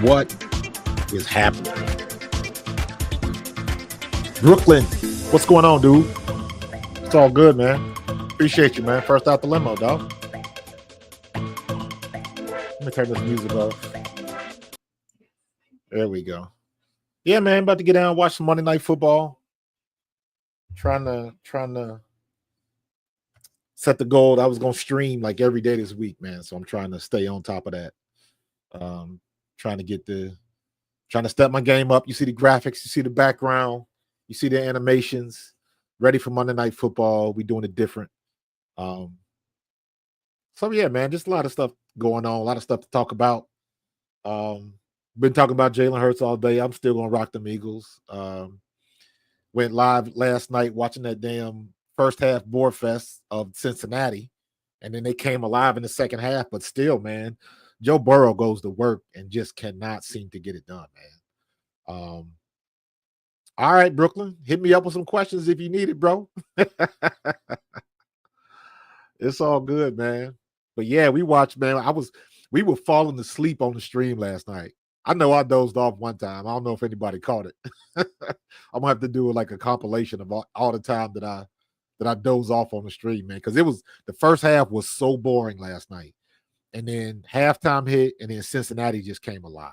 What is happening? Brooklyn, what's going on, dude? It's all good, man. Appreciate you, man. First out the limo, dog. Let me turn this music off. There we go. Yeah, man. About to get down and watch some Monday Night Football. Trying to set the goal. I was gonna stream like every day this week, man. So I'm trying to stay on top of that. Um, trying to step my game up. You see the graphics, you see the background, you see the animations. Ready for Monday Night Football. We doing it different. So yeah, man, just a lot of stuff going on, a lot of stuff to talk about. Been talking about Jalen Hurts all day. I'm still gonna rock them Eagles. Went live last night watching that damn first half board fest of Cincinnati, and then they came alive in the second half. But still, man, Joe Burrow goes to work and just cannot seem to get it done, man. All right, Brooklyn, hit me up with some questions if you need it, bro. It's all good, man. But yeah, we watched, man. We were falling asleep on the stream last night. I know I dozed off one time. I don't know if anybody caught it. I'm gonna have to do like a compilation of all the time that I dozed off on the stream, man. Because it was the first half was so boring last night. And then halftime hit, and then Cincinnati just came alive.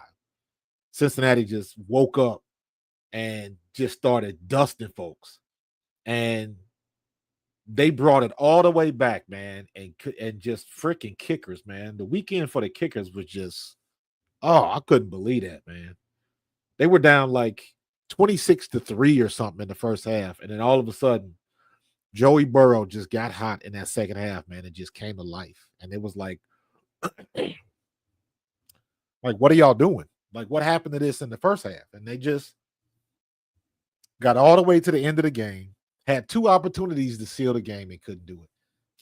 Cincinnati just woke up and just started dusting folks. And they brought it all the way back, man, and just freaking kickers, man. The weekend for the kickers was just, I couldn't believe that, man. They were down like 26-3 or something in the first half, and then all of a sudden, Joey Burrow just got hot in that second half, man. It just came to life, and it was like, what are y'all doing? Like, what happened to this in the first half? And they just got all the way to the end of the game. Had two opportunities to seal the game and couldn't do it.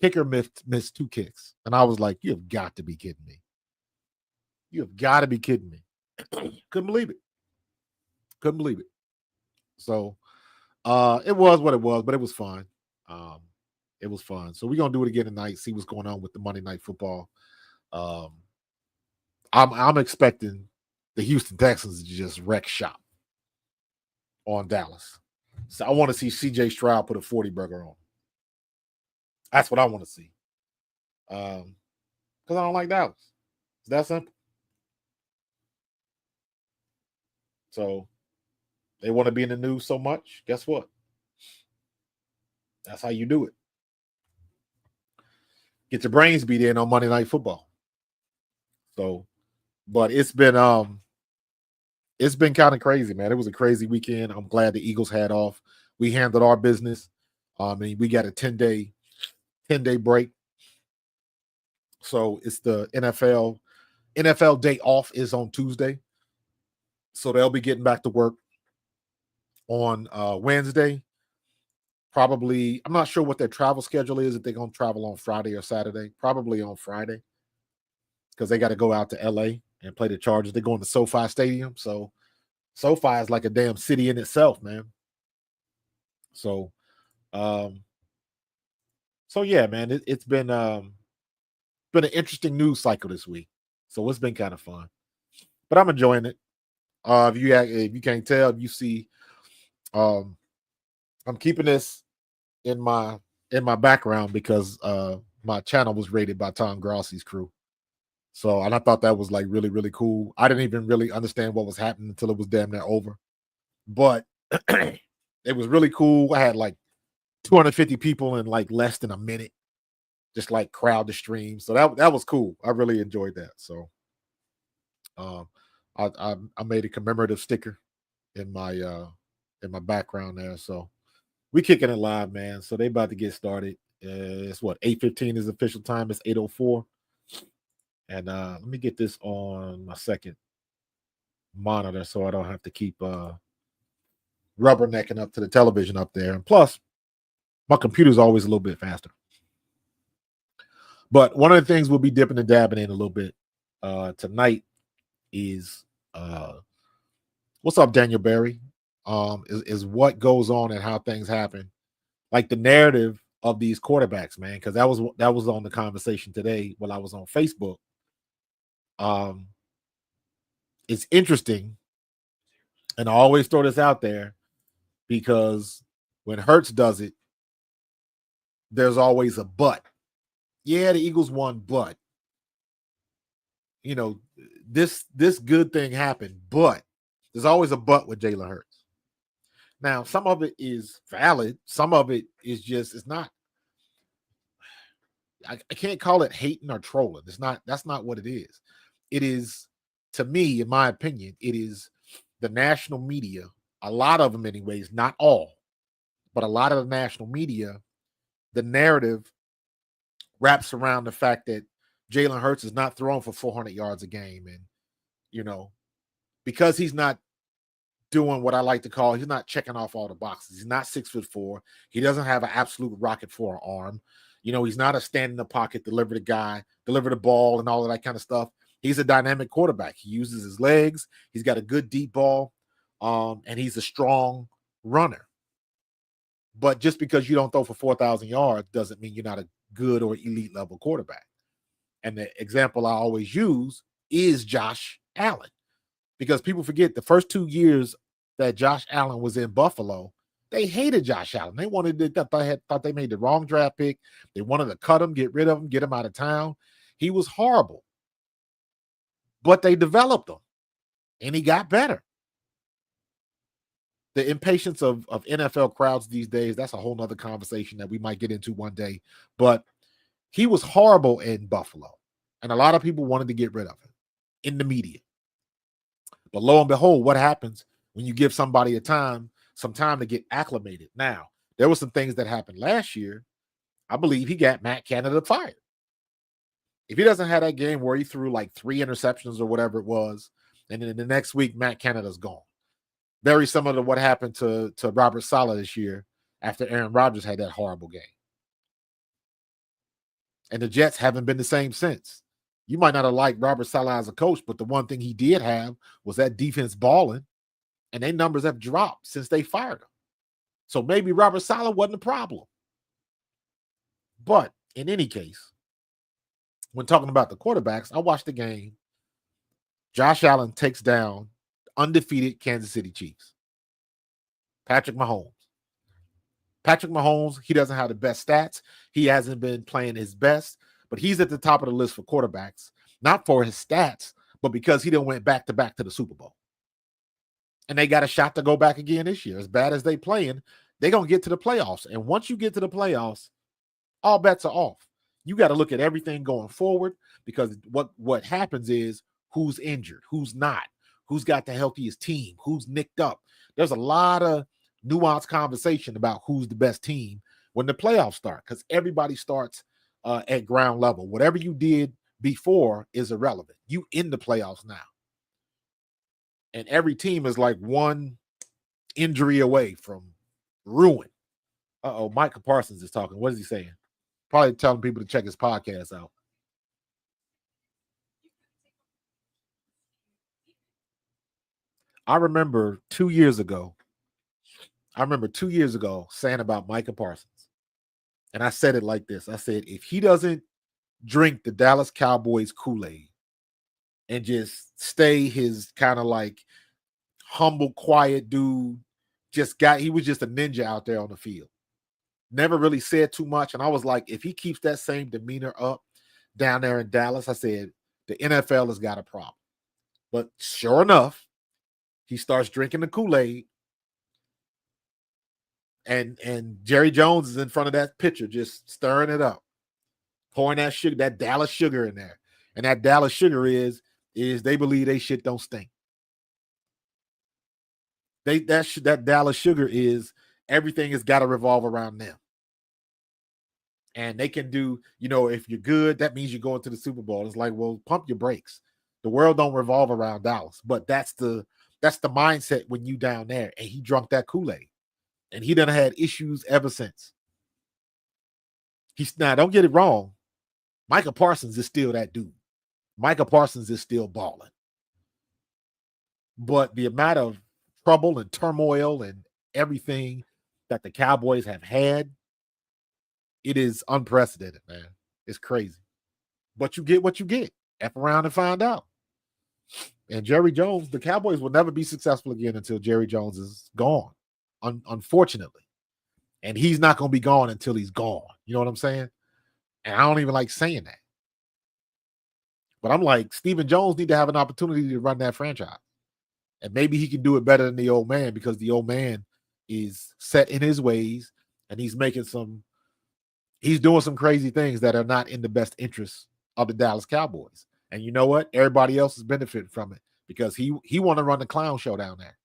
Kicker missed two kicks. And I was like, you have got to be kidding me. You have got to be kidding me. Couldn't believe it. Couldn't believe it. So it was what it was, but it was fun. It was fun. So we're going to do it again tonight, see what's going on with the Monday Night Football. I'm expecting the Houston Texans to just wreck shop on Dallas. So I want to see CJ Stroud put a 40 burger on. That's what I want to see. Because I don't like Dallas. It's that simple. So they want to be in the news so much. Guess what? That's how you do it. Get your brains beat in on Monday Night Football. So, but it's been kind of crazy, man. It was a crazy weekend. I'm glad the Eagles had off. We handled our business. We got a 10-day break. So it's the NFL day off is on Tuesday. So they'll be getting back to work on Wednesday. Probably, I'm not sure what their travel schedule is, if they're going to travel on Friday or Saturday. Probably on Friday, because they got to go out to LA and play the Chargers. They're going to SoFi Stadium. So SoFi is like a damn city in itself, man. So, yeah, man, it's been an interesting news cycle this week. So it's been kind of fun, but I'm enjoying it. If you can't tell, you see, I'm keeping this in my background because my channel was rated by Tom Grossi's crew. So, and I thought that was like really, really cool. I didn't even really understand what was happening until it was damn near over. But it was really cool. I had like 250 people in like less than a minute, just like crowd the stream. So that was cool. I really enjoyed that. So I made a commemorative sticker in my background there. So we kicking it live, man. So they about to get started. It's what, 8:15 is official time. It's 8:04. And let me get this on my second monitor so I don't have to keep rubbernecking up to the television up there. And plus, my computer's always a little bit faster. But one of the things we'll be dipping and dabbing in a little bit tonight is what's up, Daniel Berry? Is what goes on and how things happen, like the narrative of these quarterbacks, man. Because that was on the conversation today while I was on Facebook. It's interesting, and I always throw this out there because when Hurts does it, there's always a but. Yeah, the Eagles won, but you know, this good thing happened, but there's always a but with Jalen Hurts. Now, some of it is valid, some of it is just it's not. I can't call it hating or trolling. It's not. That's not what it is. It is, to me, in my opinion, it is the national media. A lot of them, anyways, not all, but a lot of the national media. The narrative wraps around the fact that Jalen Hurts is not throwing for 400 yards a game, and you know because he's not doing what I like to call he's not checking off all the boxes. He's not 6'4". He doesn't have an absolute rocket for an arm. He's not a stand in the pocket, deliver the guy, deliver the ball, and all of that kind of stuff. He's a dynamic quarterback. He uses his legs. He's got a good deep ball, and he's a strong runner. But just because you don't throw for 4,000 yards doesn't mean you're not a good or elite level quarterback. And the example I always use is Josh Allen, because people forget the first 2 years that Josh Allen was in Buffalo, they hated Josh Allen. They wanted to, thought they made the wrong draft pick. They wanted to cut him, get rid of him, get him out of town. He was horrible, but they developed him, and he got better. The impatience of NFL crowds these days, that's a whole nother conversation that we might get into one day. But he was horrible in Buffalo, and a lot of people wanted to get rid of him in the media. But lo and behold, what happens when you give somebody some time to get acclimated? Now, there were some things that happened last year. I believe he got Matt Canada fired. If he doesn't have that game where he threw like 3 interceptions or whatever it was, and then the next week, Matt Canada's gone. Very similar to what happened to Robert Saleh this year after Aaron Rodgers had that horrible game. And the Jets haven't been the same since. You might not have liked Robert Saleh as a coach, but the one thing he did have was that defense balling, and their numbers have dropped since they fired him. So maybe Robert Saleh wasn't a problem. But in any case, when talking about the quarterbacks, I watched the game. Josh Allen takes down undefeated Kansas City Chiefs. Patrick Mahomes. He doesn't have the best stats. He hasn't been playing his best, but he's at the top of the list for quarterbacks, not for his stats, but because he done went back to the Super Bowl. And they got a shot to go back again this year. As bad as they playing, they're going to get to the playoffs. And once you get to the playoffs, all bets are off. You got to look at everything going forward, because what happens is who's injured, who's not, who's got the healthiest team, who's nicked up. There's a lot of nuanced conversation about who's the best team when the playoffs start, because everybody starts at ground level. Whatever you did before is irrelevant. You in the playoffs now. And every team is like one injury away from ruin. Micah Parsons is talking. What is he saying? Probably telling people to check his podcast out. I remember 2 years ago saying about Micah Parsons, and I said it like this. I said, if he doesn't drink the Dallas Cowboys Kool-Aid and just stay his kind of like humble, quiet dude, he was just a ninja out there on the field. Never really said too much. And I was like, if he keeps that same demeanor up down there in Dallas, I said, the NFL has got a problem. But sure enough, he starts drinking the Kool-Aid, and Jerry Jones is in front of that pitcher just stirring it up, pouring that sugar, that Dallas sugar in there. And that Dallas sugar is they believe they shit don't stink. That Dallas sugar is everything has got to revolve around them. And they can do, if you're good, that means you're going to the Super Bowl. It's like, well, pump your brakes. The world don't revolve around Dallas, but that's the mindset when you down there. And he drunk that Kool-Aid, and he done had issues ever since. Now, don't get it wrong. Micah Parsons is still that dude. Micah Parsons is still balling. But the amount of trouble and turmoil and everything that the Cowboys have had, it is unprecedented, man. It's crazy. But you get what you get. F around and find out. And Jerry Jones, the Cowboys will never be successful again until Jerry Jones is gone, unfortunately. And he's not going to be gone until he's gone. You know what I'm saying? And I don't even like saying that. But I'm like, Stephen Jones need to have an opportunity to run that franchise. And maybe he can do it better than the old man, because the old man is set in his ways and he's doing some crazy things that are not in the best interest of the Dallas Cowboys. And you know what? Everybody else is benefiting from it, because he want to run the clown show down there.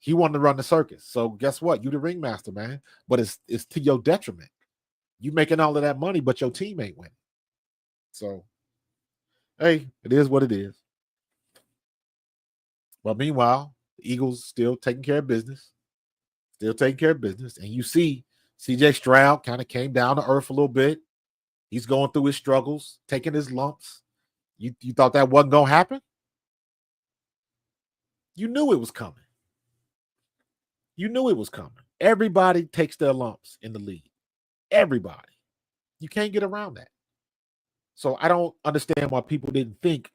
He wanted to run the circus. So guess what? You the ringmaster, man. But it's to your detriment. You making all of that money, but your team ain't winning. So, hey, it is what it is. But meanwhile, the Eagles still taking care of business. And you see CJ Stroud kind of came down to earth a little bit. He's going through his struggles, taking his lumps. You thought that wasn't going to happen? You knew it was coming. Everybody takes their lumps in the league. Everybody. You can't get around that. So I don't understand why people didn't think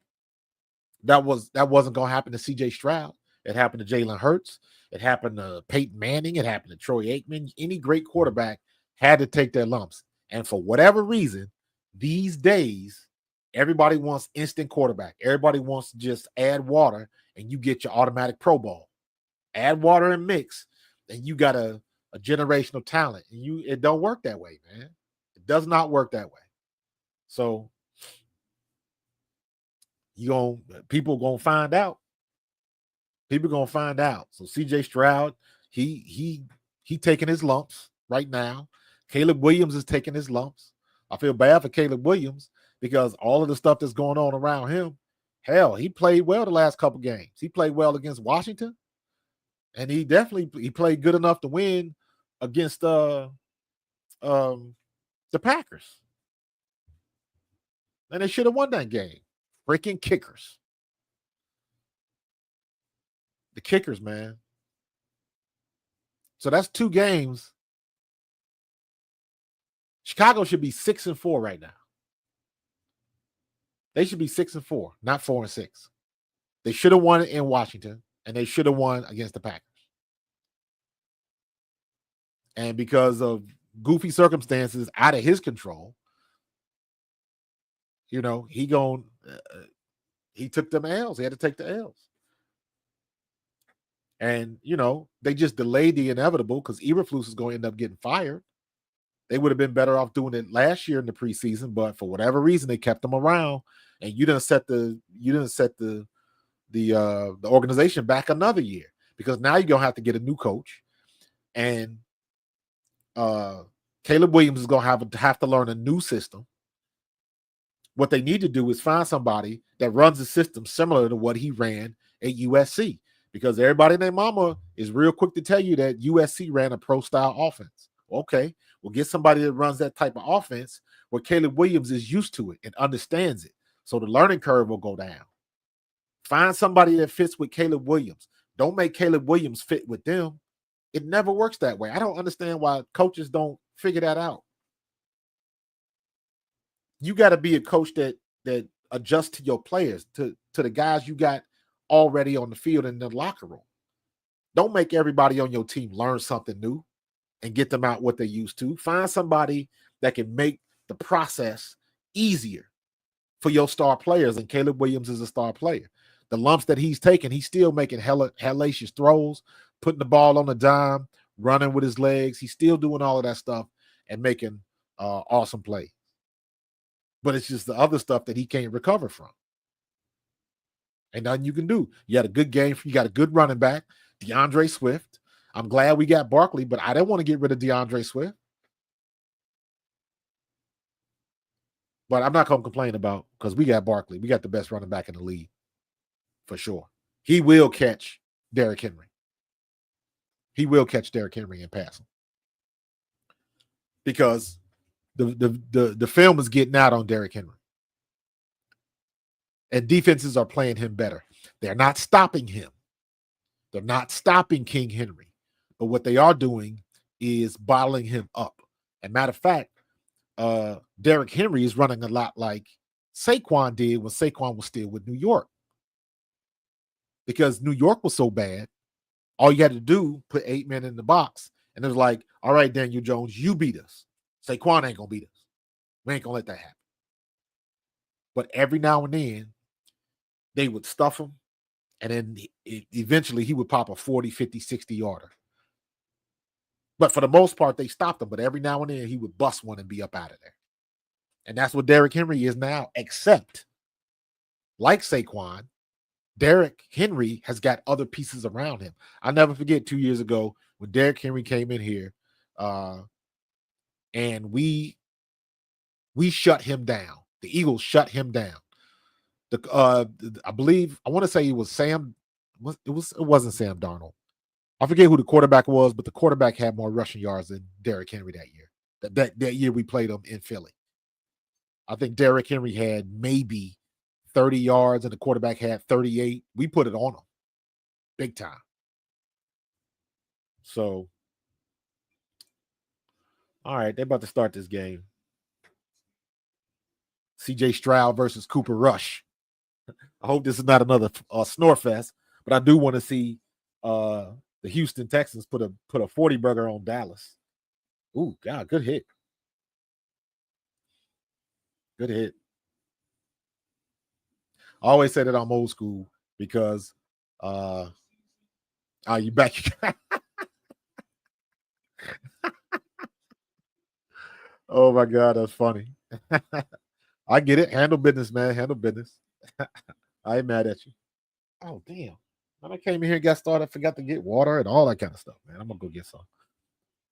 that wasn't going to happen to CJ Stroud. It happened to Jalen Hurts. It happened to Peyton Manning. It happened to Troy Aikman. Any great quarterback had to take their lumps. And for whatever reason, these days, everybody wants instant quarterback. Everybody wants to just add water and you get your automatic Pro Bowl. Add water and mix, and you got a generational talent. And it don't work that way, man. It does not work that way. So people gonna find out. People gonna find out. So CJ Stroud, he taking his lumps right now. Caleb Williams is taking his lumps. I feel bad for Caleb Williams because all of the stuff that's going on around him. Hell, he played well the last couple games. He played well against Washington, and he played good enough to win against the Packers. And they should have won that game. Freaking kickers. The kickers, man. So that's 2 games. Chicago should be 6-4 right now. They should be 6-4, not 4-6. They should have won it in Washington, and they should have won against the Packers. And because of goofy circumstances out of his control, he took them L's. He had to take the L's. And, they just delayed the inevitable because Eberflus is going to end up getting fired. They would have been better off doing it last year in the preseason, but for whatever reason, they kept them around, and you didn't set the organization back another year, because now you're gonna have to get a new coach, and Caleb Williams is gonna have to learn a new system. What they need to do is find somebody that runs a system similar to what he ran at USC, because everybody and their mama is real quick to tell you that USC ran a pro-style offense. Okay, we'll get somebody that runs that type of offense where Caleb Williams is used to it and understands it, so the learning curve will go down. Find somebody that fits with Caleb Williams. Don't make Caleb Williams fit with them. It never works that way. I don't understand why coaches don't figure that out. You got to be a coach that adjusts to your players, to the guys you got already on the field in the locker room. Don't make everybody on your team learn something new and get them out what they're used to. Find somebody that can make the process easier for your star players, and Caleb Williams is a star player. The lumps that he's taking, he's still making hellacious throws, putting the ball on the dime, running with his legs. He's still doing all of that stuff and making awesome plays. But it's just the other stuff that he can't recover from. Ain't nothing you can do. You had a good game. You got a good running back, DeAndre Swift. I'm glad we got Barkley, but I didn't want to get rid of DeAndre Swift. But I'm not going to complain about, because we got Barkley. We got the best running back in the league, for sure. He will catch Derrick Henry. He will catch Derrick Henry and pass him, because the film is getting out on Derrick Henry. And defenses are playing him better. They're not stopping him. They're not stopping King Henry. But what they are doing is bottling him up. And matter of fact, Derrick Henry is running a lot like Saquon did when Saquon was still with New York. because New York was so bad. All you had to do, put 8 men in the box, and it was like, all right, Daniel Jones, you beat us. Saquon ain't gonna beat us. We ain't gonna let that happen. But every now and then, they would stuff him, and then eventually he would pop a 40, 50, 60 yarder. But for the most part, they stopped him. But every now and then, he would bust one and be up out of there. And that's what Derrick Henry is now, except like Saquon, Derrick Henry has got other pieces around him. I'll never forget 2 years ago when Derrick Henry came in here, and we shut him down. The Eagles shut him down. I believe, I want to say it was Sam. It wasn't Sam Darnold. I forget who the quarterback was, but the quarterback had more rushing yards than Derrick Henry that year. That year we played him in Philly. I think Derrick Henry had maybe 30 yards and the quarterback had 38. We put it on him big time. So, all right, they're about to start this game. CJ Stroud versus Cooper Rush. I hope this is not another snore fest, but I do want to see the Houston Texans put a 40 burger on Dallas. Ooh, God, good hit. Good hit. I always say that I'm old school because you back. Oh my God, that's funny. I get it. Handle business, man. Handle business. I ain't mad at you. Oh, damn. When I came in here and got started, I forgot to get water and all that kind of stuff, man. I'm gonna go get some.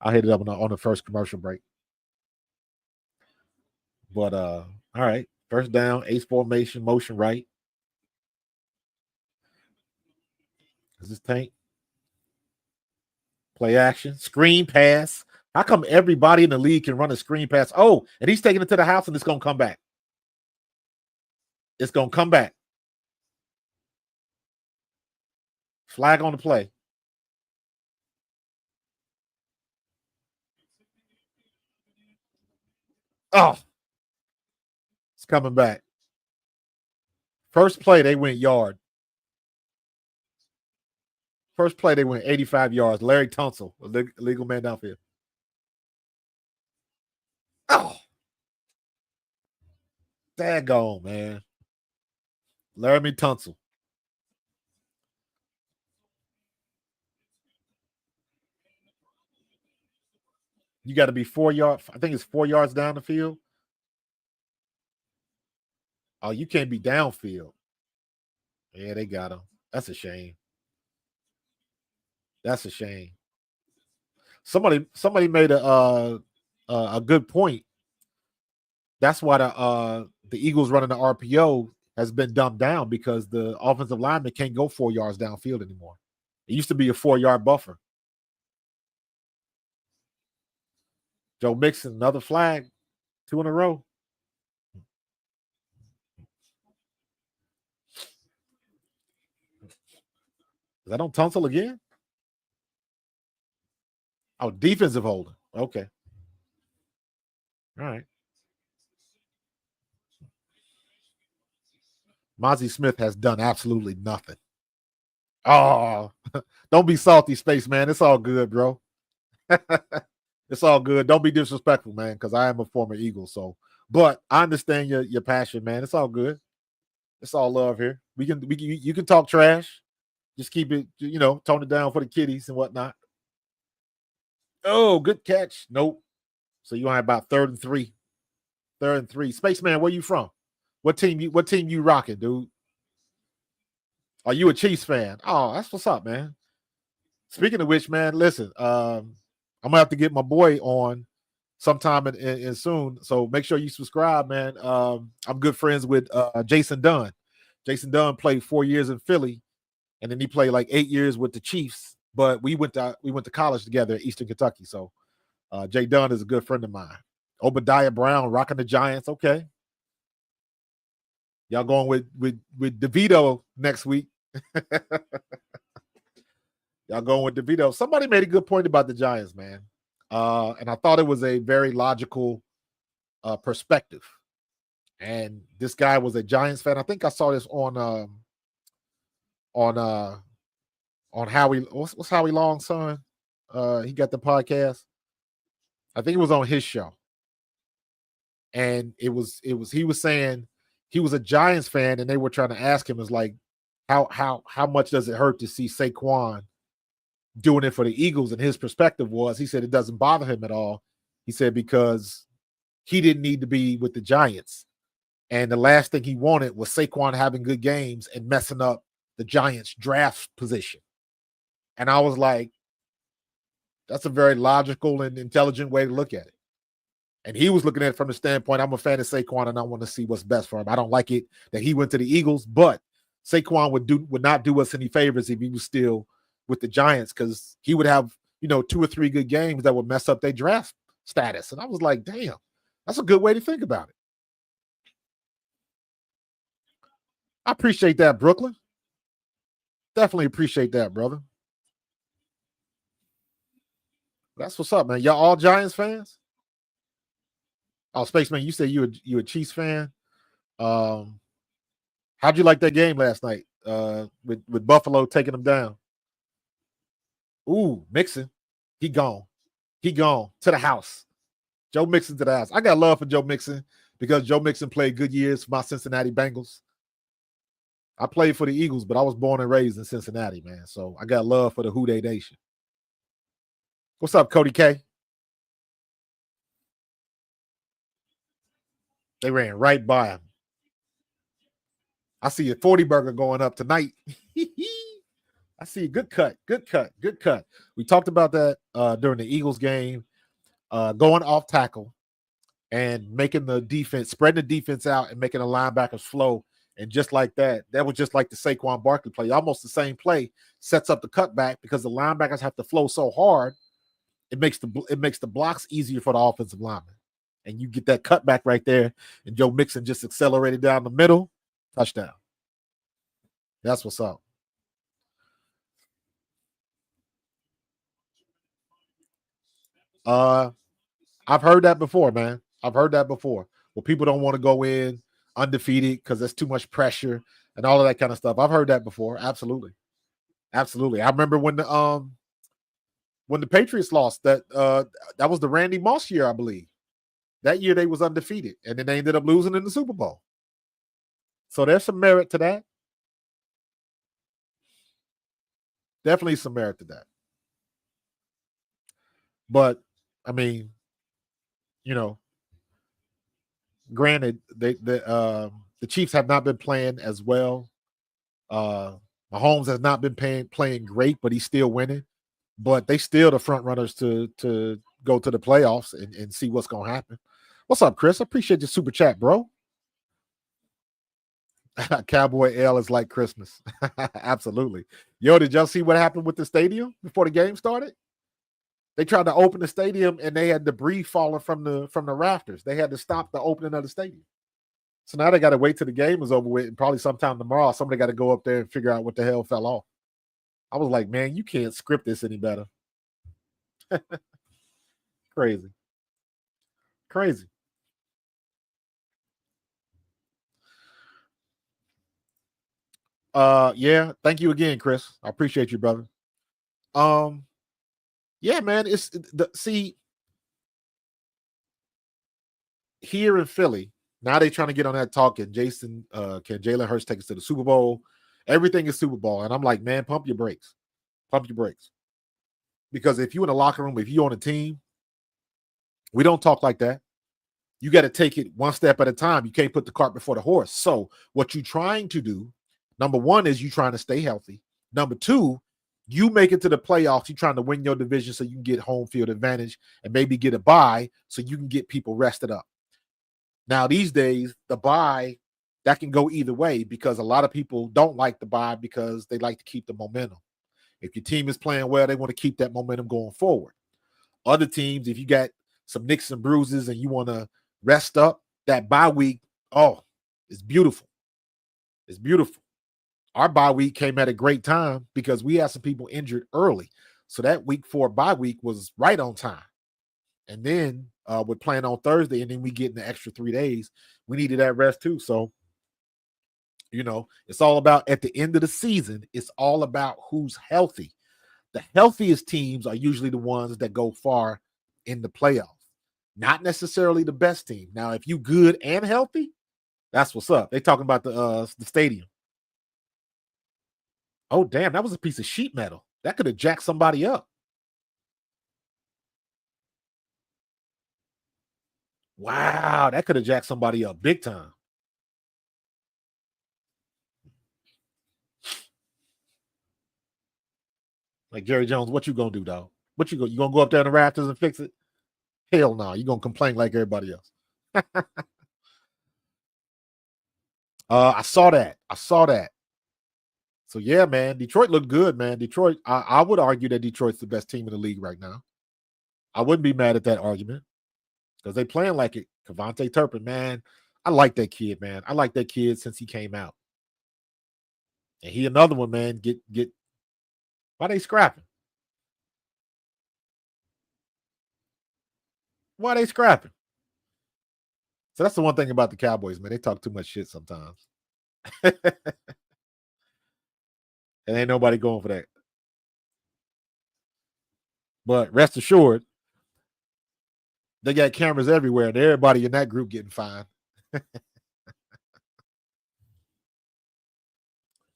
I'll hit it up on the first commercial break. But all right. First down, ace formation, motion right. Is this tank? Play action, screen pass. How come everybody in the league can run a screen pass? Oh, and he's taking it to the house and it's going to come back. It's going to come back. Flag on the play. Oh, it's coming back. First play, they went yard. First play, they went 85 yards. Larry Tunsil, illegal man downfield. Oh, daggone, man. Larry Tunsil. You got to be 4 yards. I think it's 4 yards down the field. Oh, you can't be downfield. Yeah, they got him. That's a shame. That's a shame. Somebody made a good point. That's why the Eagles running the RPO has been dumbed down because the offensive lineman can't go 4 yards downfield anymore. It used to be a 4-yard buffer. Joe Mixon, another flag, 2 in a row. Is that on Tunsil again? Oh, defensive holding. Okay. All right. Mozzie Smith has done absolutely nothing. Oh, don't be salty, Spaceman. It's all good, bro. It's all good. Don't be disrespectful, man, because I am a former Eagle. So, but I understand your passion, man. It's all good. It's all love here. You can talk trash. Just keep it, tone it down for the kiddies and whatnot. Oh, good catch. Nope. So you have about 3rd and 3. 3rd and 3. Spaceman, where you from? What team you rocking, dude? Are you a Chiefs fan? Oh, that's what's up, man. Speaking of which, man, listen, I'm gonna have to get my boy on sometime in soon. So make sure you subscribe, man. I'm good friends with Jason Dunn. Jason Dunn played 4 years in Philly, and then he played like 8 years with the Chiefs. But we went to college together at Eastern Kentucky. So Jay Dunn is a good friend of mine. Obadiah Brown rocking the Giants. Okay, y'all going with DeVito next week. Y'all going with DeVito. Somebody made a good point about the Giants, man. And I thought it was a very logical perspective. And this guy was a Giants fan. I think I saw this on on Howie. What's Howie Long's son? He got the podcast. I think it was on his show, and it was he was saying he was a Giants fan, and they were trying to ask him, is like, how much does it hurt to see Saquon doing it for the Eagles? And his perspective was, he said it doesn't bother him at all. He said because he didn't need to be with the Giants, and the last thing he wanted was Saquon having good games and messing up the Giants draft position. And I was like, that's a very logical and intelligent way to look at it. And he was looking at it from the standpoint, I'm a fan of Saquon and I want to see what's best for him. I don't like it that he went to the Eagles, but Saquon would not do us any favors if he was still with the Giants, because he would have, 2 or 3 good games that would mess up their draft status. And I was like, damn, that's a good way to think about it. I appreciate that, Brooklyn. Definitely appreciate that, brother. That's what's up, man. Y'all all Giants fans? Oh, Spaceman, you said you a Chiefs fan. How'd you like that game last night? With Buffalo taking them down. Ooh, Mixon. He gone. He gone to the house. Joe Mixon to the house. I got love for Joe Mixon because Joe Mixon played good years for my Cincinnati Bengals. I played for the Eagles, but I was born and raised in Cincinnati, man. So I got love for the Houday Nation. What's up, Cody K? They ran right by him. I see a 40 burger going up tonight. I see a good cut. We talked about that during the Eagles game, going off tackle and making the defense, spreading the defense out and making the linebackers flow. And just like that was just like the Saquon Barkley play. Almost the same play sets up the cutback because the linebackers have to flow so hard. It makes the blocks easier for the offensive lineman. And you get that cutback right there. And Joe Mixon just accelerated down the middle. Touchdown. That's what's up. I've heard that before, man. I've heard that before. Well, people don't want to go in undefeated because there's too much pressure and all of that kind of stuff. I've heard that before. Absolutely. I remember when the Patriots lost, that was the Randy Moss year, I believe. That year they was undefeated, and then they ended up losing in the Super Bowl. So there's some merit to that. Definitely some merit to that. But I mean, granted, the Chiefs have not been playing as well. Mahomes has not been playing great, but he's still winning. But they still the front runners to go to the playoffs and see what's going to happen. What's up, Chris? I appreciate your super chat, bro. Cowboy L is like Christmas. Absolutely. Yo, did y'all see what happened with the stadium before the game started? They tried to open the stadium and they had debris falling from the rafters. They had to stop the opening of the stadium. So now they got to wait till the game is over with, and probably sometime tomorrow somebody got to go up there and figure out what the hell fell off. I was like, man, you can't script this any better. Crazy. Yeah, thank you again, Chris. I appreciate you, brother. Yeah, man, see, here in Philly, now they trying to get on that talk, and can Jalen Hurts take us to the Super Bowl? Everything is Super Bowl. And I'm like, man, pump your brakes. Because if you in a locker room, if you on a team, we don't talk like that. You got to take it one step at a time. You can't put the cart before the horse. So what you're trying to do, number one, is you trying to stay healthy. Number two, you make it to the playoffs. You're trying to win your division so you can get home field advantage and maybe get a bye so you can get people rested up. Now, these days, the bye, that can go either way because a lot of people don't like the bye because they like to keep the momentum. If your team is playing well, they want to keep that momentum going forward. Other teams, if you got some nicks and bruises and you want to rest up, that bye week, it's beautiful. It's beautiful. Our bye week came at a great time because we had some people injured early. So that week 4 bye week was right on time. And then we're playing on Thursday, and then we get in the extra 3 days. We needed that rest too. So It's all about at the end of the season, it's all about who's healthy. The healthiest teams are usually the ones that go far in the playoffs, not necessarily the best team. Now, if you good and healthy, that's what's up. They talking about the stadium. Oh, damn, that was a piece of sheet metal. That could have jacked somebody up. Wow, that could have jacked somebody up big time. Like Jerry Jones, what you gonna do, dog? You gonna go up there in the rafters and fix it? Hell no, you gonna complain like everybody else. I saw that. So yeah, man, Detroit looked good, man. Detroit, I would argue that Detroit's the best team in the league right now. I wouldn't be mad at that argument because they playing like it. Cavante Turpin, man, I like that kid, man. I like that kid since he came out. And he another one, man. Get why they scrapping? Why they scrapping? So that's the one thing about the Cowboys, man. They talk too much shit sometimes. And ain't nobody going for that. But rest assured, they got cameras everywhere, and everybody in that group getting fined.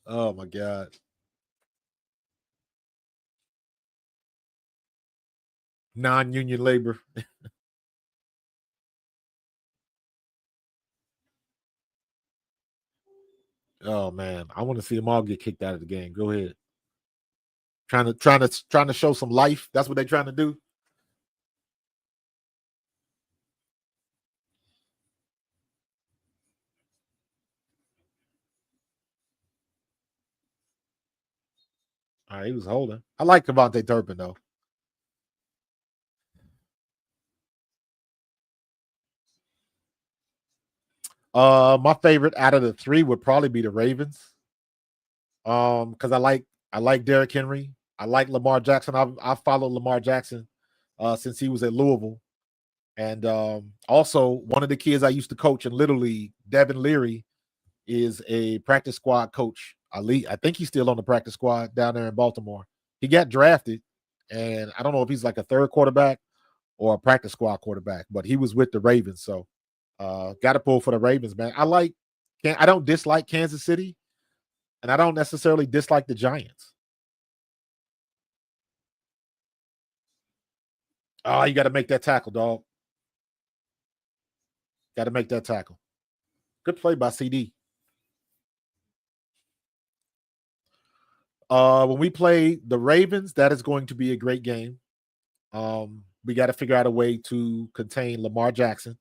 Oh my God. Non-union labor. Oh man, I want to see them all get kicked out of the game. Go ahead. Trying to show some life. That's what they're trying to do. All right, he was holding. I like Cavante Turpin though. My favorite out of the three would probably be the Ravens. Because I like Derrick Henry. I like Lamar Jackson. I've followed Lamar Jackson since he was at Louisville. And also one of the kids I used to coach in Little League, Devin Leary, is a practice squad coach. I think he's still on the practice squad down there in Baltimore. He got drafted, and I don't know if he's like a third quarterback or a practice squad quarterback, but he was with the Ravens. So got to pull for the Ravens, man. I don't dislike Kansas City, and I don't necessarily dislike the Giants. Oh, you got to make that tackle, dog. Got to make that tackle. Good play by CD. When we play the Ravens, that is going to be a great game. We got to figure out a way to contain Lamar Jackson.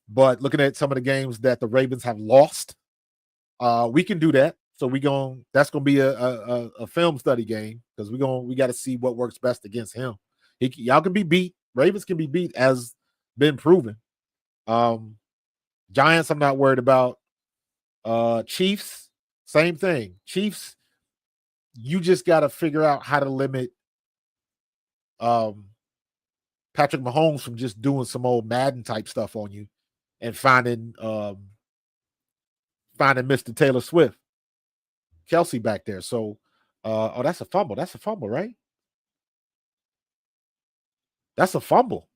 But looking at some of the games that the Ravens have lost, we can do that. So that's gonna be a film study game because we got to see what works best against him. Y'all can be beat. Ravens can be beat, as been proven. Giants, I'm not worried about. Chiefs, same thing. Chiefs, you just got to figure out how to limit Patrick Mahomes from just doing some old Madden type stuff on you and finding Mr. Taylor Swift, Kelsey back there. So, oh, that's a fumble. That's a fumble, right? That's a fumble.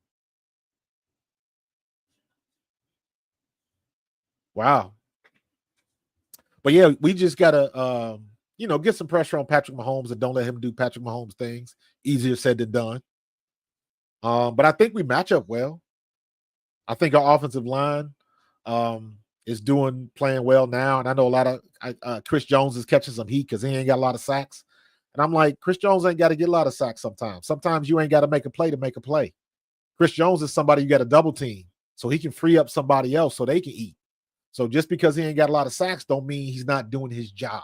Wow. But yeah, we just gotta get some pressure on Patrick Mahomes and don't let him do Patrick Mahomes things. Easier said than done. But I think we match up well. I think our offensive line is playing well now, and I know a lot of Chris Jones is catching some heat because he ain't got a lot of sacks. And I'm like, Chris Jones ain't got to get a lot of sacks sometimes. Sometimes you ain't got to make a play to make a play. Chris Jones is somebody you got to double team so he can free up somebody else so they can eat. So just because he ain't got a lot of sacks don't mean he's not doing his job.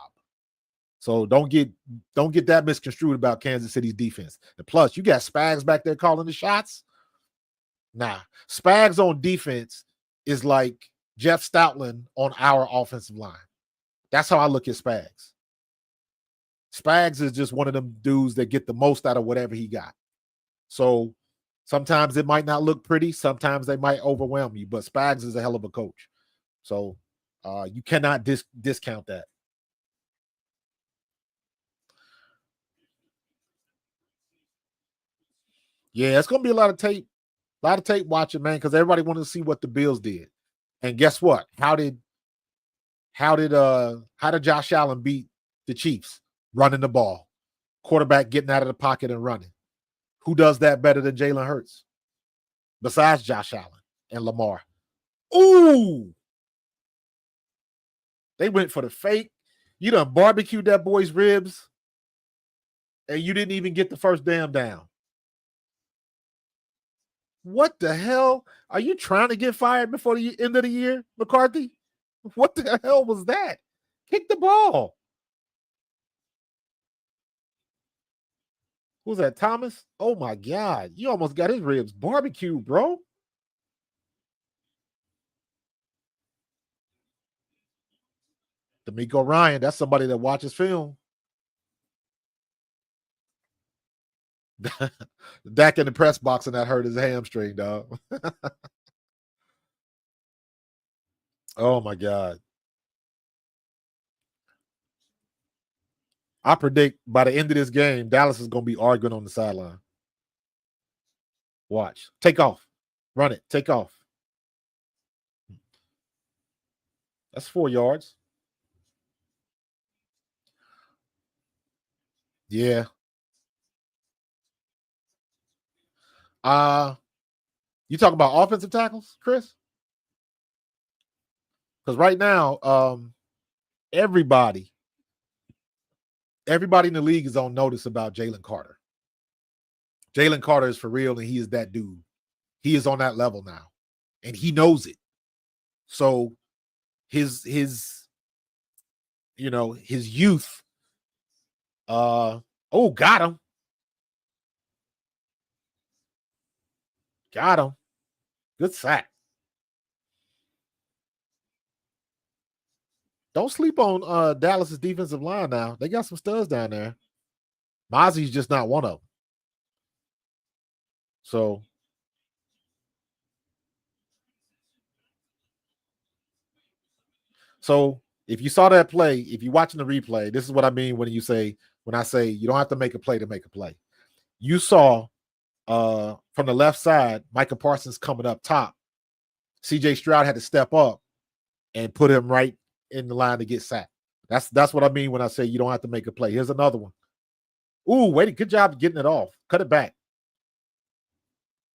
So don't get that misconstrued about Kansas City's defense. And plus, you got Spags back there calling the shots. Nah, Spags on defense is like Jeff Stoutland on our offensive line. That's how I look at Spags. Spags is just one of them dudes that get the most out of whatever he got. So sometimes it might not look pretty. Sometimes they might overwhelm you, but Spags is a hell of a coach. So You cannot discount that. Yeah, it's gonna be a lot of tape watching, man, because everybody wanted to see what the Bills did. And guess what? How did Josh Allen beat the Chiefs? Running the ball, quarterback getting out of the pocket and running. Who does that better than Jalen Hurts? Besides Josh Allen and Lamar. Ooh, they went for the fake. You done barbecued that boy's ribs, and you didn't even get the first damn down. What the hell? Are you trying to get fired before the end of the year, McCarthy? What the hell was that? Kick the ball. Who's that, Thomas? Oh my God. You almost got his ribs barbecued, bro. D'Amico Ryan, that's somebody that watches film. Dak in the press box and that hurt his hamstring, dog. Oh my God. I predict by the end of this game, Dallas is going to be arguing on the sideline. Watch. Take off. Run it. Take off. That's 4 yards. Yeah. You talk about offensive tackles, Chris? Because right now, everybody in the league is on notice about Jalen Carter. Jalen Carter is for real, and he is that dude. He is on that level now, and he knows it. So his youth. Got him. Got him. Good sack. Don't sleep on Dallas's defensive line now. They got some studs down there. Mozzie's just not one of them. So if you saw that play, if you're watching the replay, this is what I mean when I say you don't have to make a play to make a play. You saw from the left side, Micah Parsons coming up top. CJ Stroud had to step up and put him right in the line to get sacked. That's what I mean when I say you don't have to make a play. Here's another one. Ooh, wait, good job getting it off. Cut it back.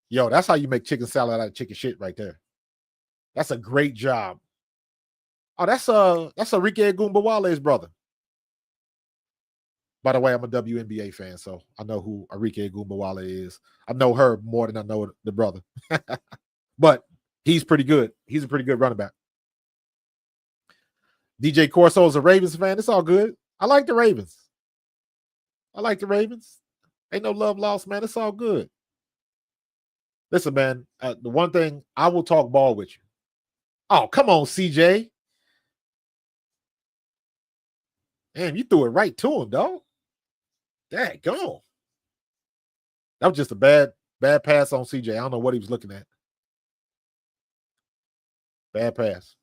Yo, that's how you make chicken salad out of chicken shit right there. That's a great job. Oh, that's Enrique Agumbawale's brother. By the way, I'm a WNBA fan, so I know who Enrique Agumbawale is. I know her more than I know the brother. But he's pretty good. He's a pretty good running back. DJ Corso is a Ravens fan. It's all good. I like the Ravens. Ain't no love lost, man. It's all good. Listen, man, the one thing, I will talk ball with you. Oh, come on, CJ. Damn, you threw it right to him, dog. Dang, go. That was just a bad pass on CJ. I don't know what he was looking at. Bad pass.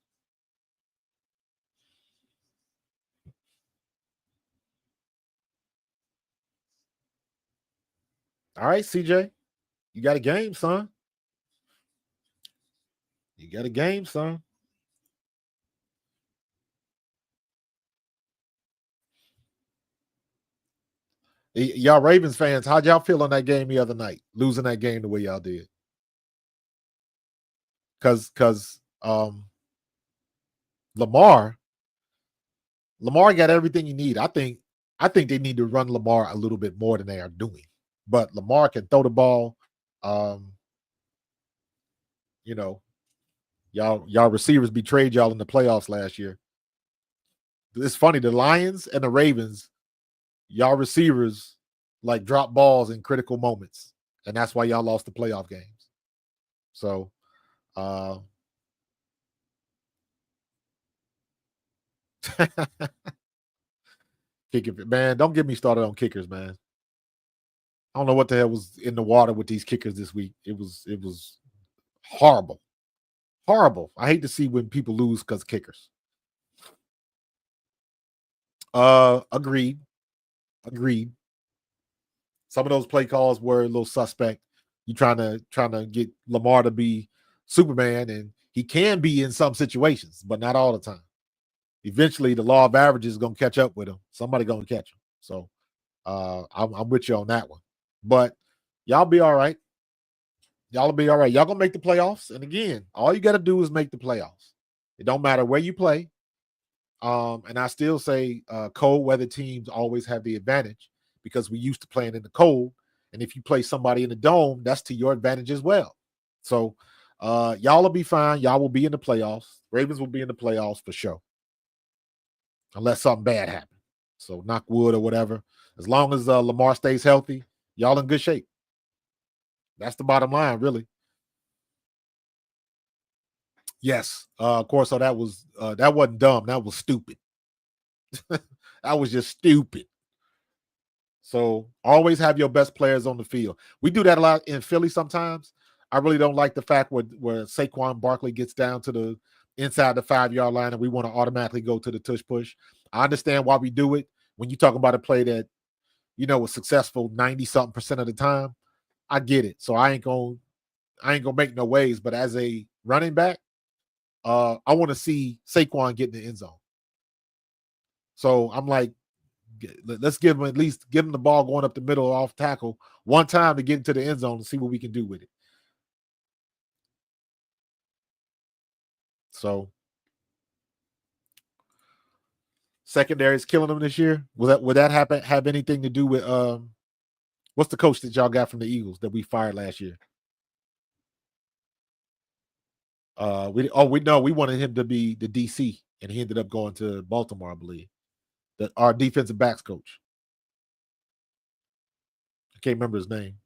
All right, CJ. You got a game, son. Y'all Ravens fans, how'd y'all feel on that game the other night? Losing that game the way y'all did. Because Lamar got everything you need. I think they need to run Lamar a little bit more than they are doing. But Lamar can throw the ball. Y'all receivers betrayed y'all in the playoffs last year. It's funny, the Lions and the Ravens, y'all receivers like drop balls in critical moments, and that's why y'all lost the playoff games. So, kicker, man, don't get me started on kickers, man. I don't know what the hell was in the water with these kickers this week. It was horrible. Horrible. I hate to see when people lose because of kickers. Agreed. Agreed. Some of those play calls were a little suspect. You trying to get Lamar to be Superman, and he can be in some situations, but not all the time. Eventually, the law of averages is gonna catch up with him. Somebody gonna catch him. So I'm with you on that one. But y'all be all right. Y'all will be all right. Y'all gonna make the playoffs. And again, all you got to do is make the playoffs. It don't matter where you play. And I still say cold weather teams always have the advantage because we used to playing in the cold. And if you play somebody in the dome, that's to your advantage as well. So y'all will be fine. Y'all will be in the playoffs. Ravens will be in the playoffs for sure. Unless something bad happens. So knock wood or whatever. As long as Lamar stays healthy, y'all in good shape. That's the bottom line, really. Yes, of course. So that wasn't dumb. That was stupid. That was just stupid. So always have your best players on the field. We do that a lot in Philly sometimes. I really don't like the fact where Saquon Barkley gets down to the inside the 5-yard line and we want to automatically go to the tush push. I understand why we do it. When you talk about a play that was successful 90-something% of the time, I get it. So I ain't gonna make no waves. But as a running back, I want to see Saquon get in the end zone. So I'm like, let's give him the ball going up the middle off tackle one time to get into the end zone and see what we can do with it. So secondary is killing them this year. Would that have anything to do with what's the coach that y'all got from the Eagles that we fired last year? We wanted him to be the DC, and he ended up going to Baltimore, I believe. Our defensive backs coach. I can't remember his name.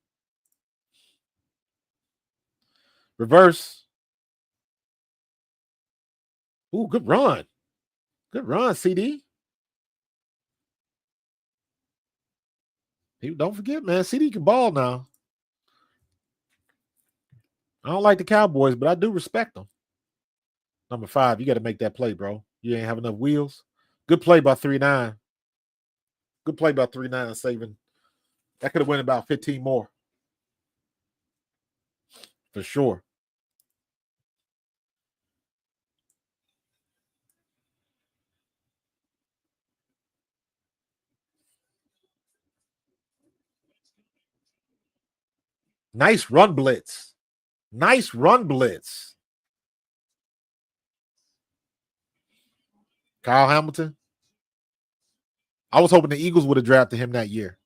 Reverse. Ooh, good run. Good run, CD. Don't forget, man, CD can ball now. I don't like the Cowboys, but I do respect them. Number 5, you got to make that play, bro. You ain't have enough wheels. Good play by 3-9. Good play by 3-9 saving. That could have went about 15 more. For sure. Nice run blitz. Nice run blitz. Kyle Hamilton. I was hoping the Eagles would have drafted him that year.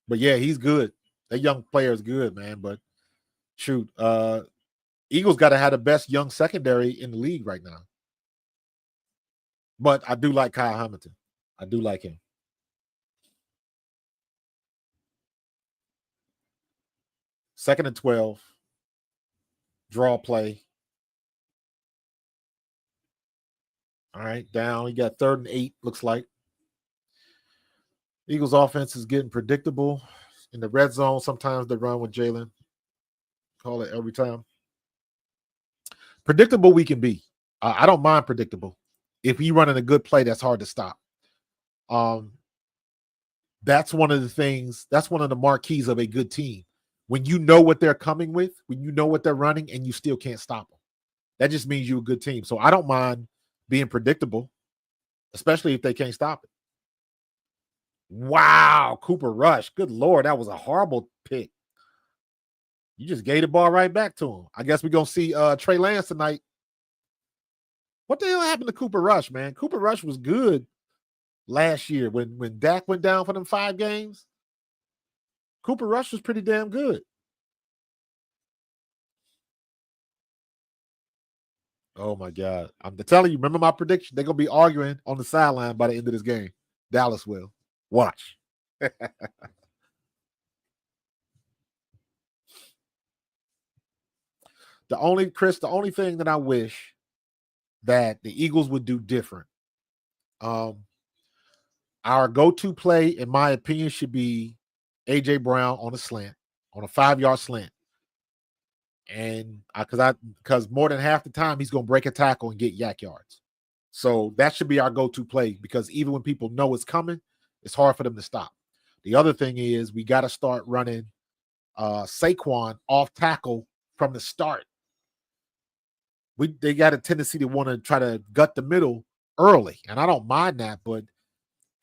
But yeah, he's good. That young player is good, man. But shoot, Eagles got to have the best young secondary in the league right now. But I do like Kyle Hamilton. I do like him. Second and 12. Draw play. All right, down. You got 3rd and 8, looks like. Eagles offense is getting predictable. In the red zone, sometimes they run with Jalen. Call it every time. Predictable we can be. I don't mind predictable. If we running a good play, that's hard to stop. That's one of the things, that's one of the marquees of a good team. When you know what they're coming with, when you know what they're running, and you still can't stop them. That just means you're a good team. So I don't mind being predictable, especially if they can't stop it. Wow, Cooper Rush. Good Lord, that was a horrible pick. You just gave the ball right back to him. I guess we're going to see Trey Lance tonight. What the hell happened to Cooper Rush, man? Cooper Rush was good last year when Dak went down for them 5 games. Cooper Rush was pretty damn good. Oh, my God. I'm telling you, remember my prediction? They're going to be arguing on the sideline by the end of this game. Dallas will. Watch. The only thing that I wish that the Eagles would do different. Our go-to play, in my opinion, should be A.J. Brown on a slant, on a 5-yard slant. And because more than half the time he's going to break a tackle and get yak yards. So that should be our go-to play, because even when people know it's coming, it's hard for them to stop. The other thing is we got to start running Saquon off tackle from the start. They got a tendency to want to try to gut the middle early, and I don't mind that, but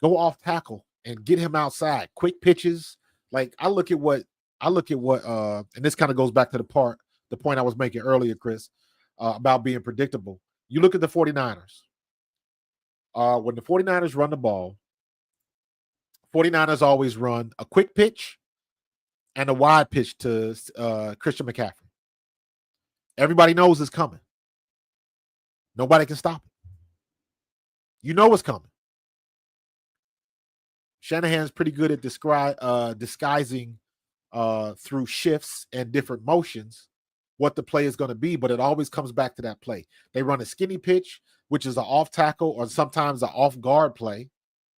go off tackle and get him outside. Quick pitches. Like I look at what and this kind of goes back to the point I was making earlier, Chris, about being predictable. You look at the 49ers. When the 49ers run the ball, 49ers always run a quick pitch and a wide pitch to Christian McCaffrey. Everybody knows it's coming. Nobody can stop it. You know it's coming. Shanahan's pretty good at disguising through shifts and different motions what the play is going to be, but it always comes back to that play. They run a skinny pitch, which is an off tackle or sometimes an off guard play.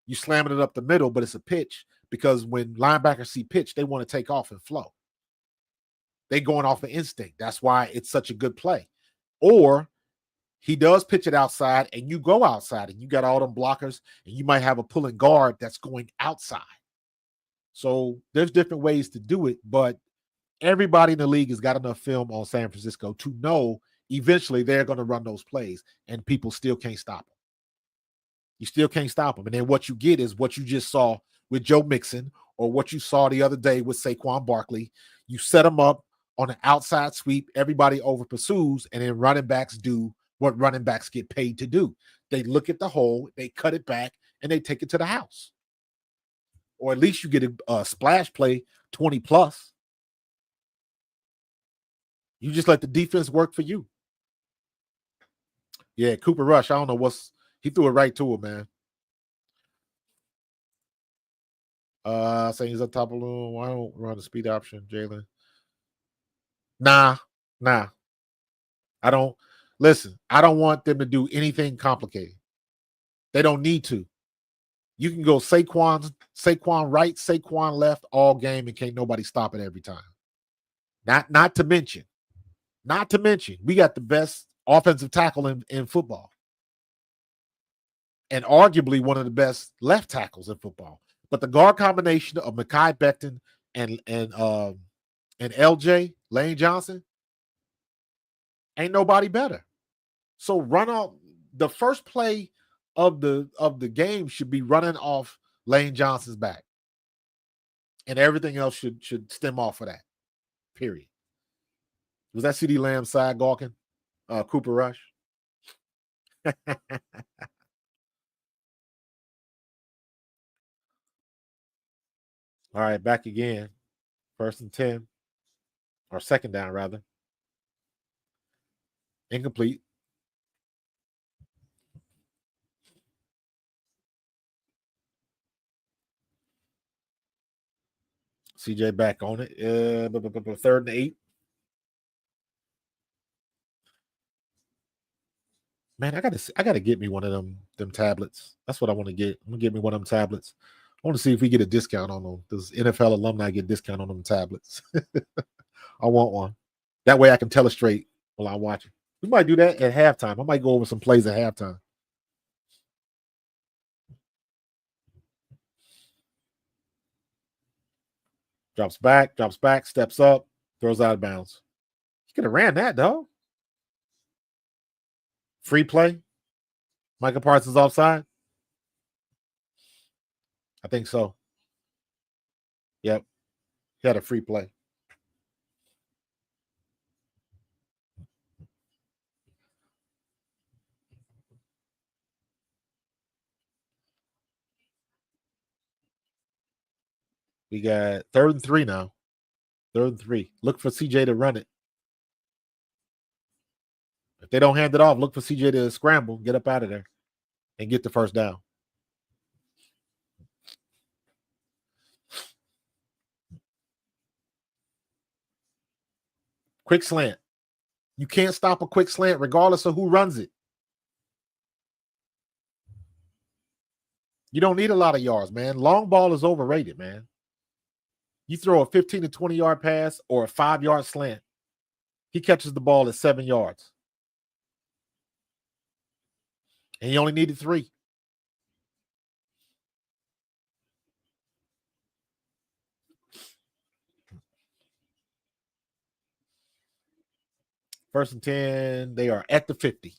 You slamming it up the middle, but it's a pitch, because when linebackers see pitch, they want to take off and flow. They going off of instinct. That's why it's such a good play. Or he does pitch it outside and you go outside and you got all them blockers and you might have a pulling guard that's going outside. So there's different ways to do it, but everybody in the league has got enough film on San Francisco to know eventually they're going to run those plays and people still can't stop them. You still can't stop them. And then what you get is what you just saw with Joe Mixon, or what you saw the other day with Saquon Barkley. You set them up on an outside sweep, everybody over pursues, and then running backs do what running backs get paid to do. They look at the hole, they cut it back, and they take it to the house. Or at least you get a splash play 20 plus. You just let the defense work for you. Yeah, Cooper Rush, I don't know he threw it right to him, man. Saying he's up top of the room. Why don't run the speed option, Jalen? Nah. I don't want them to do anything complicated. They don't need to. You can go Saquon right, Saquon left all game, and can't nobody stop it every time. Not to mention, we got the best offensive tackle in football. And arguably one of the best left tackles in football. But the guard combination of Mekhi Becton and LJ, Lane Johnson, ain't nobody better. So run off the first play of the game should be running off Lane Johnson's back. And everything else should stem off of that. Period. Was that CeeDee Lamb side gawking? Cooper Rush? All right, back again. 1st and 10. Or 2nd down, rather. Incomplete. CJ back on it. 3rd and 8. Man, I gotta get me one of them tablets. That's what I want to get. I'm gonna get me one of them tablets. I want to see if we get a discount on them. Does NFL alumni get discount on them tablets? I want one. That way I can telestrate while I'm watching. We might do that at halftime. I might go over some plays at halftime. Drops back, steps up, throws out of bounds. He could have ran that, though. Free play. Micah Parsons offside. I think so. Yep. He had a free play. We got 3rd and 3 now. 3rd and 3. Look for CJ to run it. If they don't hand it off, look for CJ to scramble, get up out of there, and get the 1st down. Quick slant. You can't stop a quick slant regardless of who runs it. You don't need a lot of yards, man. Long ball is overrated, man. You throw a 15 to 20-yard pass or a 5-yard slant, he catches the ball at 7 yards. And he only needed 3. First and 10. They are at the 50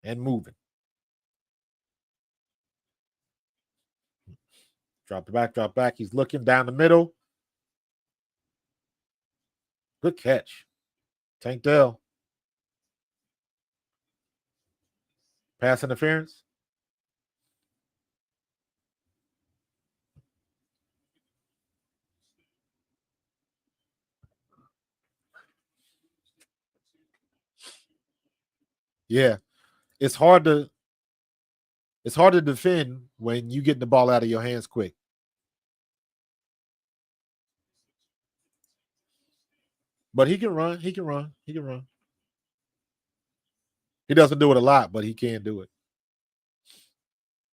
and moving. Drop back. He's looking down the middle. Good catch. Tank Dell. Pass interference. Yeah. It's hard to defend when you get the ball out of your hands quick. But he can run. He can run. He doesn't do it a lot, but he can do it.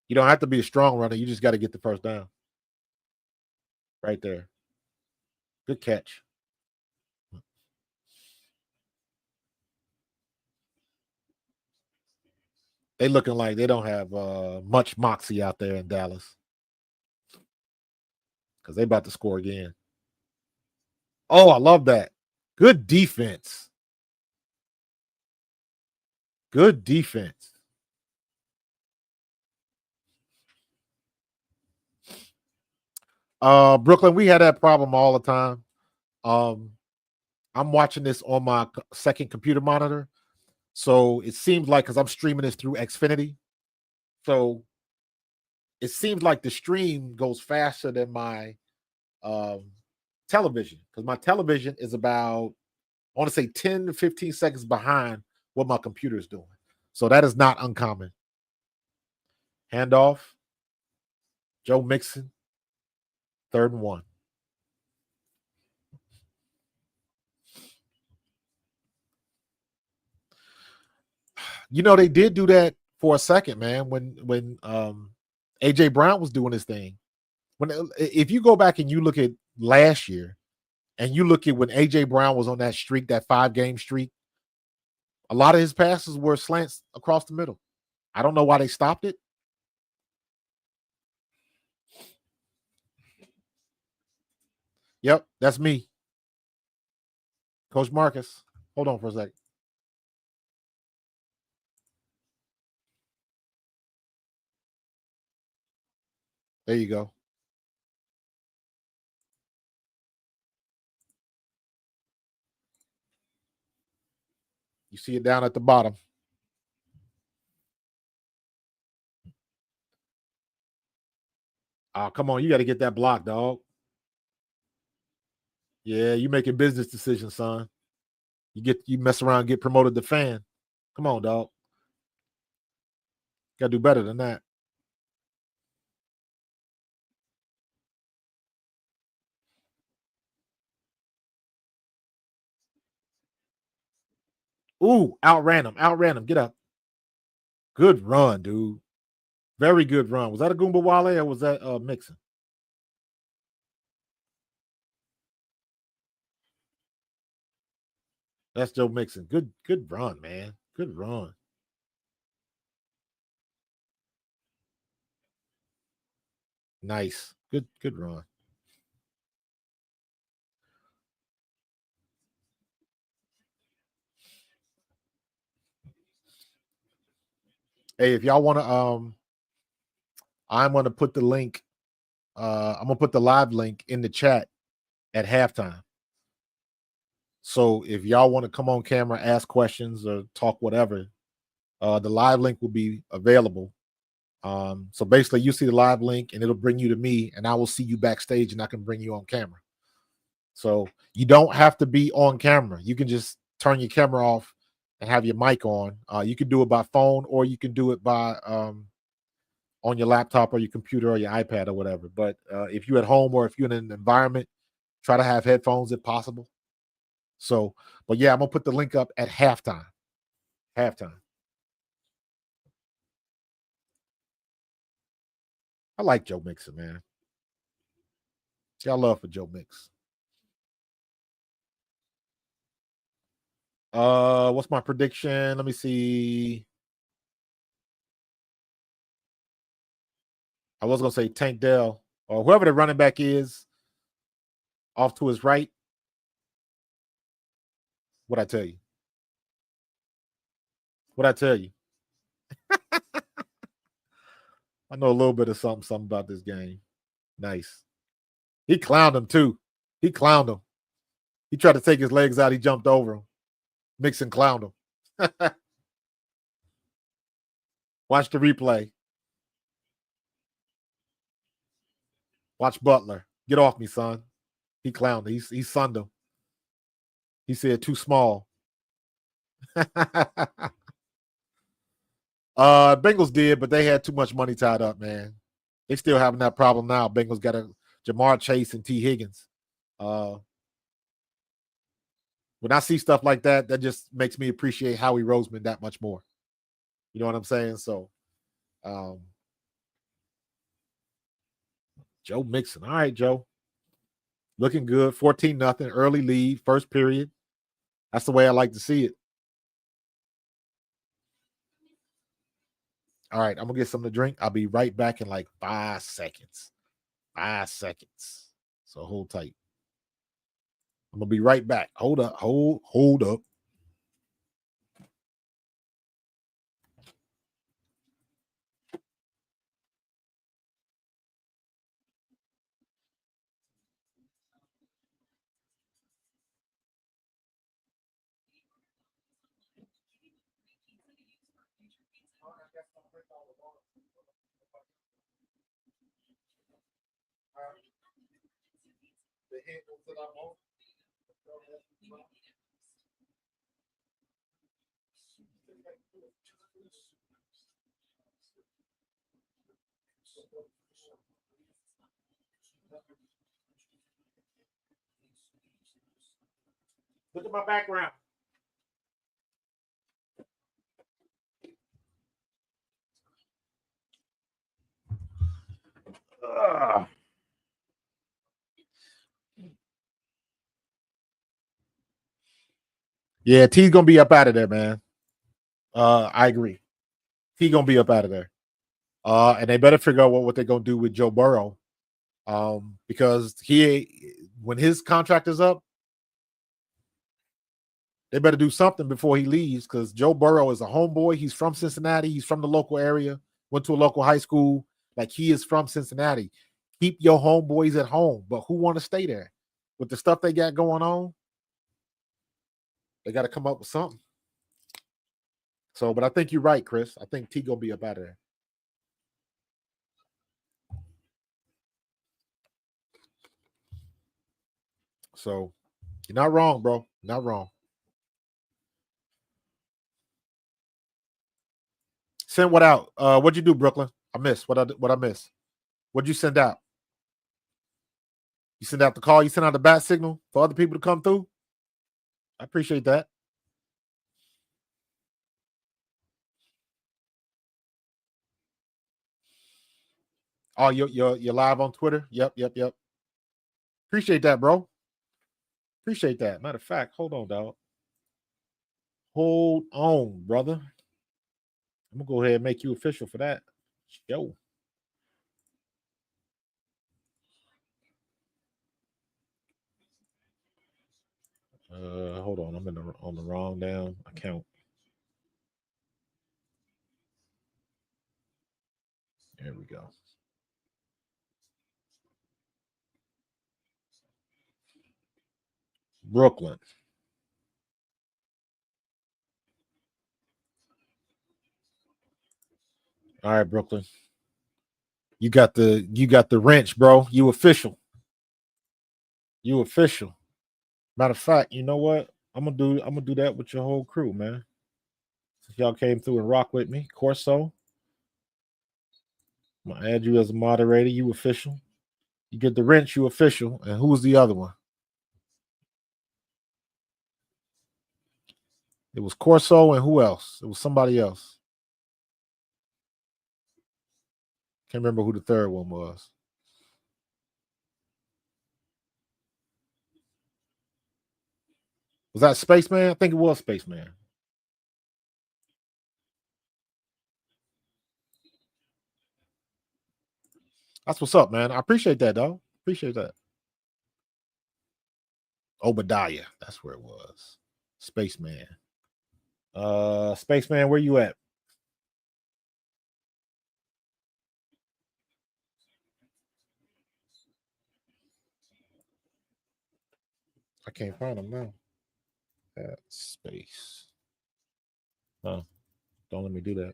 You don't have to be a strong runner. You just got to get the first down. Right there. Good catch. They looking like they don't have much moxie out there in Dallas because they about to score again. Oh, I love that. Good defense. Good defense. Brooklyn, we had that problem all the time. I'm watching this on my second computer monitor. So it seems like because I'm streaming this through Xfinity. So it seems like the stream goes faster than my television because my television is about, I want to say 10 to 15 seconds behind what my computer is doing. So that is not uncommon. Handoff. Joe Mixon. 3rd and 1. You know, they did do that for a second, man, when AJ Brown was doing his thing. When if you go back and you look at last year and you look at when AJ Brown was on that streak, that 5-game streak, a lot of his passes were slants across the middle. I don't know why they stopped it. Yep, that's me. Coach Marcus. Hold on for a second. There you go. You see it down at the bottom. Oh, come on. You got to get that block, dog. Yeah, you making business decisions, son. You mess around, get promoted to fan. Come on, dog. Got to do better than that. Ooh, outran him. Get up. Good run, dude. Very good run. Was that a Goomba Wale or was that Mixon? That's Joe Mixon. Good run, man. Good run. Nice. Good run. Hey, if y'all want to I'm gonna put the link, I'm gonna put the live link in the chat at halftime. So if y'all want to come on camera, ask questions or talk whatever, the live link will be available. So basically you see the live link and it'll bring you to me and I will see you backstage and I can bring you on camera. So you don't have to be on camera. You can just turn your camera off and have your mic on. You can do it by phone or you can do it by on your laptop or your computer or your iPad or whatever. But if you're at home or if you're in an environment, try to have headphones if possible. So, but yeah, I'm gonna put the link up at halftime. Halftime. I like Joe Mixon, man. Got love for Joe Mix. What's my prediction? Let me see. I was gonna say Tank Dell or whoever the running back is off to his right. What I tell you? What I tell you? I know a little bit of something about this game. Nice. He clowned him too. He clowned him. He tried to take his legs out. He jumped over him. Mixon clowned him. Watch the replay. Watch Butler. Get off me, son. He clowned him. He sunned him. He said too small. Bengals did, but they had too much money tied up, man. They still having that problem now. Bengals got a Jamar Chase and T. Higgins. When I see stuff like that, that just makes me appreciate Howie Roseman that much more. You know what I'm saying? So, Joe Mixon. All right, Joe. Looking good. 14-0. Early lead. First period. That's the way I like to see it. All right, I'm going to get something to drink. I'll be right back in like 5 seconds. 5 seconds. So hold tight. I'm going to be right back. Hold up. Hold up. Look at my background. Yeah, T's gonna be up out of there, man. I agree. T gonna be up out of there. And they better figure out what they're gonna do with Joe Burrow. Because when his contract is up, they better do something before he leaves. Because Joe Burrow is a homeboy. He's from Cincinnati. He's from the local area. Went to a local high school. Like he is from Cincinnati. Keep your homeboys at home. But who want to stay there with the stuff they got going on? They got to come up with something. So, but I think you're right, Chris. I think T gonna be up out of there. So, you're not wrong, bro. Not wrong. Send what out? What'd you do, Brooklyn? I missed what I missed. What'd you send out? You send out the call. You send out the bat signal for other people to come through. I appreciate that. Oh, you're live on Twitter. Yep. Appreciate that, bro. Appreciate that. Matter of fact, hold on, dog. Hold on, brother. I'm gonna go ahead and make you official for that. Yo. Hold on. I'm on the wrong damn account. There we go. Brooklyn. All right, Brooklyn. You got the wrench, bro. You official. You official. Matter of fact, you know what? I'm gonna do that with your whole crew, man. Since y'all came through and rock with me, Corso. I'm gonna add you as a moderator. You official. You get the wrench. You official. And who was the other one? It was Corso and who else? It was somebody else. Can't remember who the third one was. Was that Spaceman? I think it was Spaceman. That's what's up, man. I appreciate that, though. Appreciate that. Obadiah. That's where it was. Spaceman. Spaceman, where you at? I can't find him now. Space. No, don't let me do that.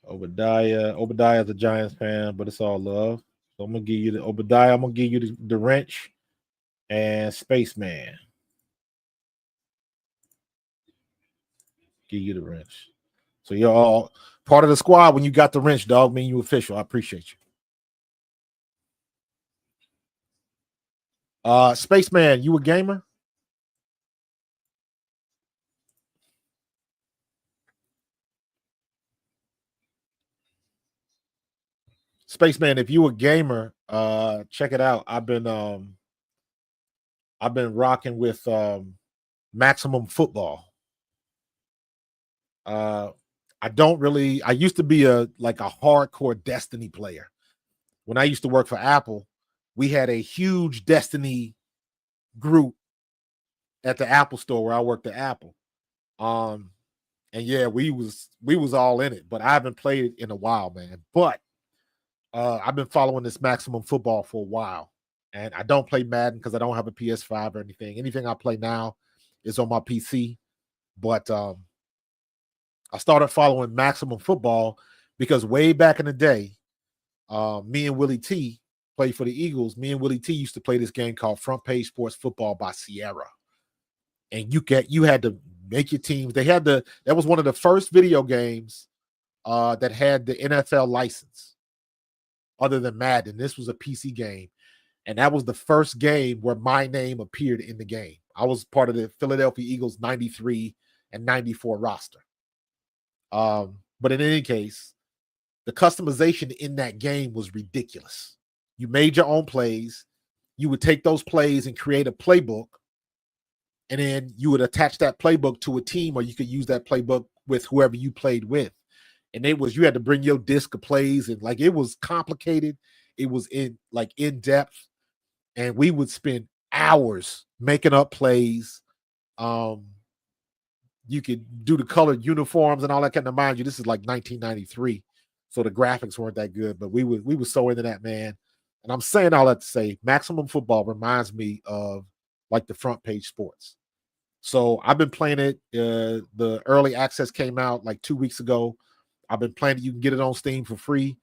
Obadiah. Obadiah's a Giants fan, but it's all love. So I'm gonna give you the Obadiah. I'm gonna give you the wrench and Spaceman. Give you the wrench. So you're all part of the squad when you got the wrench, dog. Mean you official. I appreciate you. Spaceman, you a gamer? Spaceman, if you a gamer, check it out. I've been rocking with Maximum Football. Uh I don't really I used to be a hardcore Destiny player. When I used to work for Apple, we had a huge Destiny group at the Apple store where I worked at Apple. Um and yeah, we was all in it, but I haven't played it in a while, man. But I've been following this Maximum Football for a while, and I don't play Madden because I don't have a PS5 or anything. Anything I play now is on my PC. But I started following Maximum Football because way back in the day, me and Willie T played for the Eagles. Me and Willie T used to play this game called Front Page Sports Football by Sierra, and you had to make your teams. That was one of the first video games that had the NFL license other than Madden. This was a PC game. And that was the first game where my name appeared in the game. I was part of the Philadelphia Eagles 93 and 94 roster. But in any case, the customization in that game was ridiculous. You made your own plays. You would take those plays and create a playbook. And then you would attach that playbook to a team, or you could use that playbook with whoever you played with. And you had to bring your disc of plays, and it was complicated. It was in depth, and we would spend hours making up plays. Um, you could do the colored uniforms and all that kind of. Mind you, this is like 1993, so the graphics weren't that good, but we were so into that, man. And I'm saying all that to say, Maximum Football reminds me of like the Front Page Sports. So I've been playing it. The early access came out like 2 weeks ago. I've been playing it. You can get it on Steam for free.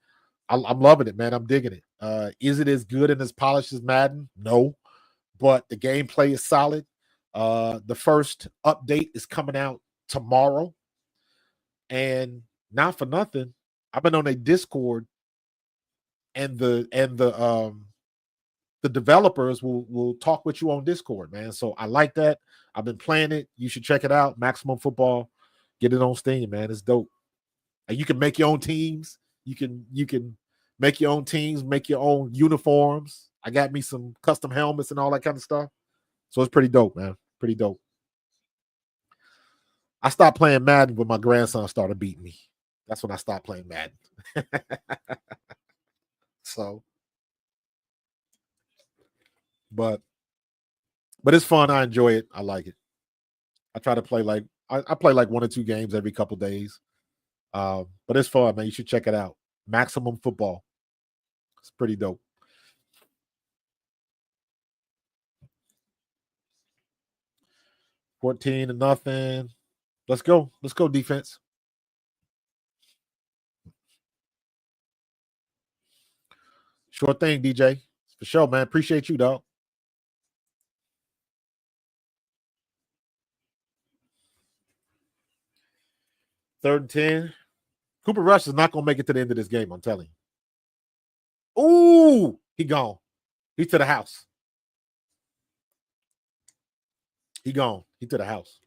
I'm loving it, man. I'm digging it. Is it as good and as polished as Madden? No, but the gameplay is solid. The first update is coming out tomorrow, and not for nothing, I've been on a Discord, and the developers will talk with you on Discord, man. So I like that. I've been playing it. You should check it out. Maximum Football. Get it on Steam, man. It's dope. And you can make your own teams. You can make your own teams, make your own uniforms. I got me some custom helmets and all that kind of stuff. So it's pretty dope, man. Pretty dope. I stopped playing Madden when my grandson started beating me. That's when I stopped playing Madden. So, but it's fun. I enjoy it. I like it. I try to play I play like 1 or 2 games every couple days. But it's fun, man. You should check it out. Maximum Football. It's pretty dope. 14-0. Let's go. Let's go, defense. Sure thing, DJ. For sure, man. Appreciate you, dog. 3rd and 10. Cooper Rush is not gonna make it to the end of this game. I'm telling you. Ooh, he gone. He's to the house. He gone. He to the house.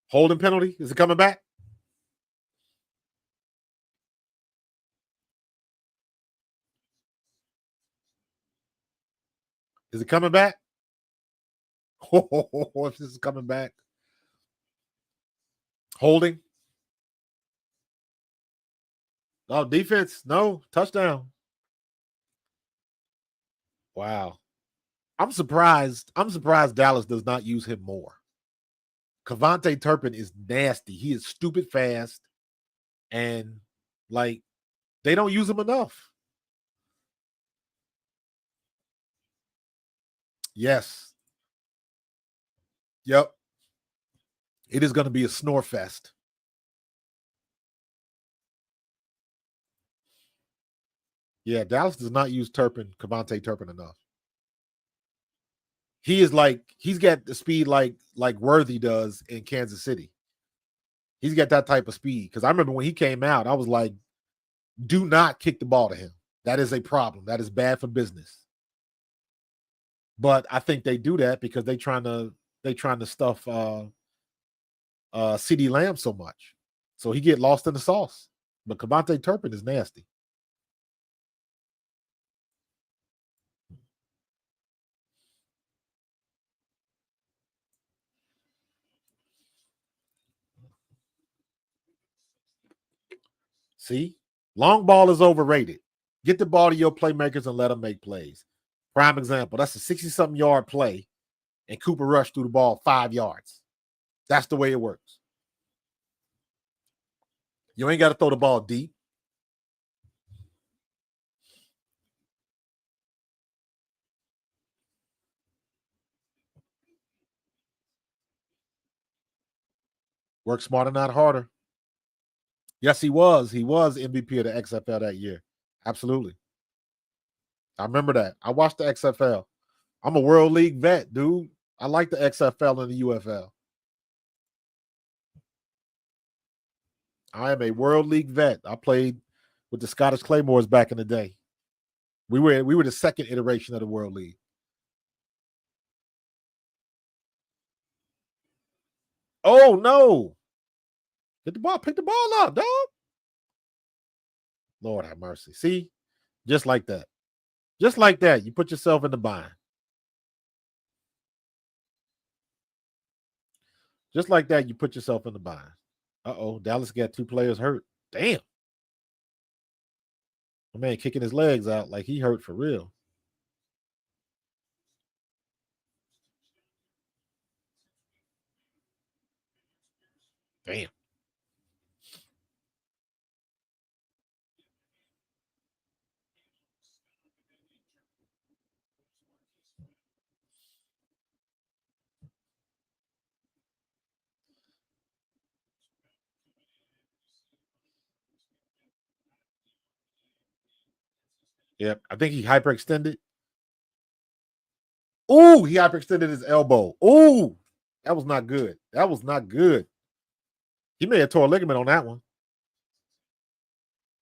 Holding penalty. Is it coming back? Is it coming back? Oh, if this is coming back. Holding. Oh, defense, no touchdown. Wow. I'm surprised. I'm surprised Dallas does not use him more. Cavante Turpin is nasty. He is stupid fast, and like they don't use him enough. Yes. Yep. It is going to be a snore fest. Yeah, Dallas does not use Cavante Turpin enough. He is like he's got the speed like Worthy does in Kansas City. He's got that type of speed. Because I remember when he came out, I was like, do not kick the ball to him. That is a problem. That is bad for business. But I think they do that because they trying to stuff CD Lamb so much. So he get lost in the sauce. But Cavante Turpin is nasty. See, long ball is overrated. Get the ball to your playmakers and let them make plays. Prime example, that's a 60-something yard play, and Cooper Rush threw the ball 5 yards. That's the way it works. You ain't got to throw the ball deep. Work smarter, not harder. Yes, he was. He was MVP of the XFL that year. Absolutely. I remember that. I watched the XFL. I'm a World League vet, dude. I like the XFL and the UFL. I am a World League vet. I played with the Scottish Claymores back in the day. We were the second iteration of the World League. Oh no. Get the ball, pick the ball up, dog. Lord have mercy. See, just like that. Just like that, you put yourself in the bind. Just like that, you put yourself in the bind. Uh-oh, Dallas got 2 players hurt. Damn. My man kicking his legs out like he hurt for real. Damn. Yep. I think he hyperextended. Ooh, he hyperextended his elbow. Ooh, that was not good. That was not good. He may have tore a ligament on that one.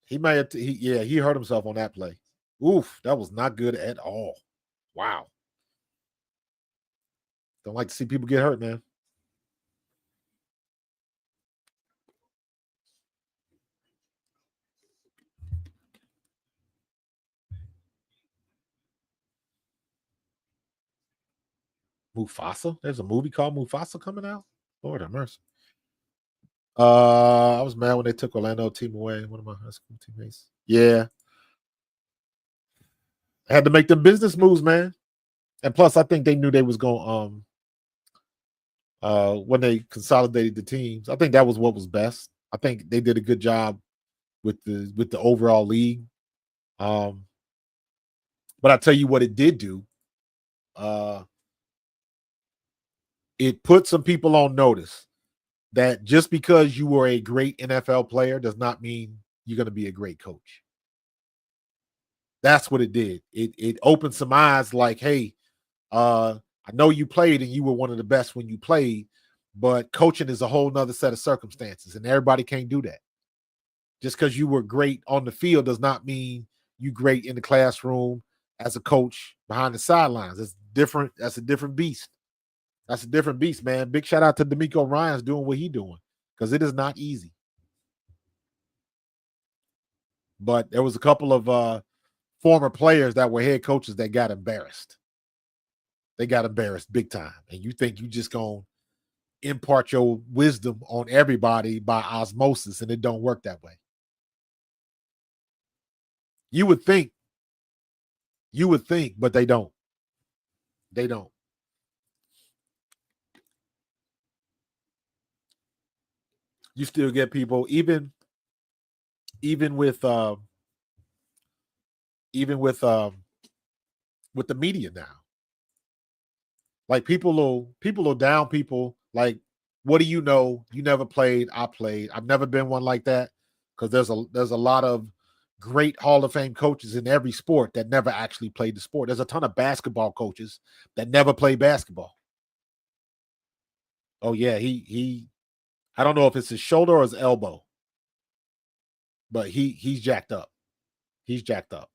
He may have, he hurt himself on that play. Oof, that was not good at all. Wow. Don't like to see people get hurt, man. Mufasa? There's a movie called Mufasa coming out? Lord have mercy. I was mad when they took Orlando team away. One of my high school teammates. Yeah. I had to make them business moves, man. And plus, I think they knew they was going when they consolidated the teams. I think that was what was best. I think they did a good job with the overall league. Um, but I tell you what it did do. Uh, it put some people on notice that just because you were a great NFL player does not mean you're going to be a great coach. That's what it did. It opened some eyes like, hey, I know you played and you were one of the best when you played, but coaching is a whole nother set of circumstances, and everybody can't do that. Just because you were great on the field does not mean you great in the classroom as a coach behind the sidelines. It's different. That's a different beast. That's a different beast, man. Big shout out to D'Amico Ryans doing what he doing because it is not easy. But there was a couple of former players that were head coaches that got embarrassed. They got embarrassed big time. And you think you just gonna impart your wisdom on everybody by osmosis, and it don't work that way. You would think, but they don't. They don't. You still get people, even with even with the media now. Like people will down people like, what do you know? You never played. I played. I've never been one like that, because there's a lot of great Hall of Fame coaches in every sport that never actually played the sport. There's a ton of basketball coaches that never played basketball. Oh yeah, he I don't know if it's his shoulder or his elbow, but he's jacked up. He's jacked up.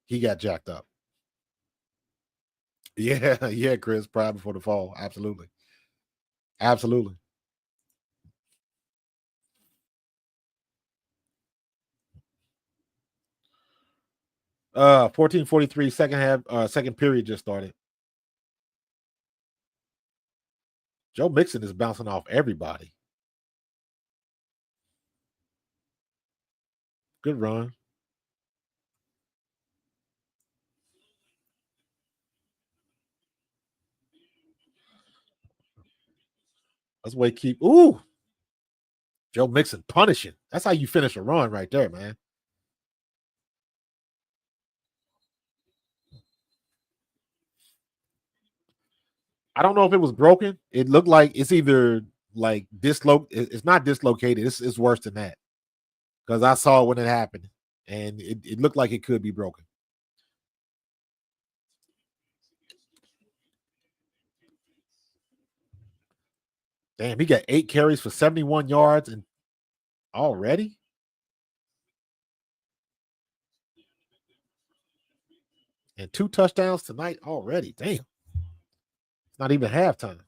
He got jacked up. Yeah, yeah, Chris, pride before the fall. Absolutely. Absolutely. 14:43, second half, second period just started. Joe Mixon is bouncing off everybody. Good run. That's the way keep. Ooh, Joe Mixon punishing. That's how you finish a run right there, man. I don't know if it was broken. It looked like it's either like It's not dislocated. It's worse than that, because I saw it when it happened, and it looked like it could be broken. Damn, he got 8 carries for 71 yards and already, and 2 touchdowns tonight already. Damn, it's not even halftime.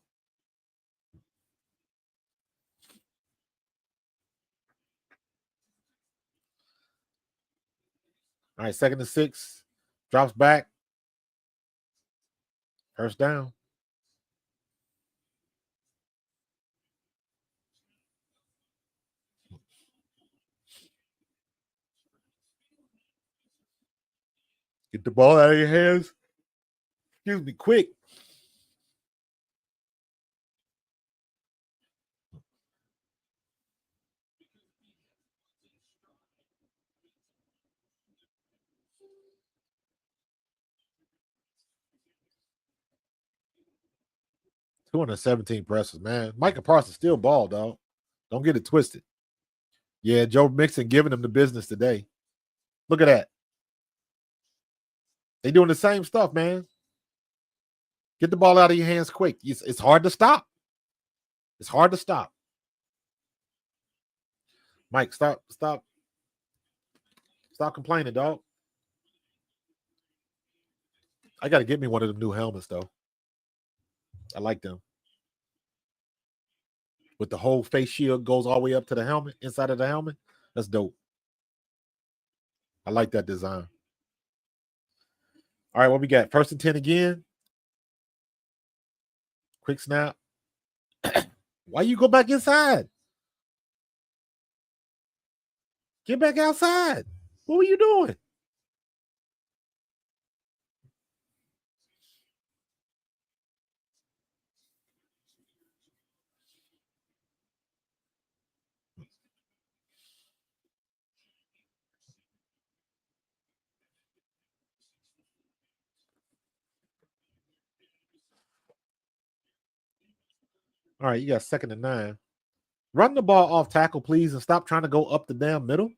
All right, 2nd and 6, drops back, first down. Get the ball out of your hands. Excuse me, quick. 217 presses, man. Micah Parsons still ball, dog. Don't get it twisted. Yeah, Joe Mixon giving him the business today. Look at that. They doing the same stuff, man. Get the ball out of your hands quick. It's hard to stop. It's hard to stop. Mike, stop complaining, dog. I got to get me one of them new helmets, though. I like them. With the whole face shield goes all the way up to the helmet, inside of the helmet. That's dope. I like that design. All right, what we got? 1st and 10 again. Quick snap. Why you go back inside? Get back outside. What were you doing? All right, you got 2nd and 9. Run the ball off tackle, please, and stop trying to go up the damn middle.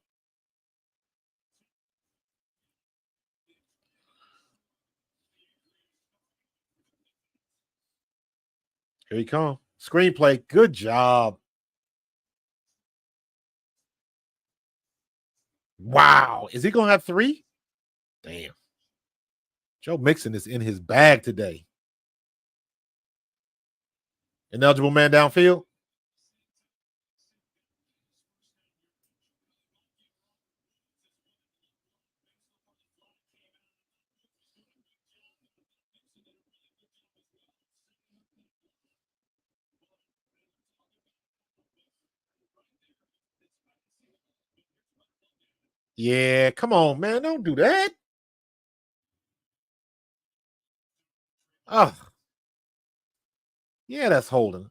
Here you come. Screenplay. Good job. Wow. Is he going to have 3? Damn. Joe Mixon is in his bag today. Ineligible man downfield. Yeah, come on, man. Don't do that. Oh, yeah, that's holding.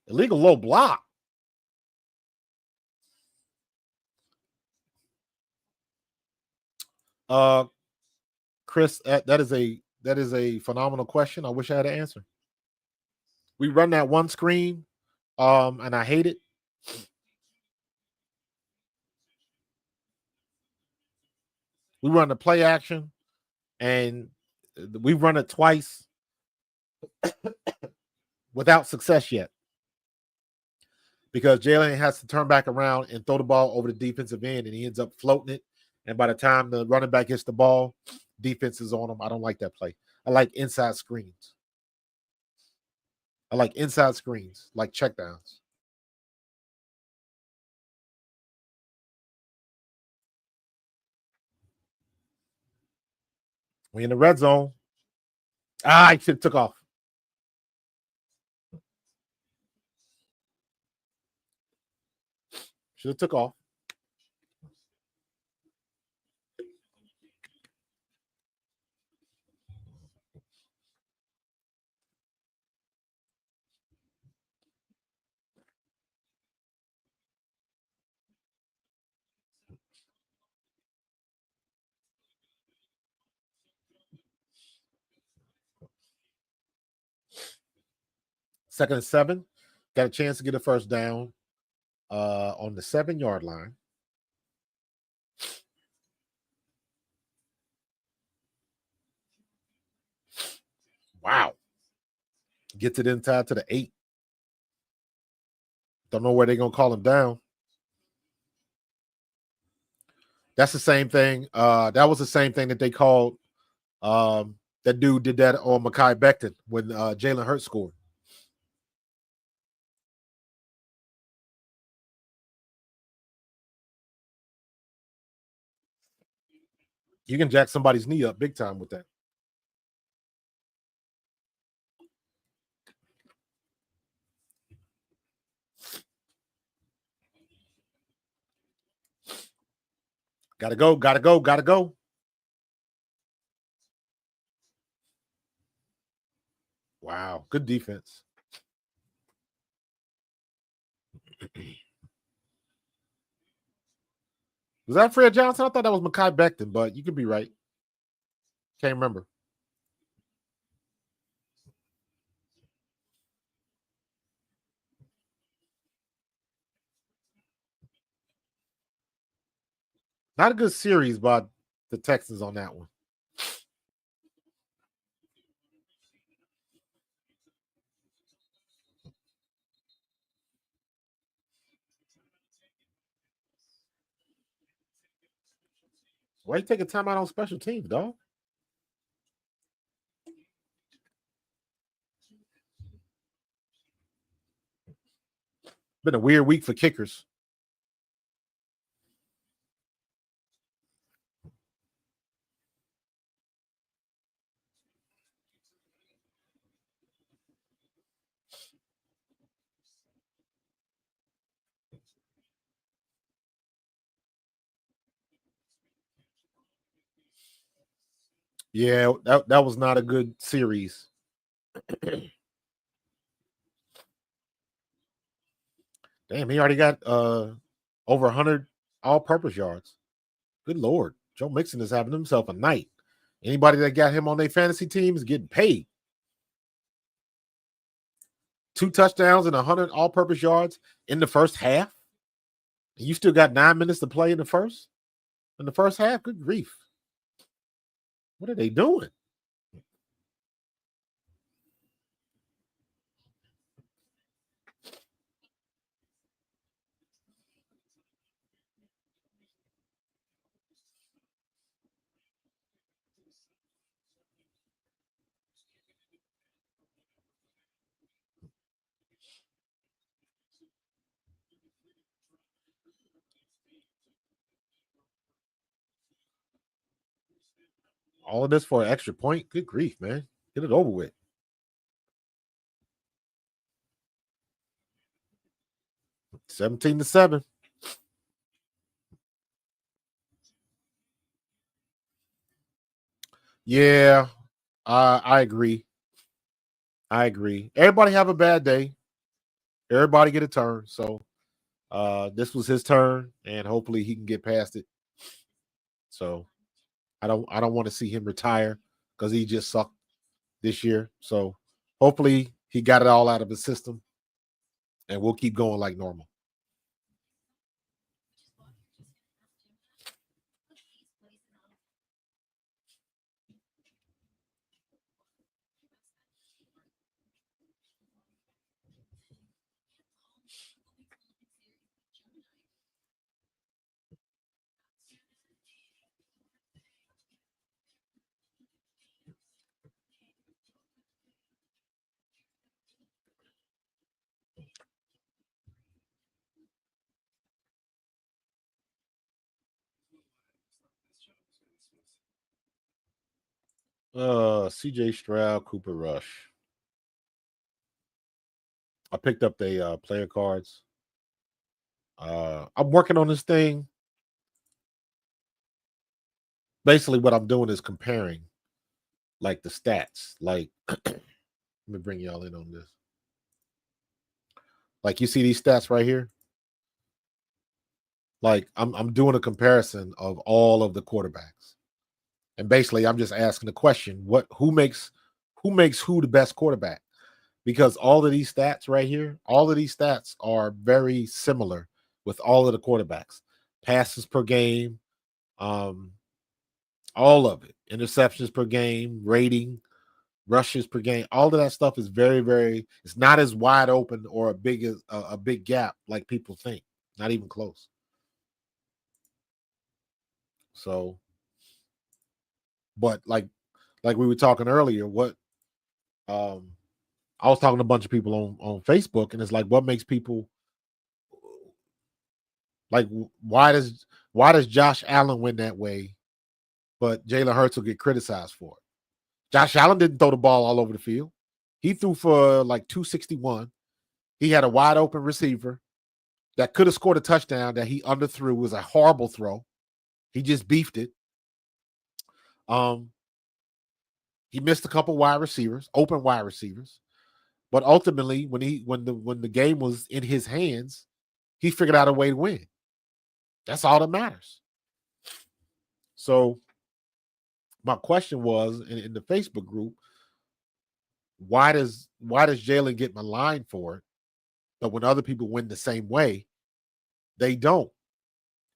Illegal low block. Uh, Chris, that is a phenomenal question. I wish I had an answer. We run that one screen, and I hate it. We run the play action, and we run it twice without success yet because Jalen has to turn back around and throw the ball over the defensive end, and he ends up floating it. And by the time the running back gets the ball, defense is on him. I don't like that play. I like inside screens. I like inside screens, like checkdowns. We in the red zone. I should have took off. Should have took off. Second and 7. Got a chance to get a first down on the 7-yard line. Wow. Gets it inside to the 8. Don't know where they're going to call him down. That's the same thing. That was the same thing that they called. That dude did that on Mekhi Becton when Jalen Hurts scored. You can jack somebody's knee up big time with that. Gotta go, gotta go, gotta go. Wow, good defense. Was that Fred Johnson? I thought that was Mekhi Becton, but you could be right. Can't remember. Not a good series by the Texans on that one. Why you taking time out on special teams, dog? Been a weird week for kickers. Yeah, that was not a good series. Damn, he already got over 100 all-purpose yards. Good Lord. Joe Mixon is having himself a night. Anybody that got him on their fantasy team is getting paid. 2 touchdowns and 100 all-purpose yards in the first half. And you still got 9 minutes to play in the first? In the first half? Good grief. What are they doing? All of this for an extra point? Good grief, man. Get it over with. 17-7. Yeah, I agree. I agree. Everybody have a bad day. Everybody get a turn. So this was his turn, and hopefully he can get past it. So I don't want to see him retire because he just sucked this year. So hopefully he got it all out of his system, and we'll keep going like normal. CJ Stroud, Cooper Rush. I picked up the player cards. I'm working on this thing. Basically, what I'm doing is comparing like the stats. Like, let me bring y'all in on this. Like, you see these stats right here. Like, I'm doing a comparison of all of the quarterbacks, and basically, I'm just asking the question: who makes who the best quarterback? Because all of these stats right here, all of these stats are very similar with all of the quarterbacks. Passes per game, um, all of it, interceptions per game, rating, rushes per game, all of that stuff is very, very. It's not as wide open or a big gap like people think. Not even close. So, but like we were talking earlier, what um I was talking to a bunch of people on Facebook, and it's like, what makes people like why does Josh Allen win that way, but Jalen Hurts will get criticized for it? Josh Allen didn't throw the ball all over the field. He threw for like 261. He had a wide open receiver that could have scored a touchdown that he underthrew. It was a horrible throw. He just beefed it. Um, he missed a couple wide receivers, open wide receivers. But ultimately, when the game was in his hands, he figured out a way to win. That's all that matters. So my question was in the Facebook group, why does Jalen get maligned for it? But when other people win the same way, they don't.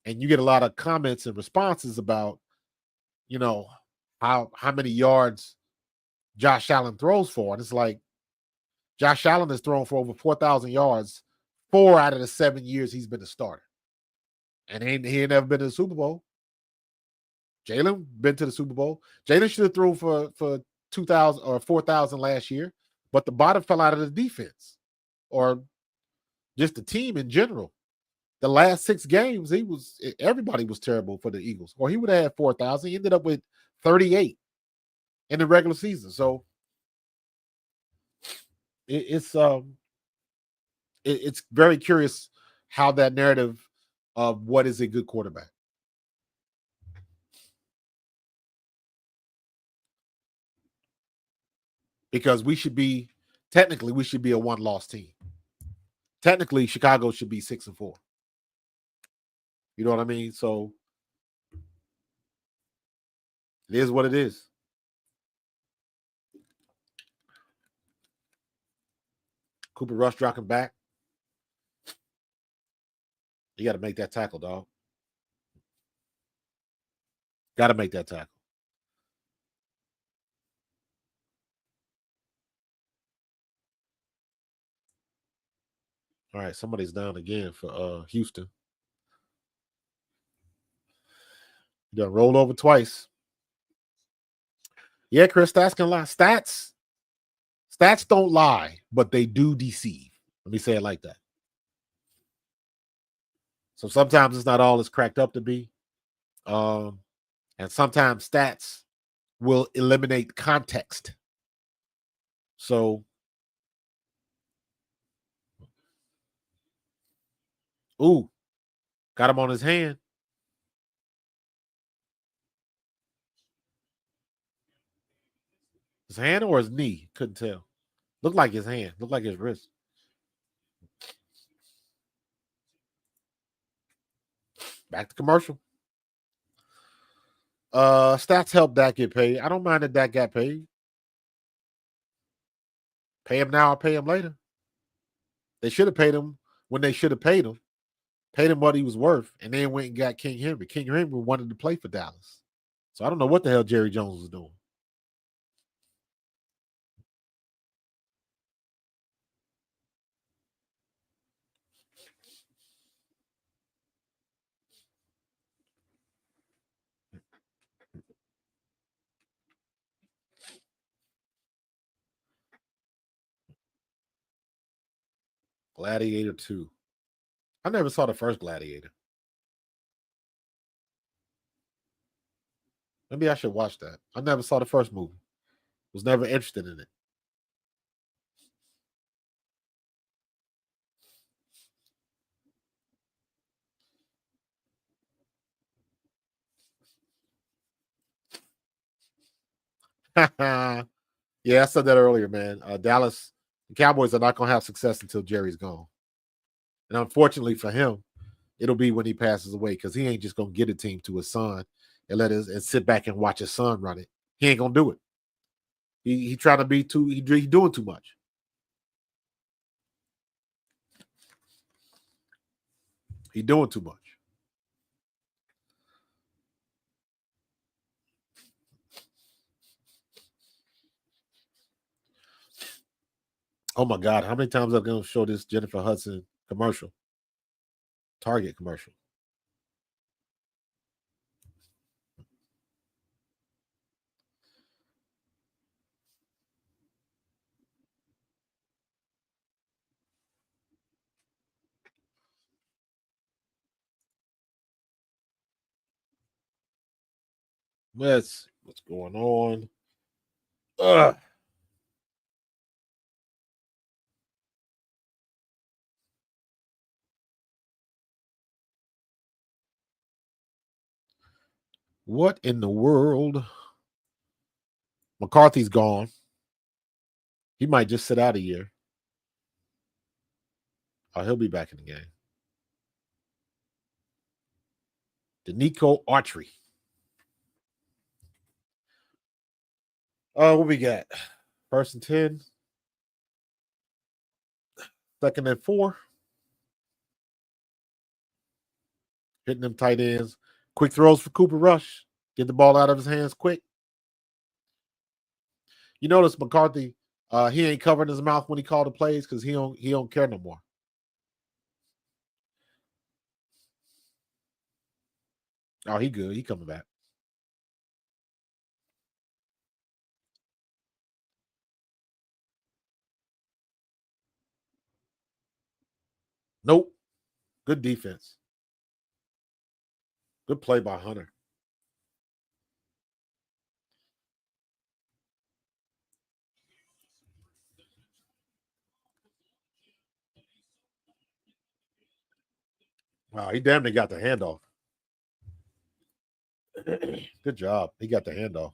And you get a lot of comments and responses about, you know, how many yards Josh Allen throws for. And it's like Josh Allen has thrown for over 4,000 yards 4 out of the 7 years he's been a starter. And he ain't never been to the Super Bowl. Jalen been to the Super Bowl. Jalen should have thrown for 2,000 or 4,000 last year, but the bottom fell out of the defense or just the team in general. The last 6 games, everybody was terrible for the Eagles, or he would have had 4,000. He ended up with 38 in the regular season. So it, it's um it's very curious how that narrative of what is a good quarterback, because we should be a one loss team. Technically, Chicago should be 6-4. You know what I mean? So it is what it is. Cooper Rush dropping back. You got to make that tackle, dog. Got to make that tackle. All right, somebody's down again for Houston. You done rolled over twice. Yeah, Chris, stats can lie. Stats don't lie, but they do deceive. Let me say it like that. So sometimes it's not all it's cracked up to be. Um, and sometimes stats will eliminate context. So, ooh, got him on his hand. hand or his knee? Couldn't tell. Looked like his hand. Looked like his wrist. Back to commercial. Stats help Dak get paid. I don't mind that Dak got paid. Pay him now or pay him later. They should have paid him when they should have paid him. Paid him what he was worth, and then went and got King Henry. King Henry wanted to play for Dallas. So I don't know what the hell Jerry Jones was doing. Gladiator 2. I never saw the first Gladiator. Maybe I should watch that. I never saw the first movie. Was never interested in it. Yeah, I said that earlier, man. Dallas, the Cowboys are not going to have success until Jerry's gone. And unfortunately for him, it'll be when he passes away because he ain't just going to get a team to his son and sit back and watch his son run it. He ain't going to do it. He trying to be he doing too much. He doing too much. Oh my God, how many times am I going to show this Jennifer Hudson commercial? Target commercial. What's going on? Ugh. What in the world? McCarthy's gone. He might just sit out a year. Oh, he'll be back in the game. Danico Archery. What we got? First and 10. Second and 4. Hitting them tight ends. Quick throws for Cooper Rush. Get the ball out of his hands quick. You notice McCarthy, he ain't covering his mouth when he called the plays because he don't care no more. Oh, he good. He coming back. Nope. Good defense. Good play by Hunter. Wow, he damn near got the handoff. Good job. He got the handoff.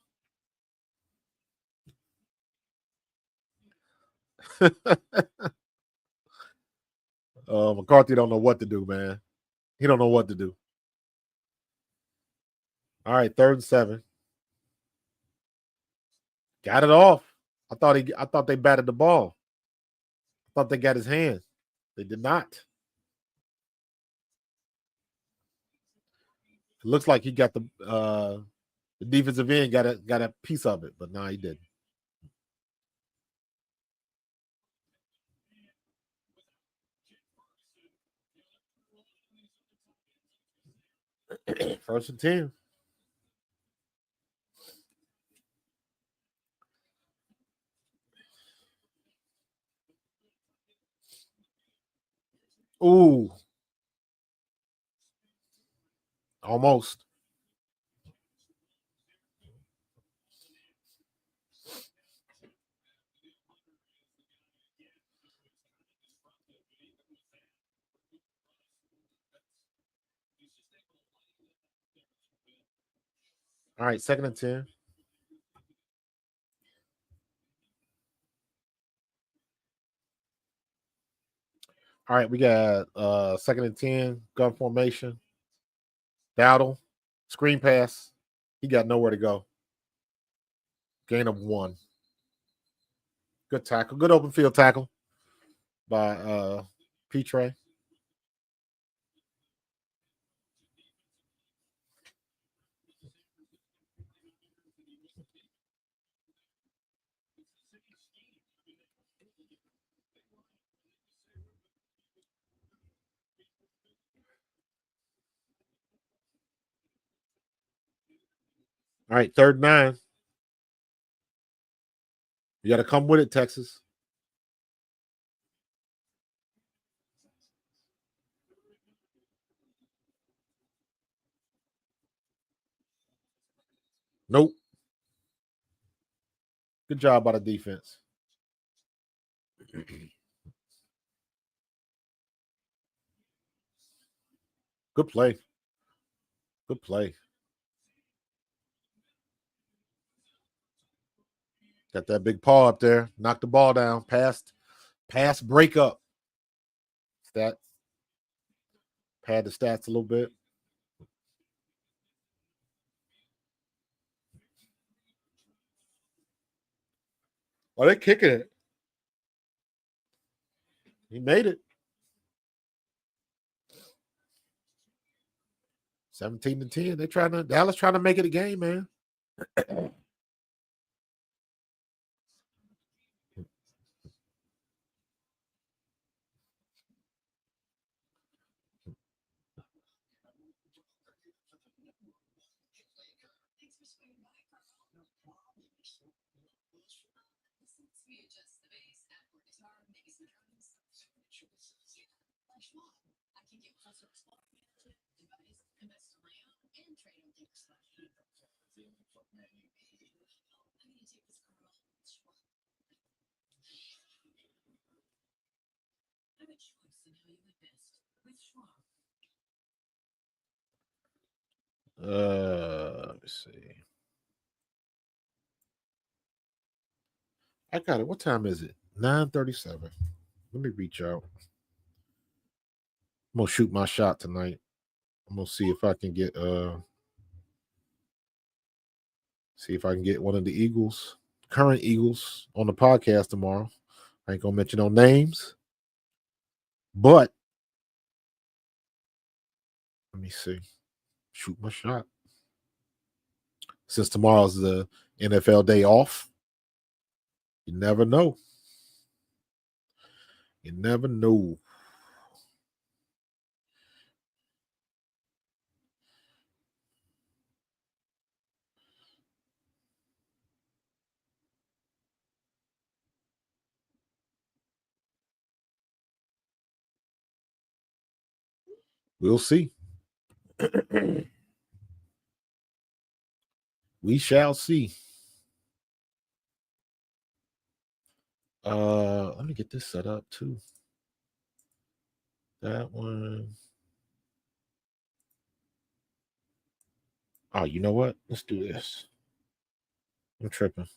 McCarthy don't know what to do, man. He don't know what to do. All right, 3rd and 7. Got it off. I thought they batted the ball. I thought they got his hands. They did not. It looks like he got the defensive end got a piece of it, but no, he didn't. First and 10. Ooh. Almost. All right, 2nd and 10. All right, we got 2nd and 10, gun formation. Dowdle, screen pass. He got nowhere to go. Gain of 1. Good tackle. Good open field tackle by Petre. All right, 3rd and 9. You got to come with it, Texas. Nope. Good job by the defense. Good play. Good play. Got that big paw up there. Knocked the ball down. Pass break up. Stats. Pad the stats a little bit. Oh, they're kicking it. He made it. 17-10. Dallas trying to make it a game, man. Let me see. I got it. What time is it? 9:37. Let me reach out. I'm gonna shoot my shot tonight. I'm gonna see if I can get one of the Eagles, current Eagles, on the podcast tomorrow. I ain't gonna mention no names, but let me see. Shoot my shot. Since tomorrow's the NFL day off, you never know. You never know. We'll see. We shall see. Let me get this set up too. That one. Oh, you know what? Let's do this. I'm tripping.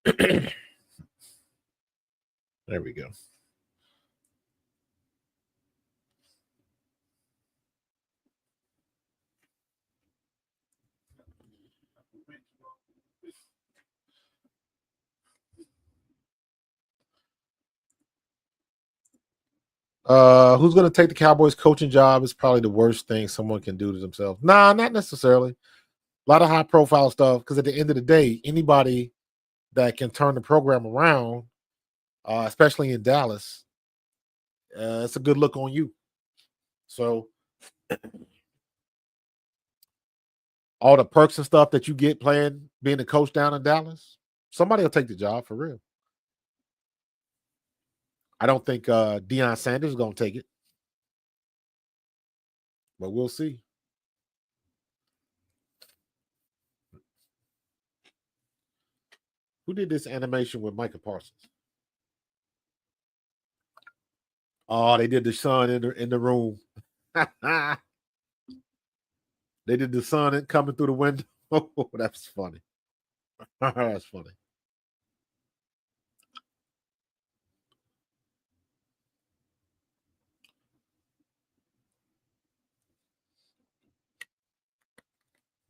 There we go. Who's going to take the Cowboys coaching job is probably the worst thing someone can do to themselves. Nah, not necessarily. A lot of high profile stuff, because at the end of the day, anybody that can turn the program around, especially in Dallas, it's a good look on you. So all the perks and stuff that you get playing, being a coach down in Dallas, somebody will take the job for real. I don't think Deion Sanders is going to take it, but we'll see. Who did this animation with Micah Parsons? Oh, they did the sun in the room. They did the sun coming through the window. Oh, that's funny. That's funny.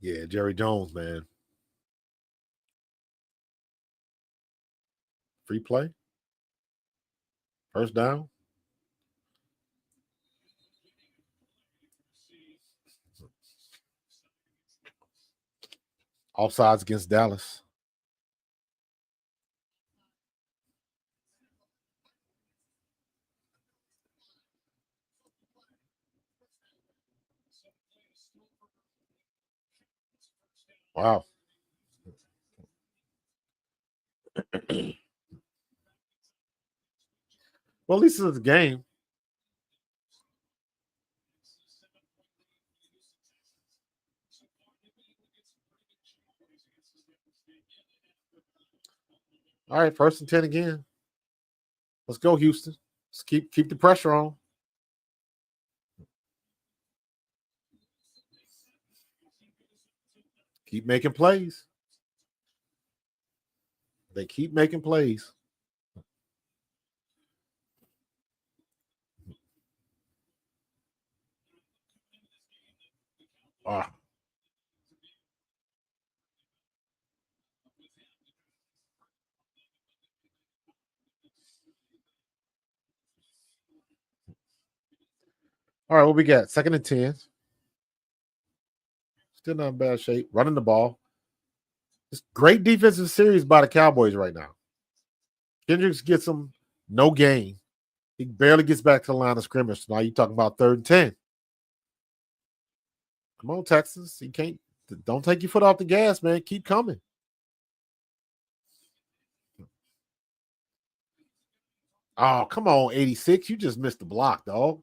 Yeah, Jerry Jones, man. Free play. First down. Offsides against Dallas. Wow. Well, at least it's a game. All right, 1st and 10 again. Let's go, Houston. Let's keep the pressure on. Keep making plays. They keep making plays. Ah. All right, what we got? 2nd and 10. Still not in bad shape. Running the ball. It's great defensive series by the Cowboys right now. Kendricks gets him no gain. He barely gets back to the line of scrimmage. Now you're talking about 3rd and 10. Come on, Texans. You can't. Don't take your foot off the gas, man. Keep coming. Oh, come on, 86. You just missed the block, dog.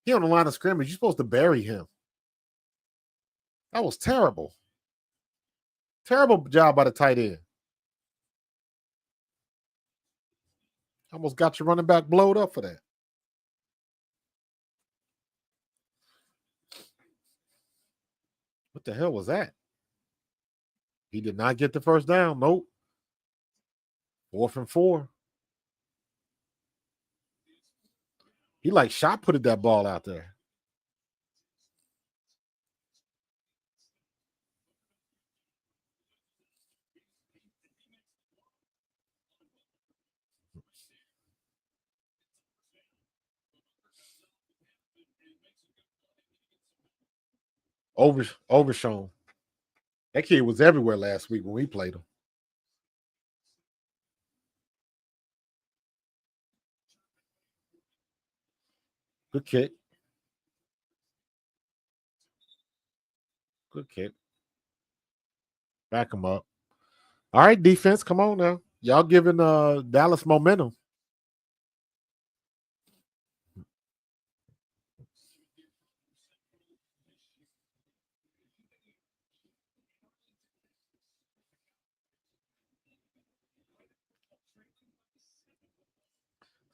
He on the line of scrimmage. You're supposed to bury him. That was terrible. Terrible job by the tight end. Almost got your running back blowed up for that. What the hell was that? He did not get the first down. Nope. 4th and 4. He like shot putted that ball out there. Overshown. That kid was everywhere last week when we played him. Good kick. Good kick. Back him up. All right, defense. Come on now. Y'all giving Dallas momentum.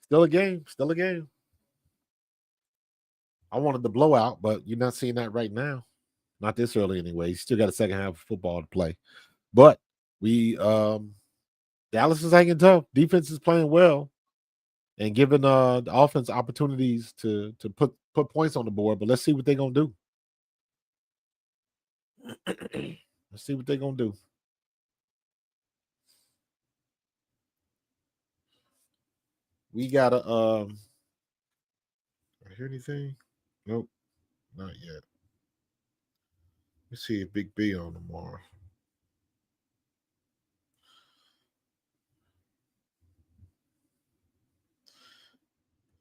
Still a game. Still a game. I wanted the blowout, but you're not seeing that right now. Not this early anyway. You still got a second half of football to play. But we Dallas is hanging tough. Defense is playing well and giving the offense opportunities to put points on the board. But let's see what they're gonna do. Let's see what they're gonna do. We gotta I hear anything? Nope, not yet. Let's see if Big B on tomorrow.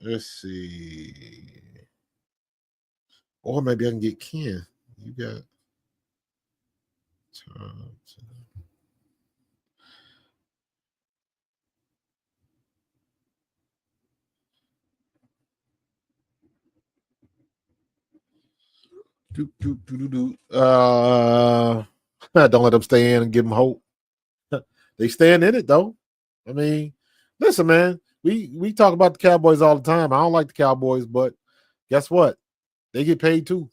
Let's see. Or maybe I can get Ken. You got time to... Don't let them stay in and give them hope. They staying in it though. I mean, listen, man. We talk about the Cowboys all the time. I don't like the Cowboys, but guess what? They get paid too.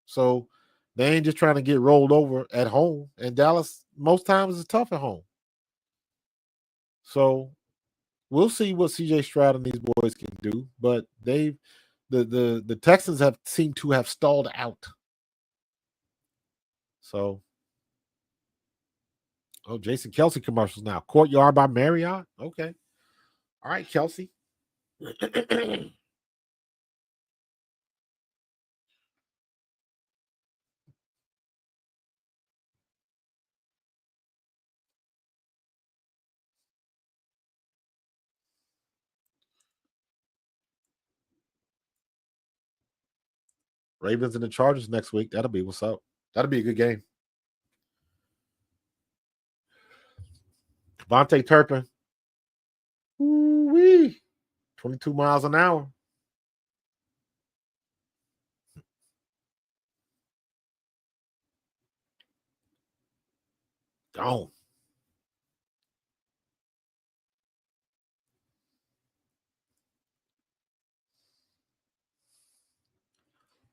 So they ain't just trying to get rolled over at home. And Dallas most times is tough at home. So we'll see what CJ Stroud and these boys can do. But the Texans have seemed to have stalled out. So, Jason Kelsey commercials now. Courtyard by Marriott. Okay. All right, Kelsey. Ravens and the Chargers next week. That'll be what's up. That'll be a good game. Vontae Turpin. Woo-wee. 22 miles an hour. Gone.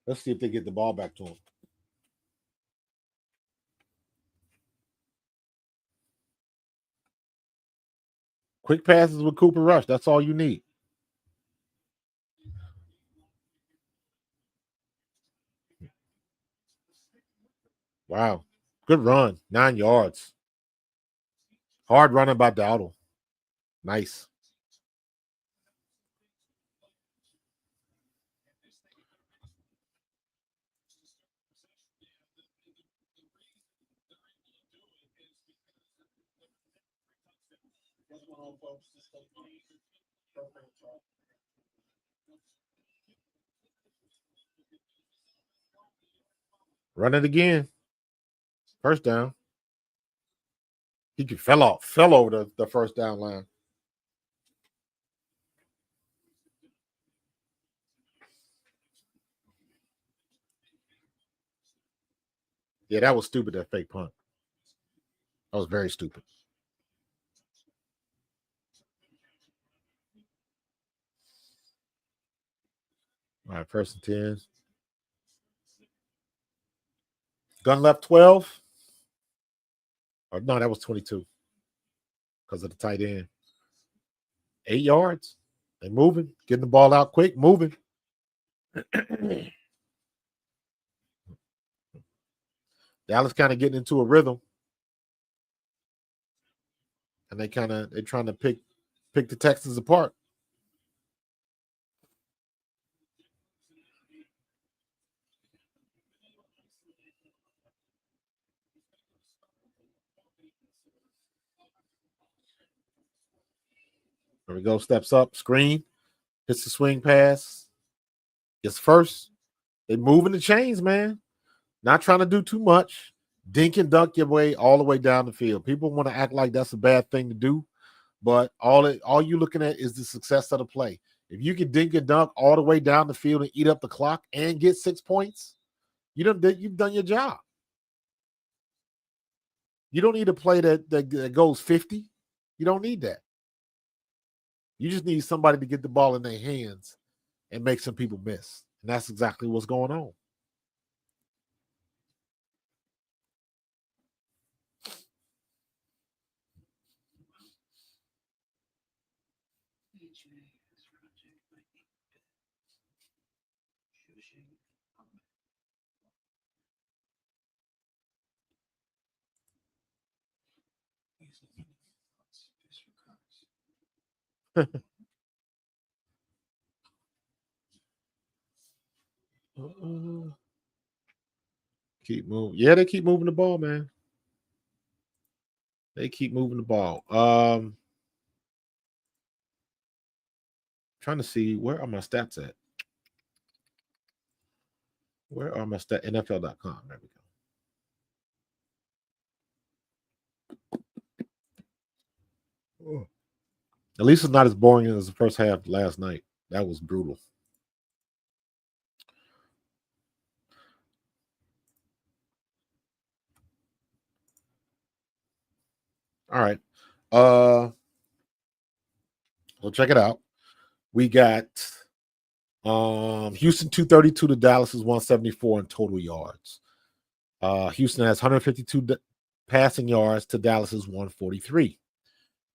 Let's see if they get the ball back to him. Quick passes with Cooper Rush. That's all you need. Wow. Good run. 9 yards. Hard running by Dowdle. Nice. Run it again. First down. He fell over the first down line. Yeah, that was stupid, that fake punt. That was very stupid. All right, first and 10. Gun left 12. Or no, that was 22 because of the tight end. 8 yards. They moving, getting the ball out quick, moving. Dallas kind of getting into a rhythm. And they're trying to pick the Texans apart. There we go. Steps up, screen, hits the swing pass. Gets first. They moving the chains, man. Not trying to do too much. Dink and dunk your way all the way down the field. People want to act like that's a bad thing to do, but all you looking at is the success of the play. If you can dink and dunk all the way down the field and eat up the clock and get 6 points, you've done your job. You don't need a play that goes 50. You don't need that. You just need somebody to get the ball in their hands and make some people miss. And that's exactly what's going on. Keep moving. Yeah, they keep moving the ball, man. They keep moving the ball. Trying to see, where are my stats at? Where are my stats? NFL.com. There we go. Oh. At least it's not as boring as the first half last night. That was brutal. All right. So check it out. We got Houston 232 to Dallas is 174 in total yards. Houston has 152 passing yards to Dallas's 143.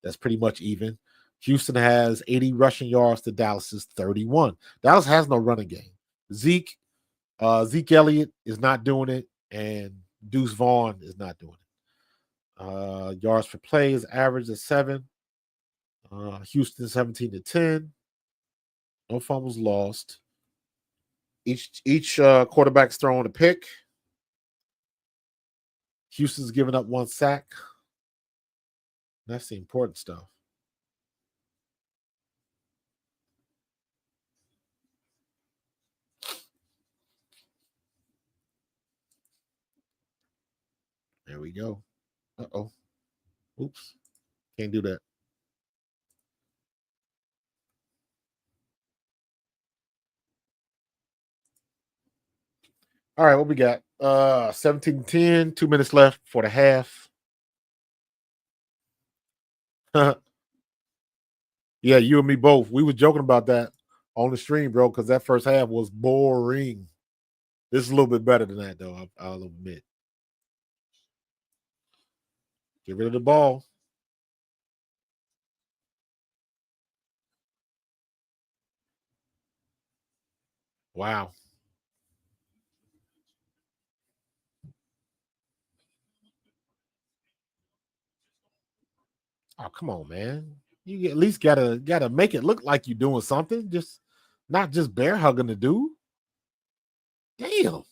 That's pretty much even. Houston has 80 rushing yards to Dallas's 31. Dallas has no running game. Zeke Elliott is not doing it, and Deuce Vaughn is not doing it. Yards per play is average at 7. Houston 17-10. No fumbles lost. Each quarterback's throwing a pick. Houston's giving up 1 sack. That's the important stuff. There we go. Uh-oh. Oops. Can't do that. All right, what we got? 17-10, 2 minutes left for the half. Yeah, you and me both. We were joking about that on the stream, bro, because that first half was boring. This is a little bit better than that, though, I'll admit. Get rid of the ball. Wow. Oh, come on, man. You at least gotta make it look like you're doing something. Just not just bear hugging the dude. Damn.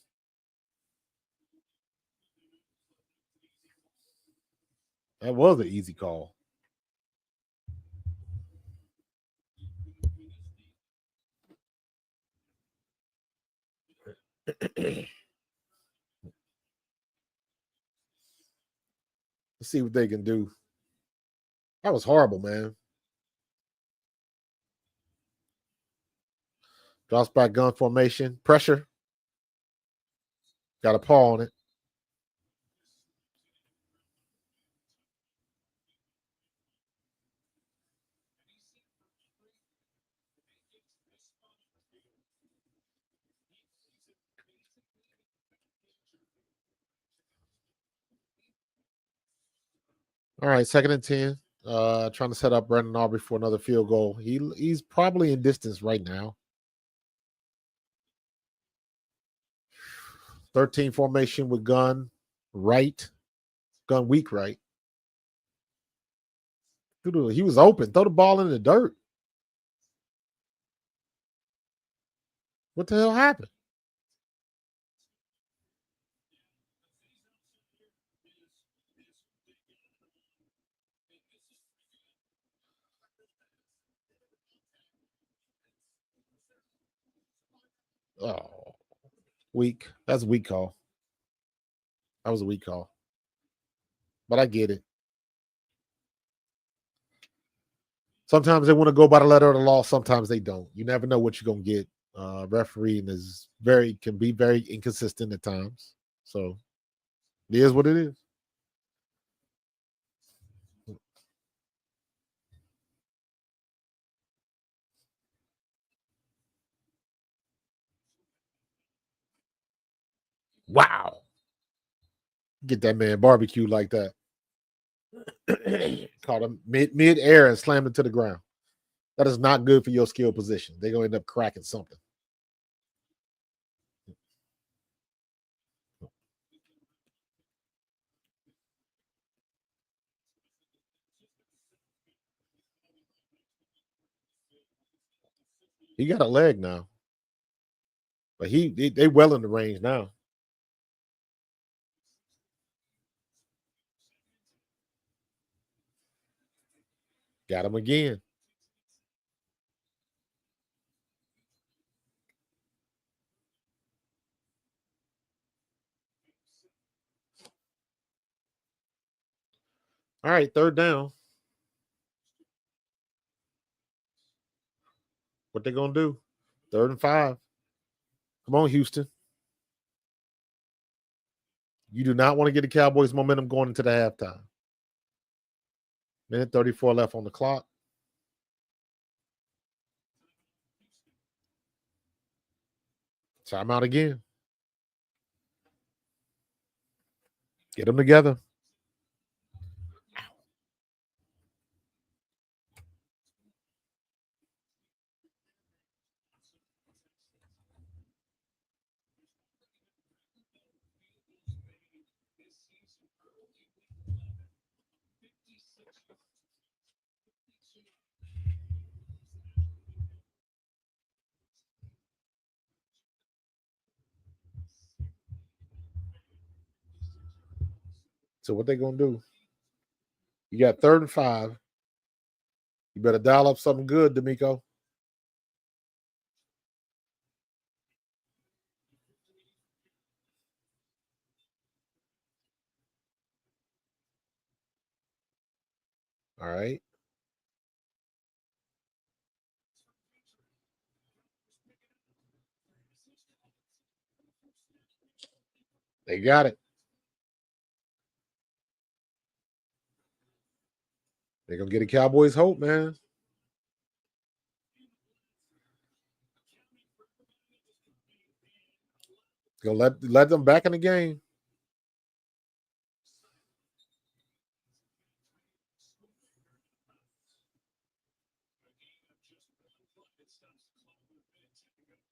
That was an easy call. Let's see what they can do. That was horrible, man. Drops back gun formation. Pressure. Got a paw on it. All right, 2nd and 10. Trying to set up Brandon Aubrey for another field goal. He's probably in distance right now. 13 formation with gun right. Gun weak right. He was open. Throw the ball in the dirt. What the hell happened? Oh, weak. That's a weak call. That was a weak call. But I get it. Sometimes they want to go by the letter of the law. Sometimes they don't. You never know what you're gonna get. Refereeing can be very inconsistent at times. So it is what it is. Wow. Get that man barbecue like that. Caught him mid air and slammed him to the ground. That is not good for your skill position. They're gonna end up cracking something. He got a leg now, but they well in the range now. Got him again. All right, 3rd down. What they gonna do? 3rd and 5. Come on, Houston. You do not want to get the Cowboys momentum going into the halftime. Minute 34 left on the clock. Timeout again. Get them together. So what they gonna do? You got 3rd and 5. You better dial up something good, D'Amico. All right. They got it. They're gonna get a Cowboys hope, man. Gonna let them back in the game.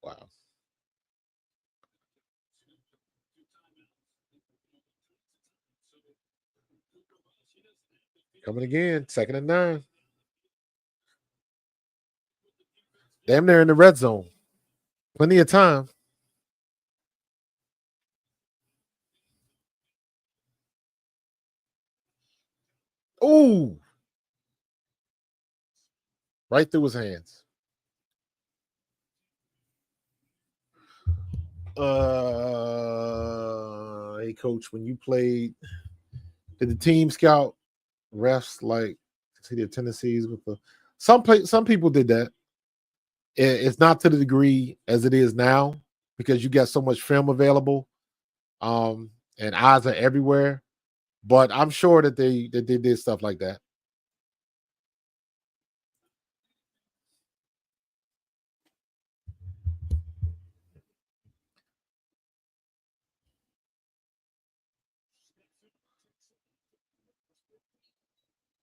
Wow. Coming again, 2nd and 9. Damn, they're in the red zone. Plenty of time. Ooh. Right through his hands. Hey coach, when you played, did the team scout refs like see their tendencies with the some people did that. It's not to the degree as it is now because you got so much film available, and eyes are everywhere. But I'm sure that they did stuff like that.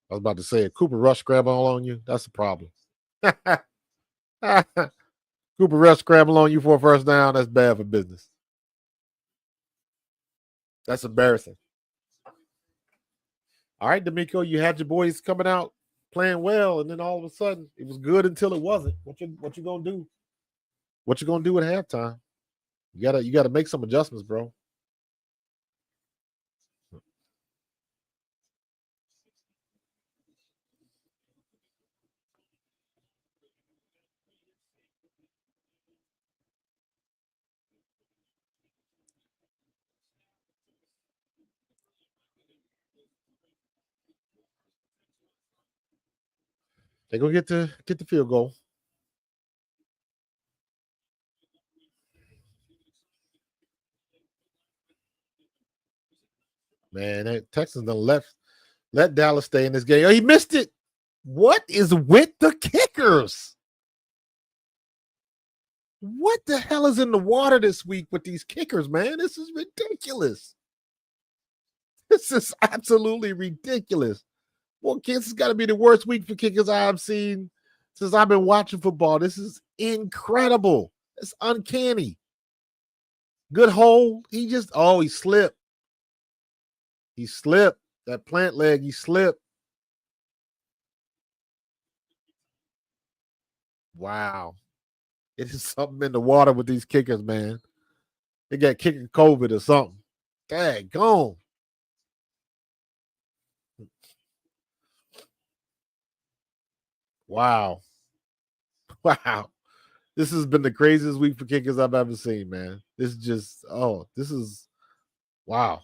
I was about to say, a Cooper Rush scramble on you. That's a problem. Cooper Rush scramble on you for a first down. That's bad for business. That's embarrassing. All right, D'Amico, you had your boys coming out playing well, and then all of a sudden it was good until it wasn't. What you gonna do? What you gonna do at halftime? You gotta make some adjustments, bro. They're gonna get the field goal. Man, that Texans done let Dallas stay in this game. Oh, he missed it. What is with the kickers? What the hell is in the water this week with these kickers, man? This is ridiculous. This is absolutely ridiculous. Well, kids, it's got to be the worst week for kickers I've seen since I've been watching football. This is incredible. It's uncanny. Good hole. He slipped. He slipped. That plant leg, he slipped. Wow. It is something in the water with these kickers, man. They got kicking COVID or something. Daggone. Wow. Wow. This has been the craziest week for kickers I've ever seen, man. This is wow.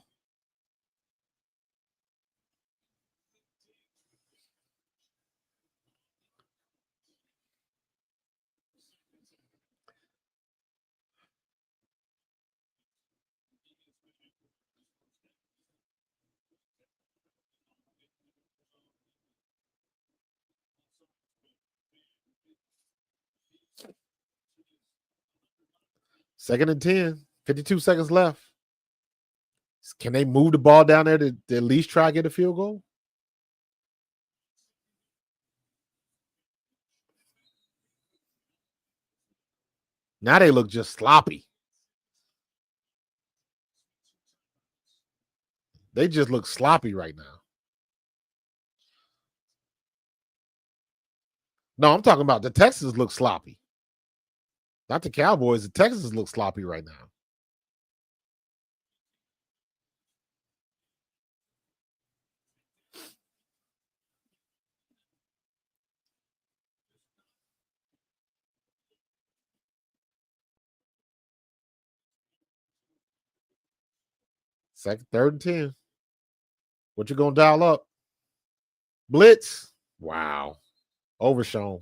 Second and 10, 52 seconds left. Can they move the ball down there to at least try to get a field goal? Now they look just sloppy. They just look sloppy right now. No, I'm talking about the Texans look sloppy. Not the Cowboys. The Texans look sloppy right now. Second, third and 10. What you gonna dial up? Blitz. Wow. Overshown.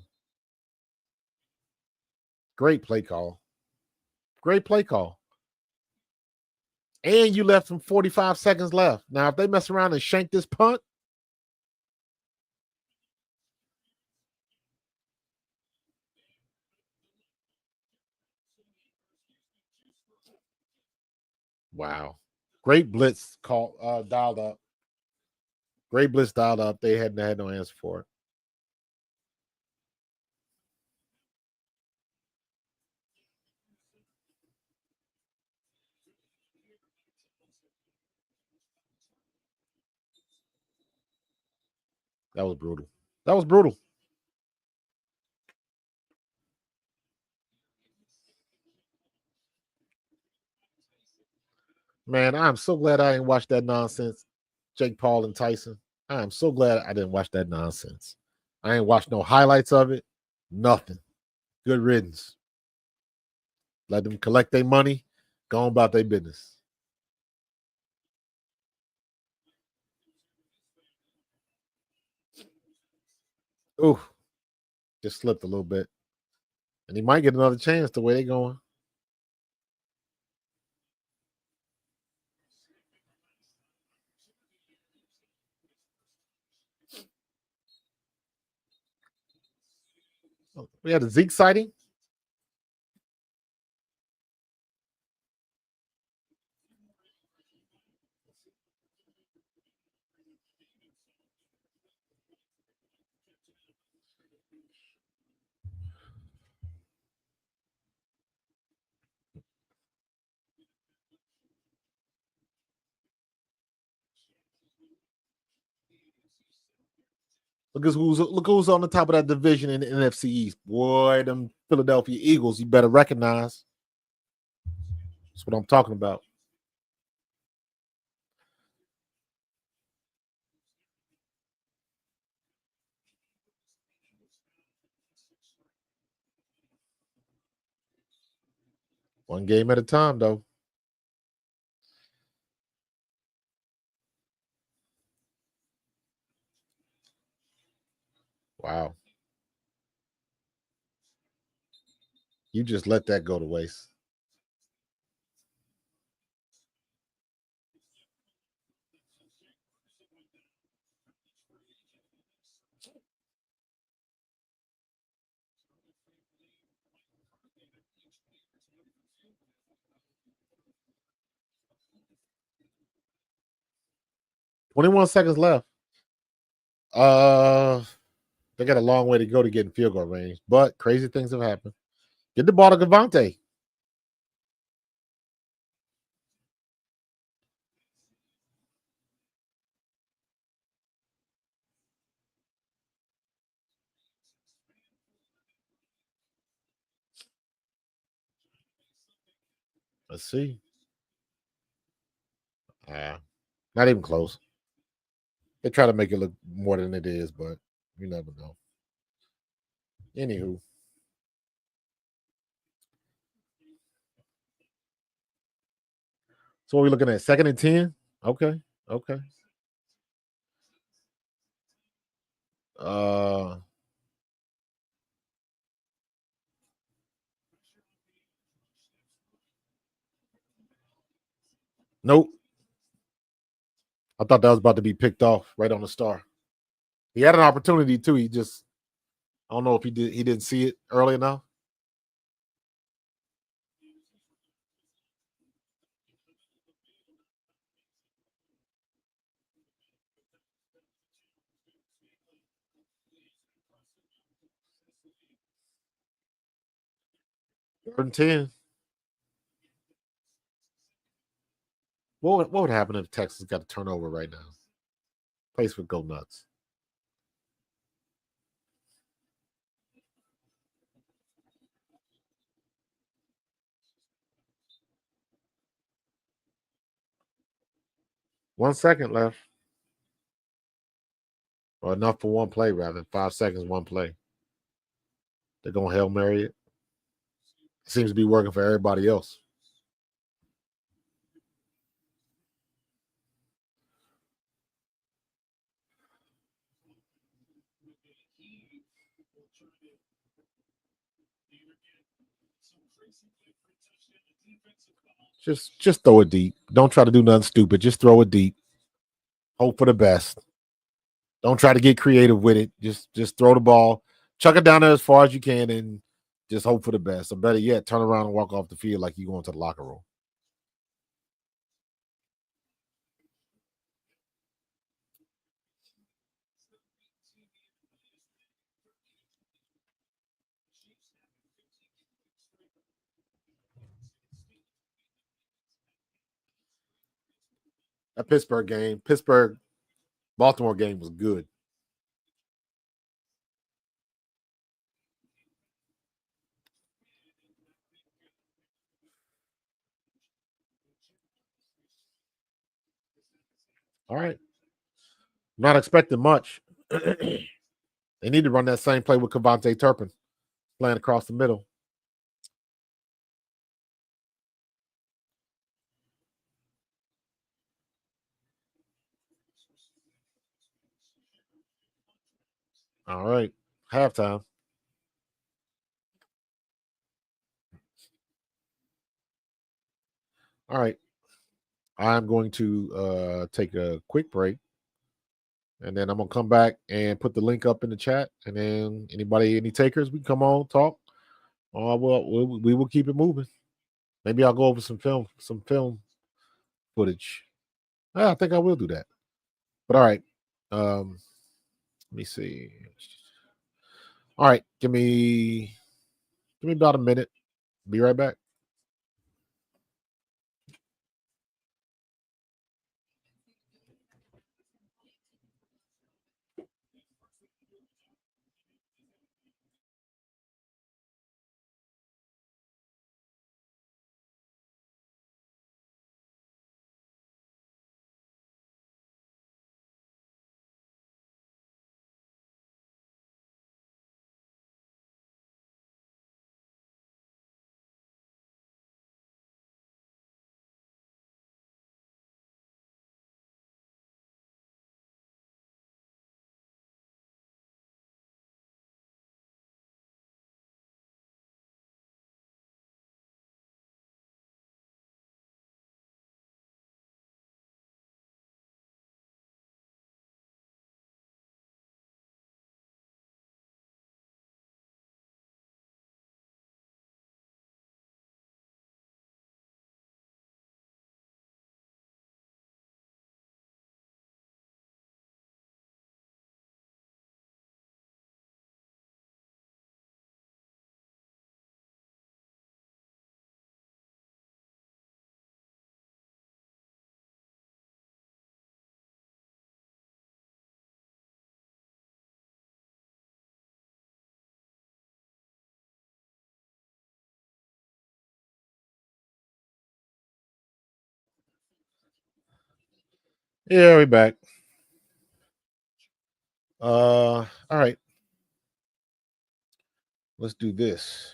Great play call. Great play call. And you left them 45 seconds left. Now, if they mess around and shank this punt, wow. Great blitz call dialed up. Great blitz dialed up. They hadn't had no answer for it. That was brutal. That was brutal. Man, I'm so glad I didn't watch that nonsense. Jake Paul and Tyson. I am so glad I didn't watch that nonsense. I ain't watched no highlights of it. Nothing. Good riddance. Let them collect their money. Go on about their business. Ooh, just slipped a little bit. And he might get another chance the way they're going. We had a Zeke sighting. Look who's on the top of that division in the NFC East. Boy, them Philadelphia Eagles, you better recognize. That's what I'm talking about. One game at a time, though. Wow. You just let that go to waste. $21 seconds left. Uh, they got a long way to go to get in field goal range, but crazy things have happened. Get the ball to Gavante. Let's see. Not even close. They try to make it look more than it is, but you never know. Anywho, so what are we looking at? Second and 10? Okay. Okay. Uh nope. I thought that was about to be picked off right on the star. He had an opportunity too. He just I don't know if he didn't see it early enough. Third and 10. What would happen if Texas got a turnover right now? Place would go nuts. 1 second left. Or enough for one play, rather. 5 seconds, one play. They're going to Hail Mary it. It seems to be working for everybody else. Just throw it deep. Don't try to do nothing stupid. Just throw it deep. Hope for the best. Don't try to get creative with it. Just throw the ball, chuck it down there as far as you can, and just hope for the best. Or better yet, turn around and walk off the field like you're going to the locker room. That Pittsburgh Baltimore game was good. All right. I'm not expecting much. They need to run that same play with Kevontae Turpin playing across the middle. All right. Halftime. All right. I'm going to take a quick break. And then I'm gonna come back and put the link up in the chat. And then any takers, we can come on, talk. We will keep it moving. Maybe I'll go over some film footage. I think I will do that. But all right. Let me see. All right, give me about a minute. Be right back. Yeah, we back. All right. Let's do this.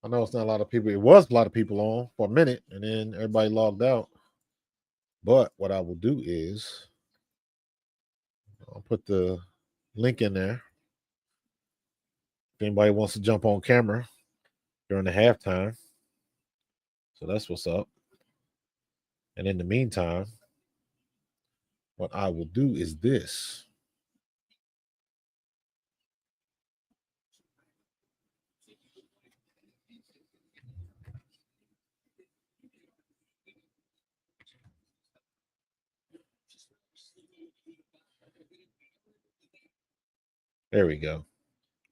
I know it's not a lot of people. It was a lot of people on for a minute, and then everybody logged out. But what I will do is I'll put the link in there. If anybody wants to jump on camera during the halftime. So that's what's up. And in the meantime, what I will do is this. There we go.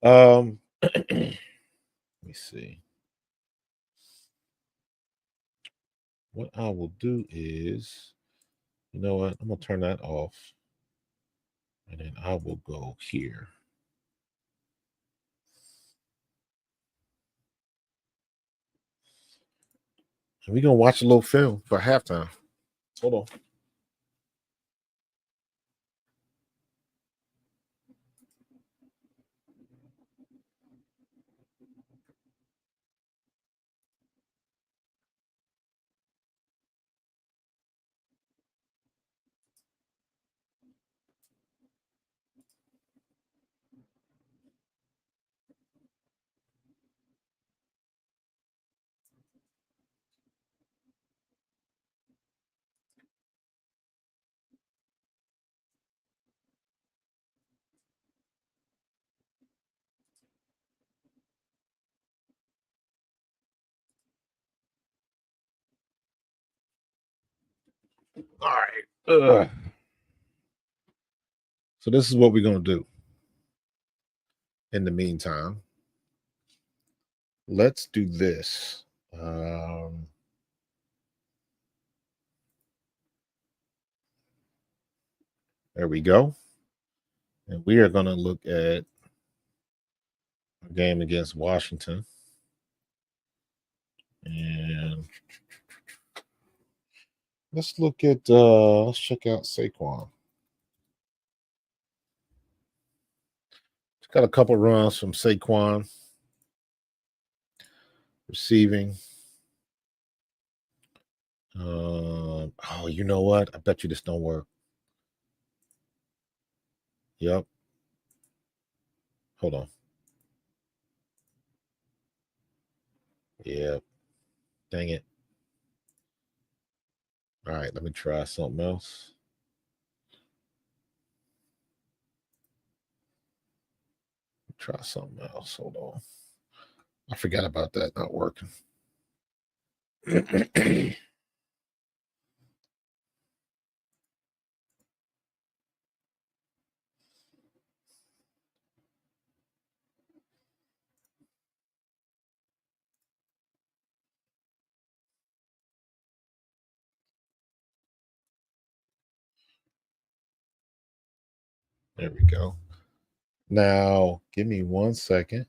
Let me see. What I will do is, you know what? I'm gonna turn that off, and then I will go here. We're gonna watch a little film for halftime. Hold on. All right. So this is what we're gonna do. In the meantime, let's do this. There we go. And we are going to look at a game against Washington. And let's look at, let's check out Saquon. Got a couple runs from Saquon. Receiving. Oh, you know what? I bet you this don't work. Yep. Hold on. Yeah. Dang it. All right, let me try something else. Try something else. Hold on. I forgot about that not working. There we go. Now, give me 1 second.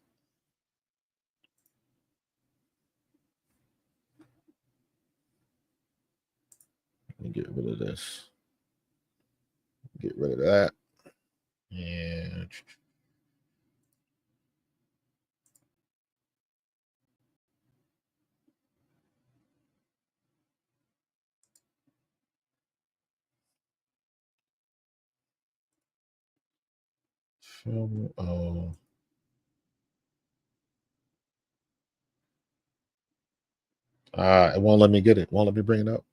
Let me get rid of this. Get rid of that. And film. It won't let me get it. Won't let me bring it up.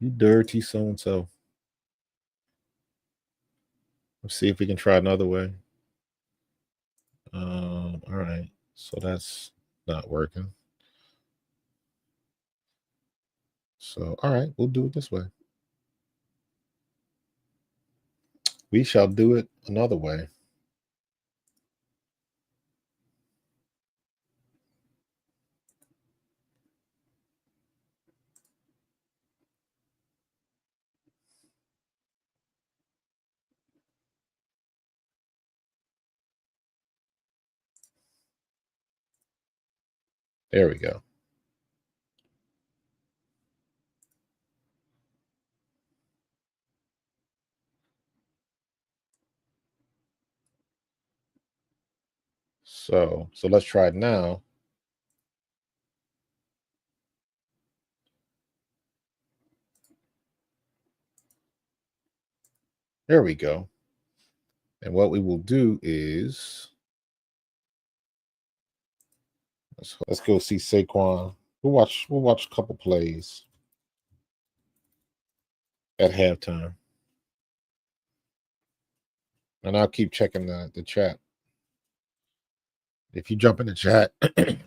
You dirty so and so. Let's see if we can try another way. All right. So that's not working. So, all right, we'll do it this way. We shall do it another way. There we go. So let's try it now. There we go. And what we will do is let's go see Saquon. We'll watch a couple plays at halftime. And I'll keep checking the chat. If you jump in the chat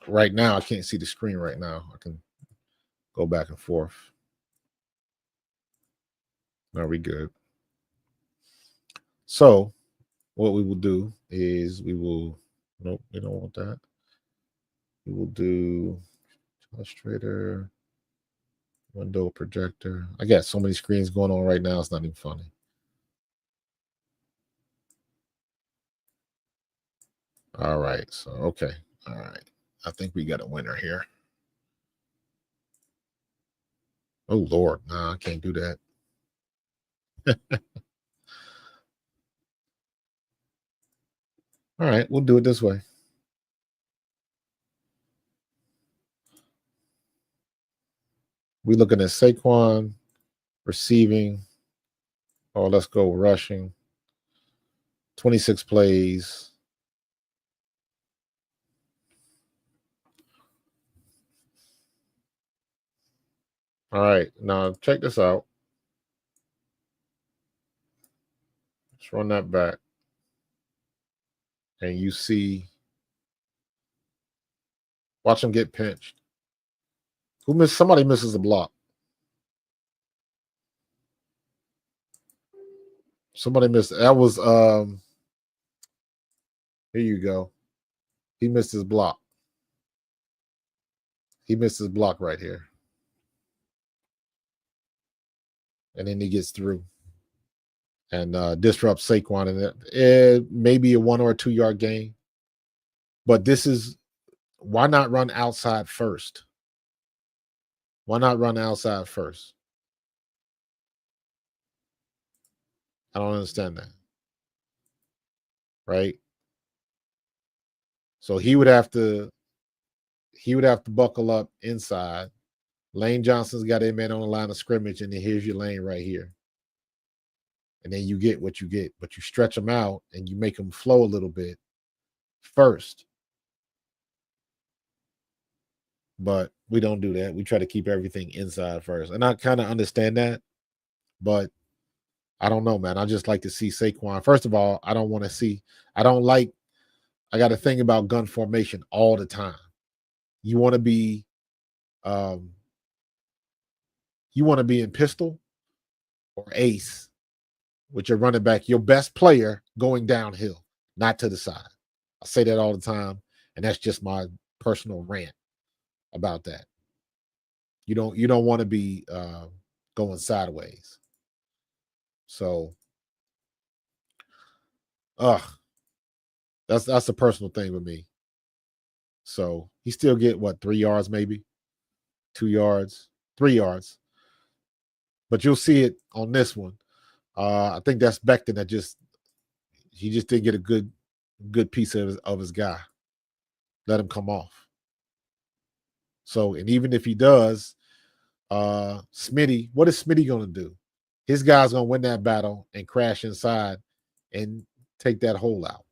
right now, I can't see the screen right now. I can go back and forth. Are we good? So what we will do is nope, we don't want that. We will do illustrator, window projector. I got so many screens going on right now, it's not even funny. All right. So okay. All right. I think we got a winner here. Oh, Lord. Nah, I can't do that. All right, we'll do it this way. We're looking at Saquon receiving. Oh, let's go rushing. 26 plays. All right, now check this out. Let's run that back. And you see, watch him get pinched. Somebody misses a block. Somebody missed. That was here you go. He missed his block. He missed his block right here. And then he gets through and disrupts Saquon. And it may be a 1 or 2 yard gain. But this is why not run outside first? Why not run outside first? I don't understand that. Right? So he would have to buckle up inside. Lane Johnson's got a man on the line of scrimmage, and then here's your lane right here. And then you get what you get, but you stretch them out and you make them flow a little bit first. But we don't do that. We try to keep everything inside first. And I kind of understand that, but I don't know, man. I just like to see Saquon. First of all, I got to think about gun formation all the time. You want to be in pistol or ace with your running back, your best player going downhill, not to the side. I say that all the time, and that's just my personal rant about that. You don't want to be going sideways. So, that's a personal thing with me. So he still get what, 3 yards, maybe 2 yards, 3 yards. But you'll see it on this one. I think that's Becton that he just didn't get a good piece of his guy. Let him come off. So, and even if he does, Smitty, what is Smitty going to do? His guy's going to win that battle and crash inside and take that hole out.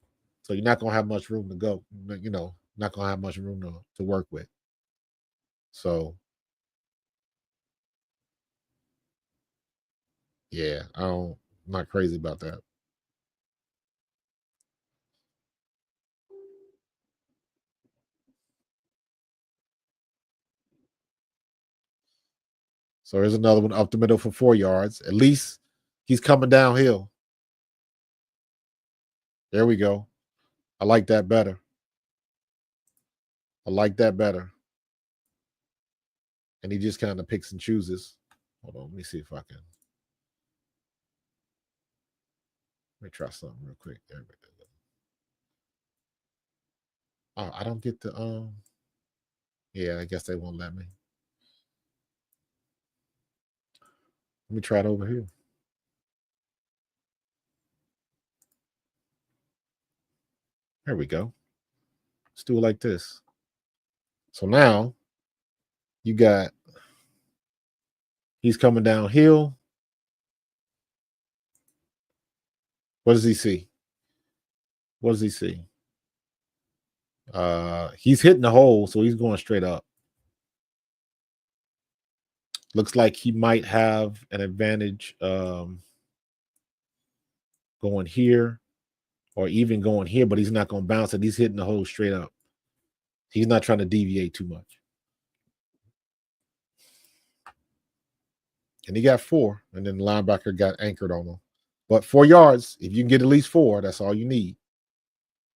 So you're not going to have much room to go, not going to have much room to work with. So, yeah, I'm not crazy about that. So here's another one up the middle for 4 yards. At least he's coming downhill. There we go. I like that better. And he just kind of picks and chooses. Hold on, let me see if I can. Let me try something real quick. There we go. Oh, I don't get the yeah, I guess they won't let me. Let me try it over here. There we go. Let's do it like this. So now you got, he's coming downhill. What does he see? He's hitting the hole, so he's going straight up. Looks like he might have an advantage going here or even going here, but he's not going to bounce it. He's hitting the hole straight up. He's not trying to deviate too much. And he got 4, and then the linebacker got anchored on him. But 4 yards, if you can get at least 4, that's all you need.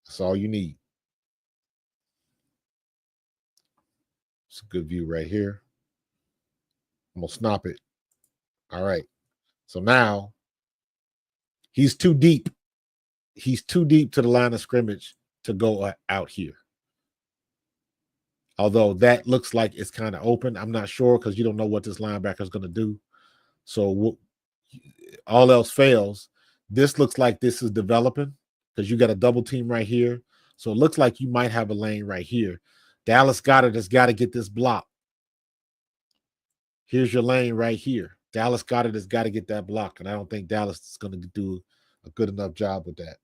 That's all you need. It's a good view right here. I'm going to snap it. All right. So now he's too deep. He's too deep to the line of scrimmage to go out here. Although that looks like it's kind of open. I'm not sure because you don't know what this linebacker is going to do. So all else fails. This looks like this is developing because you got a double team right here. So it looks like you might have a lane right here. Dallas Goedert has got to get this block. Here's your lane right here. Dallas Goedert has got to get that block. And I don't think Dallas is going to do a good enough job with that.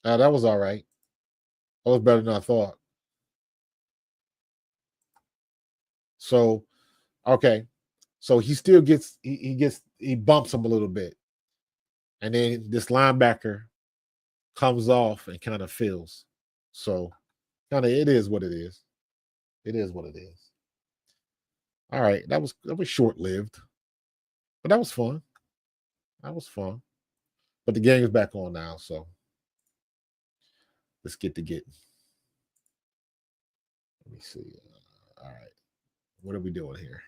That was all right. That was better than I thought. So, okay. So he still gets he bumps him a little bit. And then this linebacker comes off and kind of fills. So kind of it is what it is. It is what it is. All right. That was short lived. But that was fun. That was fun. But the game is back on now, so let's get to getting. Let me see. All right. What are we doing here?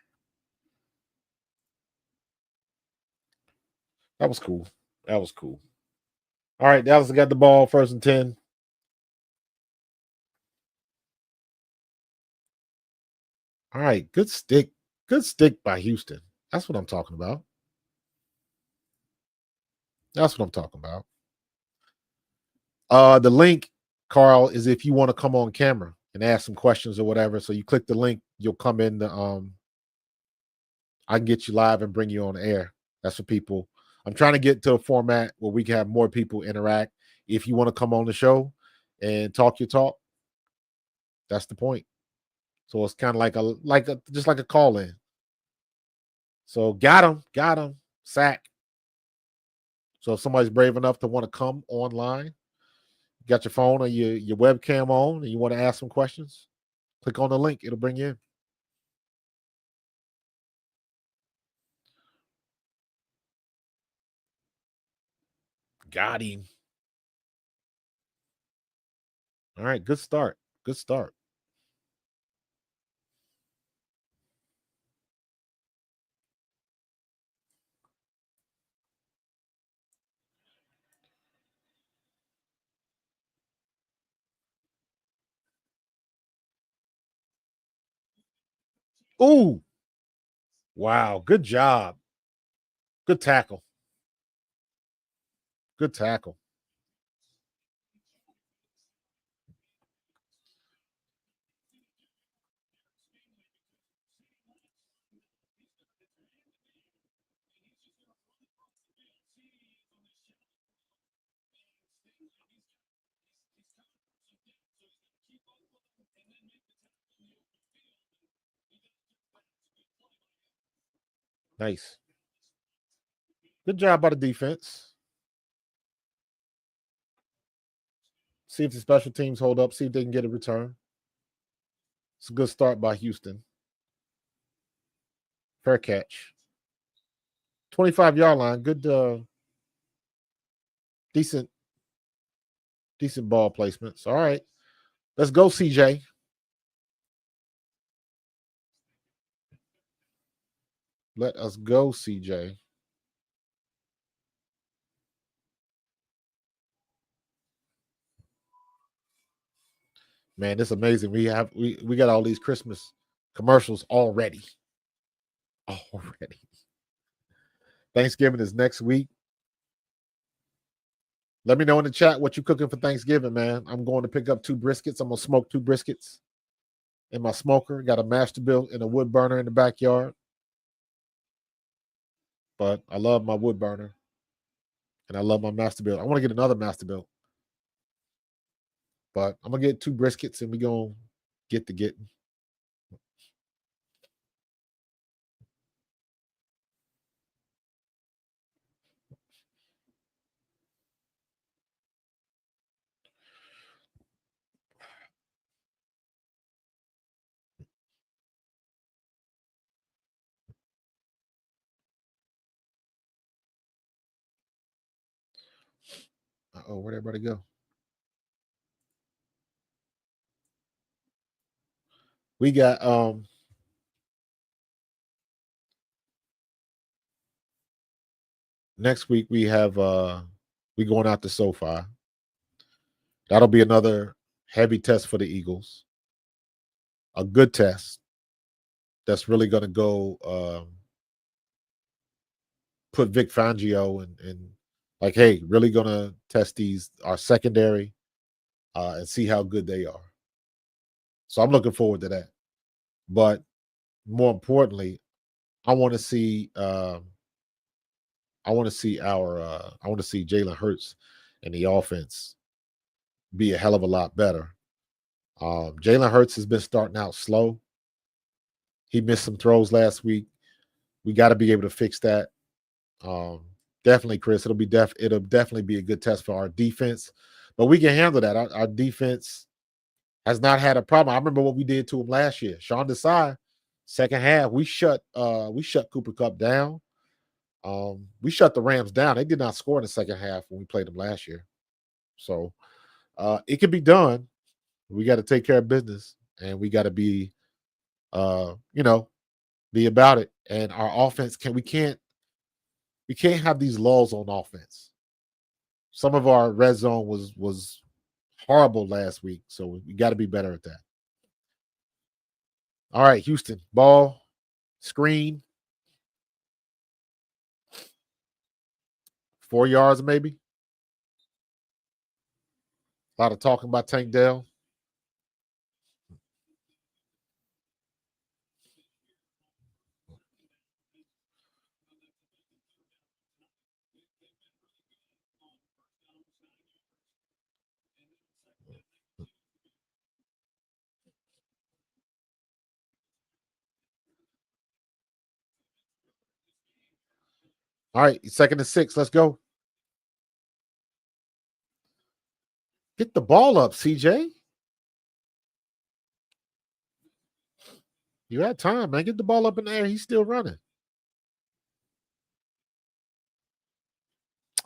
That was cool. That was cool. All right, Dallas got the ball, 1st and 10. All right, good stick. Good stick by Houston. That's what I'm talking about. That's what I'm talking about. The link, Carl, is if you want to come on camera and ask some questions or whatever. So you click the link, you'll come in the I can get you live and bring you on the air. That's for people. I'm trying to get to a format where we can have more people interact. If you want to come on the show and talk your talk, that's the point. So it's kind of like a just like a call in. So got him, sack. So if somebody's brave enough to want to come online, you got your phone or your webcam on, and you want to ask some questions, click on the link. It'll bring you in. Got him. All right, good start. Good start. Ooh, wow, good job. Good tackle. Good tackle. Nice. Good job by the defense. See if the special teams hold up. See if they can get a return. It's a good start by Houston. Fair catch. 25-yard line. Good, decent, decent ball placements. All right. Let's go, CJ. Let us go, CJ. Man, it's amazing. We got all these Christmas commercials already. Already. Thanksgiving is next week. Let me know in the chat what you cooking for Thanksgiving, man. I'm going to pick up 2 briskets. I'm gonna smoke 2 briskets in my smoker. Got a master built and a wood burner in the backyard. But I love my wood burner and I love my master built. I want to get another master built, but I'm gonna get 2 briskets and we gonna get to getting. Oh, where'd everybody go? We got Next week we have we going out to SoFi. That'll be another heavy test for the Eagles. A good test that's really going to go put Vic Fangio and like, hey, really going to test our secondary and see how good they are. So I'm looking forward to that. But more importantly, I want to see Jalen Hurts and the offense be a hell of a lot better. Jalen Hurts has been starting out slow. He missed some throws last week. We got to be able to fix that. Definitely, Chris. It'll definitely be a good test for our defense, but we can handle that. Our defense has not had a problem. I remember what we did to him last year. Sean Desai, second half, we shut Cooper Kupp down. We shut the Rams down. They did not score in the second half when we played them last year. So it can be done. We got to take care of business, and we got to be, be about it. And our offense we can't have these lulls on offense. Some of our red zone was horrible last week, so we got to be better at that. All right, Houston, ball, screen, 4 yards maybe. A lot of talking about Tank Dell. All right, 2nd and 6. Let's go. Get the ball up, CJ. You had time, man. Get the ball up in the air. He's still running.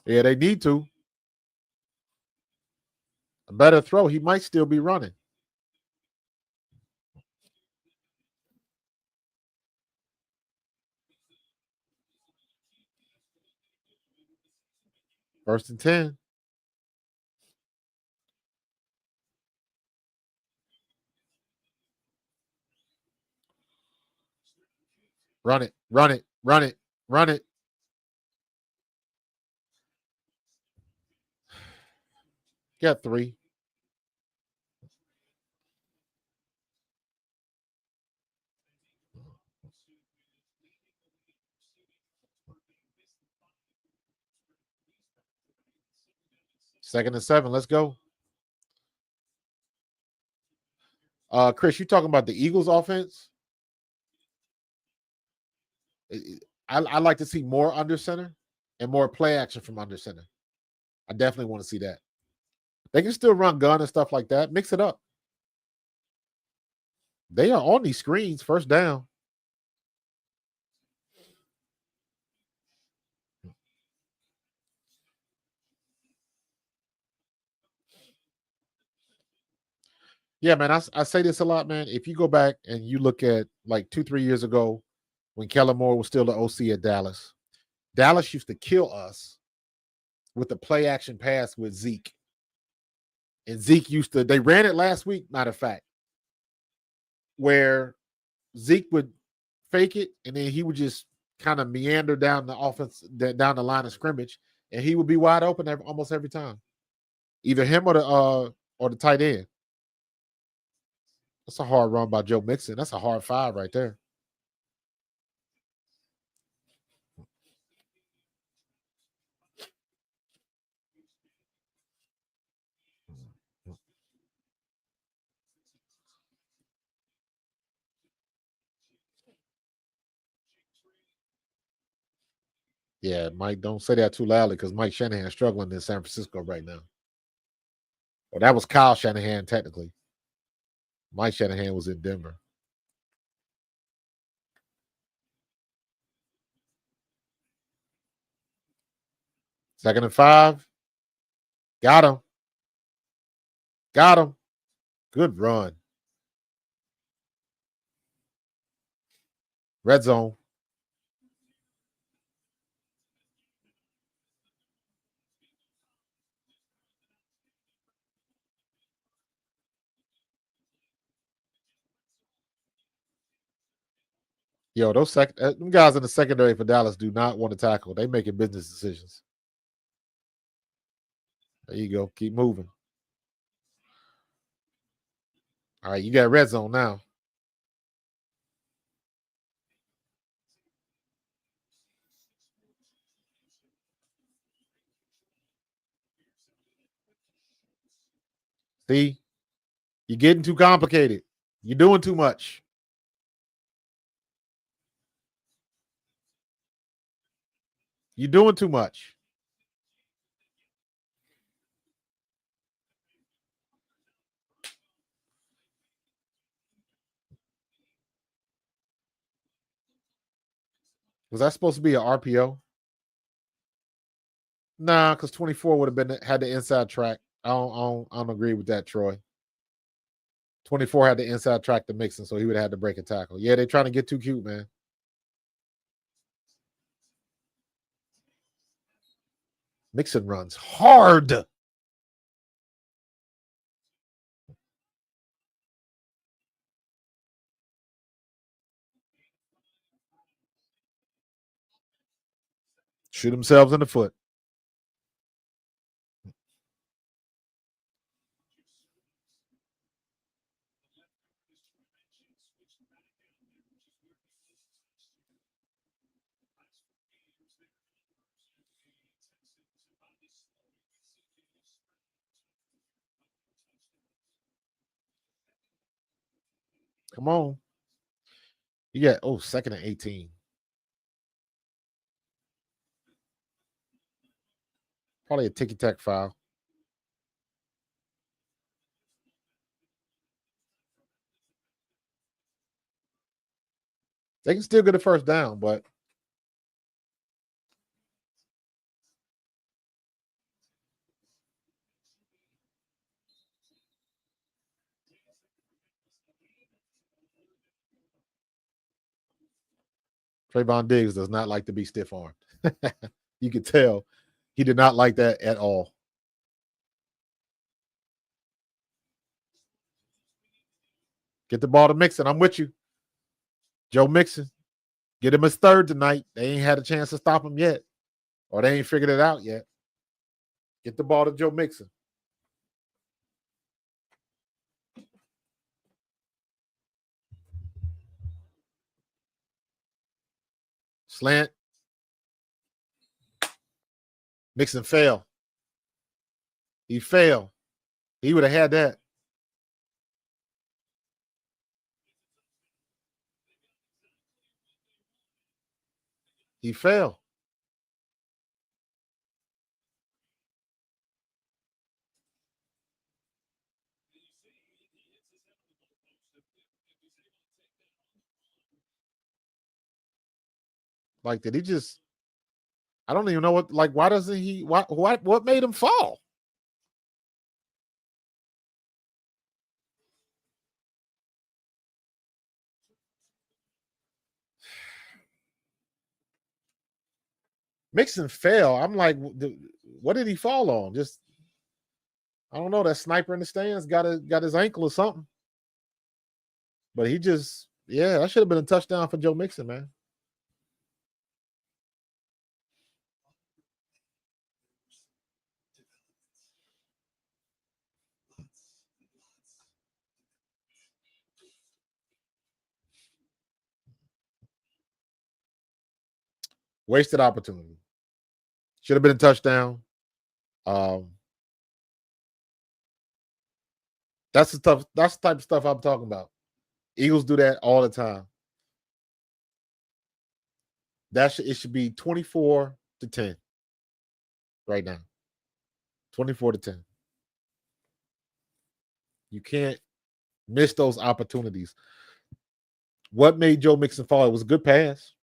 Yeah, they need to. A better throw. He might still be running. First and 10. Run it, run it, run it, run it. Got 3. Second and 7. Let's go. Chris, you talking about the Eagles offense? I like to see more under center and more play action from under center. I definitely want to see that. They can still run gun and stuff like that. Mix it up. They are on these screens. First down. Yeah, man. I say this a lot, man. If you go back and you look at like 2-3 years ago when Kellen Moore was still the OC at Dallas, Dallas used to kill us with the play action pass with Zeke. And Zeke they ran it last week, matter of fact, where Zeke would fake it and then he would just kind of meander down the offense, down the line of scrimmage, and he would be wide open almost every time. Either him or the tight end. That's a hard run by Joe Mixon. That's a hard 5 right there. Yeah, Mike, don't say that too loudly because Mike Shanahan's struggling in San Francisco right now. Well, that was Kyle Shanahan, technically. Mike Shanahan was in Denver. Second and 5. Got him. Got him. Good run. Red zone. Yo, them guys in the secondary for Dallas do not want to tackle. They making business decisions. There you go. Keep moving. All right, you got red zone now. See, you're getting too complicated. You're doing too much. You're doing too much. Was that supposed to be an RPO? Nah, because 24 would have been had the inside track. I don't agree with that, Troy. 24 had the inside track to Mixon, so he would have had to break a tackle. Yeah, they're trying to get too cute, man. Mixon runs hard. Shoot themselves in the foot. Come on. You got, second and 18. Probably a ticky-tack foul. They can still get a first down, but Trayvon Diggs does not like to be stiff-armed. You could tell he did not like that at all. Get the ball to Mixon. I'm with you. Joe Mixon. Get him his third tonight. They ain't had a chance to stop him yet. Or they ain't figured it out yet. Get the ball to Joe Mixon. Slant. Mixon fail. He failed. He would have had that. He failed. Like, did he just? I don't even know what. Like, why doesn't he? What made him fall? Mixon fell. I'm like, what did he fall on? Just, I don't know. That sniper in the stands got his ankle or something. But he just, yeah, that should have been a touchdown for Joe Mixon, man. Wasted opportunity. Should have been a touchdown. Um, that's the type of stuff I'm talking about. Eagles do that all the time. It should be 24-10 right now. 24-10. You can't miss those opportunities. What made Joe Mixon fall? It was a good pass.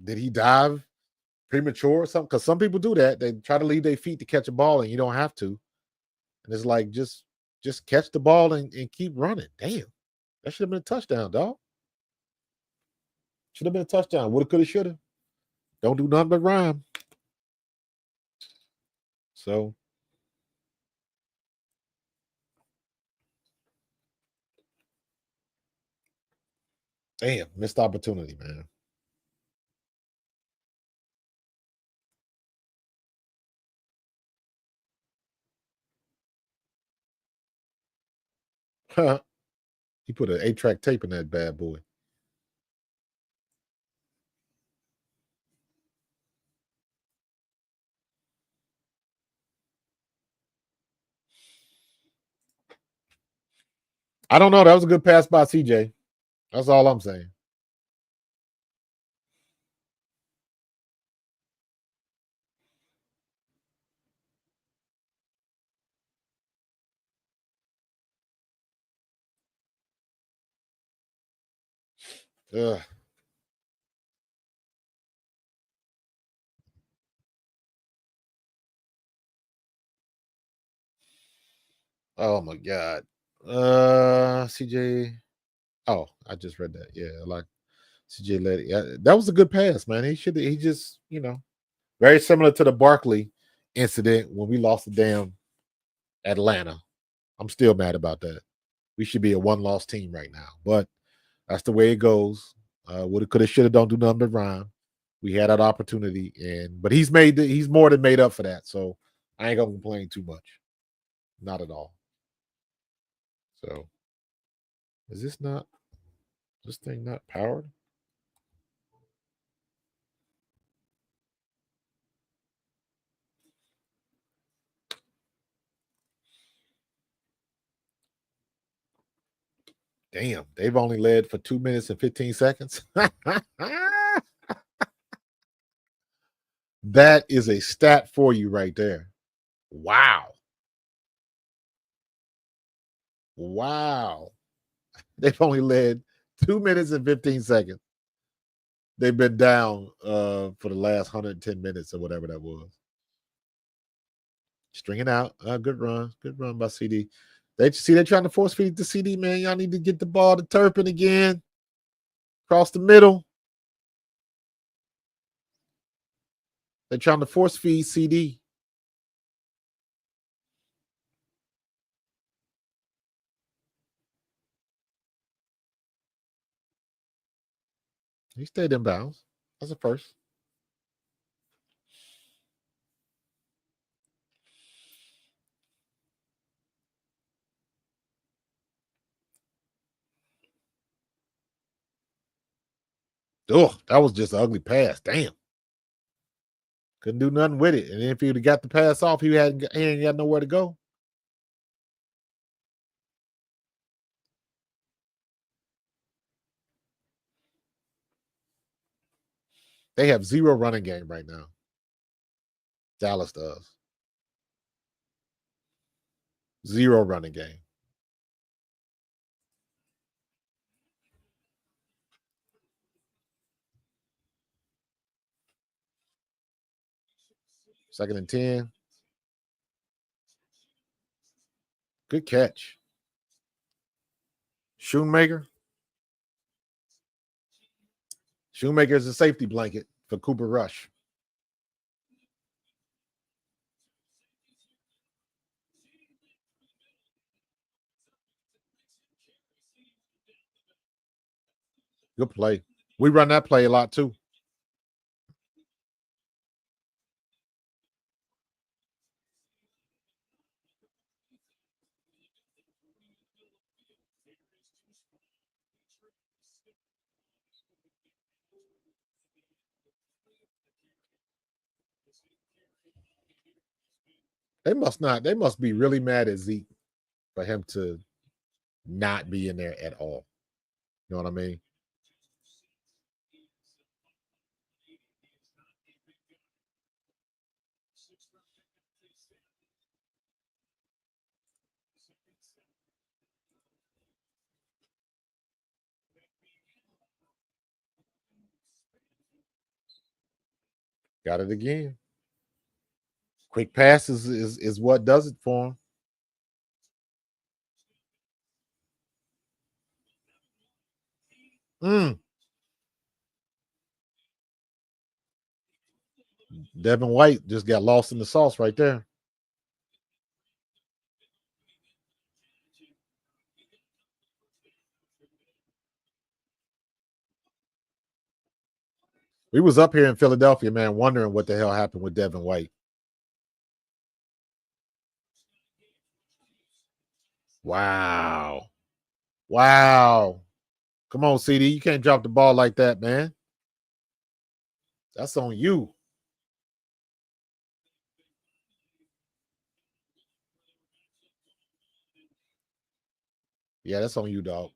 Did he dive premature or something? Because some people do that. They try to leave their feet to catch a ball, and you don't have to. And it's like, just catch the ball and keep running. Damn. That should have been a touchdown, dog. Should have been a touchdown. Woulda, coulda, shoulda. Don't do nothing but rhyme. So Damn, missed opportunity, man. He put an 8-track tape in that bad boy. I don't know. That was a good pass by CJ. That's all I'm saying. Ugh. Oh my god. CJ. Oh, I just read that. Yeah, like CJ led it. Yeah, that was a good pass, man. He just, very similar to the Barkley incident when we lost the damn Atlanta. I'm still mad about that. We should be a one-loss team right now, but that's the way it goes. Woulda, coulda, shoulda, don't do nothing but rhyme. We had that opportunity, but he's more than made up for that. So I ain't gonna complain too much. Not at all. So is this thing not powered? Damn, they've only led for 2 minutes and 15 seconds. That is a stat for you right there. Wow. Wow. They've only led 2 minutes and 15 seconds. They've been down for the last 110 minutes or whatever that was. Stringing out. Good run. Good run by CD. They're trying to force feed the CD, man. Y'all need to get the ball to Turpin again. Across the middle. They're trying to force feed CD. He stayed in bounds. That's a first. Oh, that was just an ugly pass. Damn. Couldn't do nothing with it. And then if he would have got the pass off, he ain't got nowhere to go. They have zero running game right now. Dallas does. Zero running game. Second and 10. Good catch. Shoemaker. Shoemaker is a safety blanket for Cooper Rush. Good play. We run that play a lot too. They must be really mad at Zeke for him to not be in there at all. You know what I mean? Got it again. Quick passes is what does it for him. Mm. Devin White just got lost in the sauce right there. We was up here in Philadelphia, man, wondering what the hell happened with Devin White. Wow. Wow. Come on, CD. You can't drop the ball like that, man. That's on you. Yeah, that's on you, dog.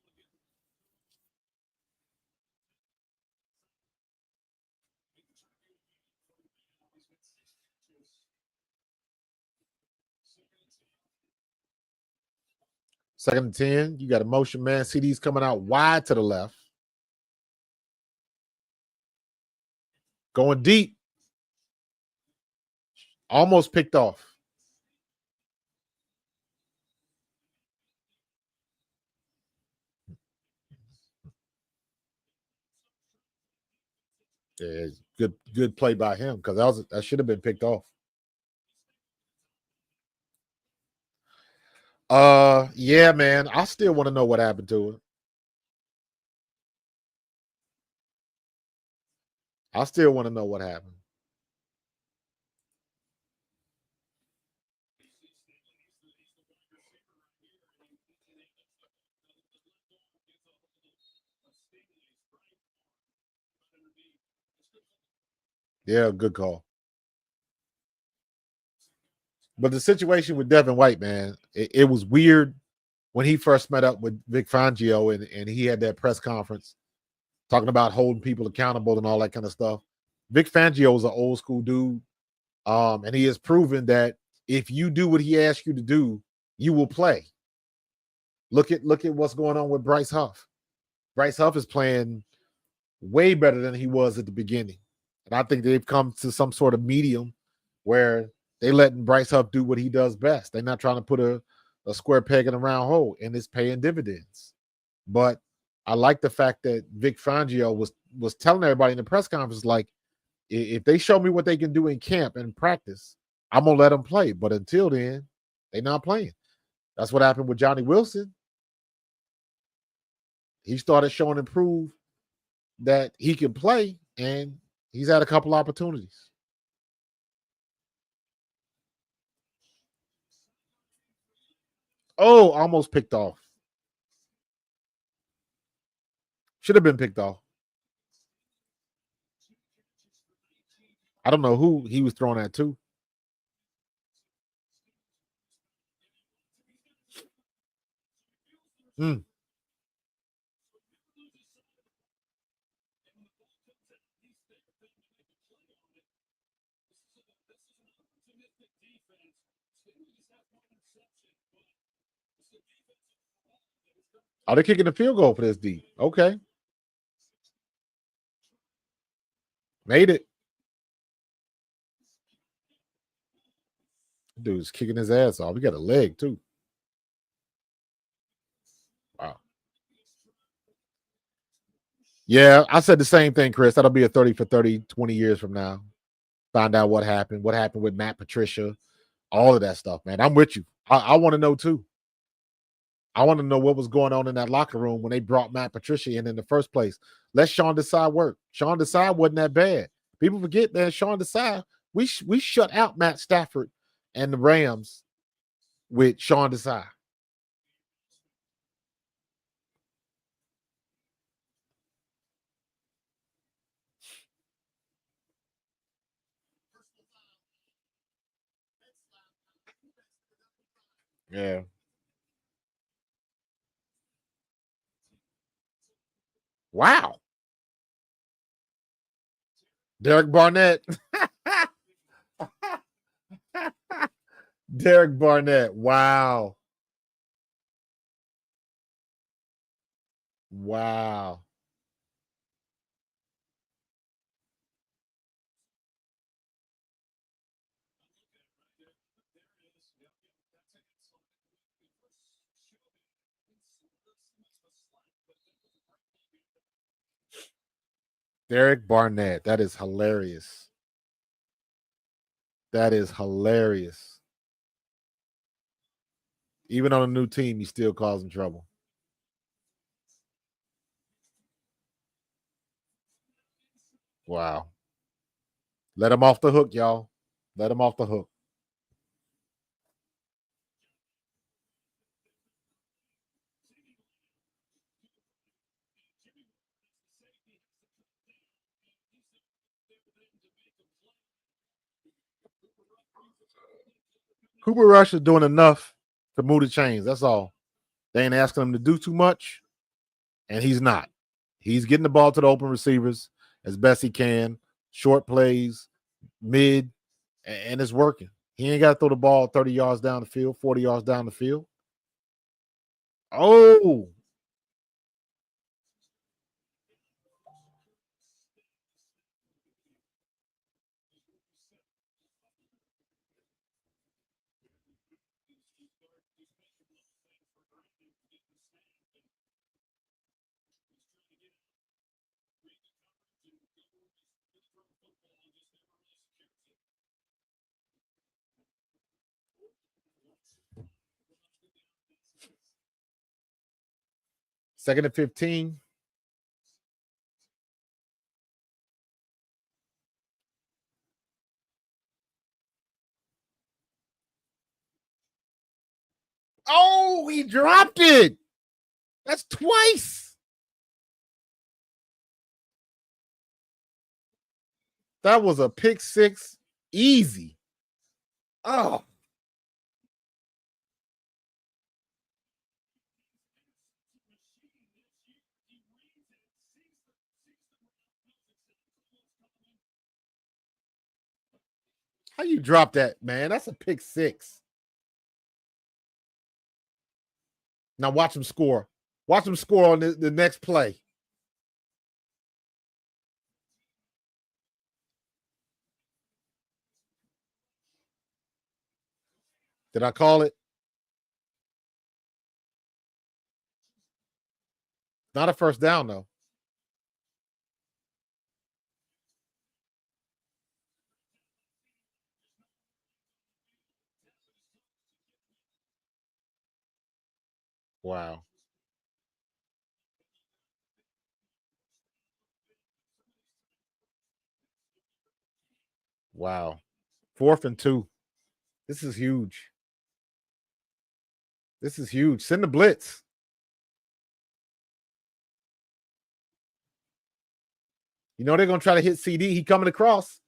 Second and 10. You got a motion, man. CD's coming out wide to the left. Going deep. Almost picked off. Yeah, good play by him because that should have been picked off. Yeah, man. I still want to know what happened to it. I still want to know what happened. Yeah, good call. But the situation with Devin White, man, it was weird when he first met up with Vic Fangio and he had that press conference talking about holding people accountable and all that kind of stuff. Vic Fangio is an old school dude. And he has proven that if you do what he asks you to do, you will play. Look at what's going on with Bryce Huff. Bryce Huff is playing way better than he was at the beginning. And I think they've come to some sort of medium where they letting Bryce Huff do what he does best. They're not trying to put a square peg in a round hole, and it's paying dividends. But I like the fact that Vic Fangio was telling everybody in the press conference, like, if they show me what they can do in camp and practice, I'm gonna let them play. But until then, they're not playing. That's what happened with Johnny Wilson. He started showing and prove that he can play, and he's had a couple opportunities. Oh, almost picked off. Should have been picked off. I don't know who he was throwing at too. Mm. Oh, they're kicking the field goal for this deep. Okay. Made it. Dude's kicking his ass off. He got a leg too. Wow. Yeah, I said the same thing, Chris. That'll be a 30 for 30 20 years from now. Find out what happened with Matt Patricia, all of that stuff, man. I'm with you. I want to know too. I want to know what was going on in that locker room when they brought Matt Patricia in the first place. Let Sean Desai work. Sean Desai wasn't that bad. People forget, man. Sean Desai, we shut out Matt Stafford and the Rams with Sean Desai. Yeah. Wow. Derek Barnett. Derek Barnett. Wow. Wow. Derek Barnett. That is hilarious. That is hilarious. Even on a new team, he's still causing trouble. Wow. Let him off the hook, y'all. Let him off the hook. Cooper Rush is doing enough to move the chains. That's all. They ain't asking him to do too much, and he's not. He's getting the ball to the open receivers as best he can, short plays, mid, and it's working. He ain't got to throw the ball 30 yards down the field, 40 yards down the field. Oh, second and 15. Oh, he dropped it. That's twice. That was a pick six. Easy. Oh. How you drop that, man? That's a pick six. Now watch him score. Watch him score on the next play. Did I call it? Not a first down, though. Wow. Wow. 4th and 2. This is huge. This is huge. Send the blitz. You know they're going to try to hit CD. He coming across.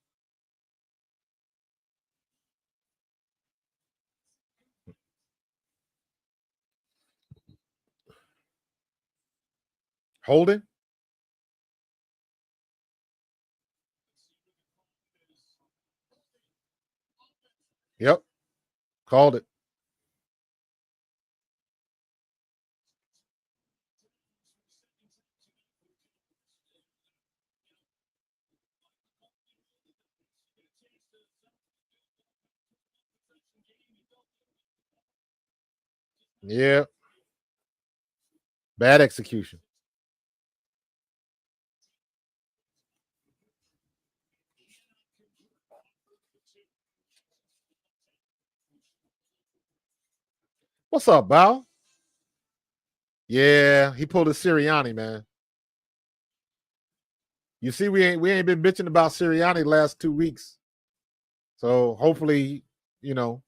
Holding. Yep. Called it. Yeah. Bad execution. What's up, Bow? Yeah, he pulled a Sirianni, man. You see, we ain't been bitching about Sirianni the last 2 weeks. So hopefully, you know,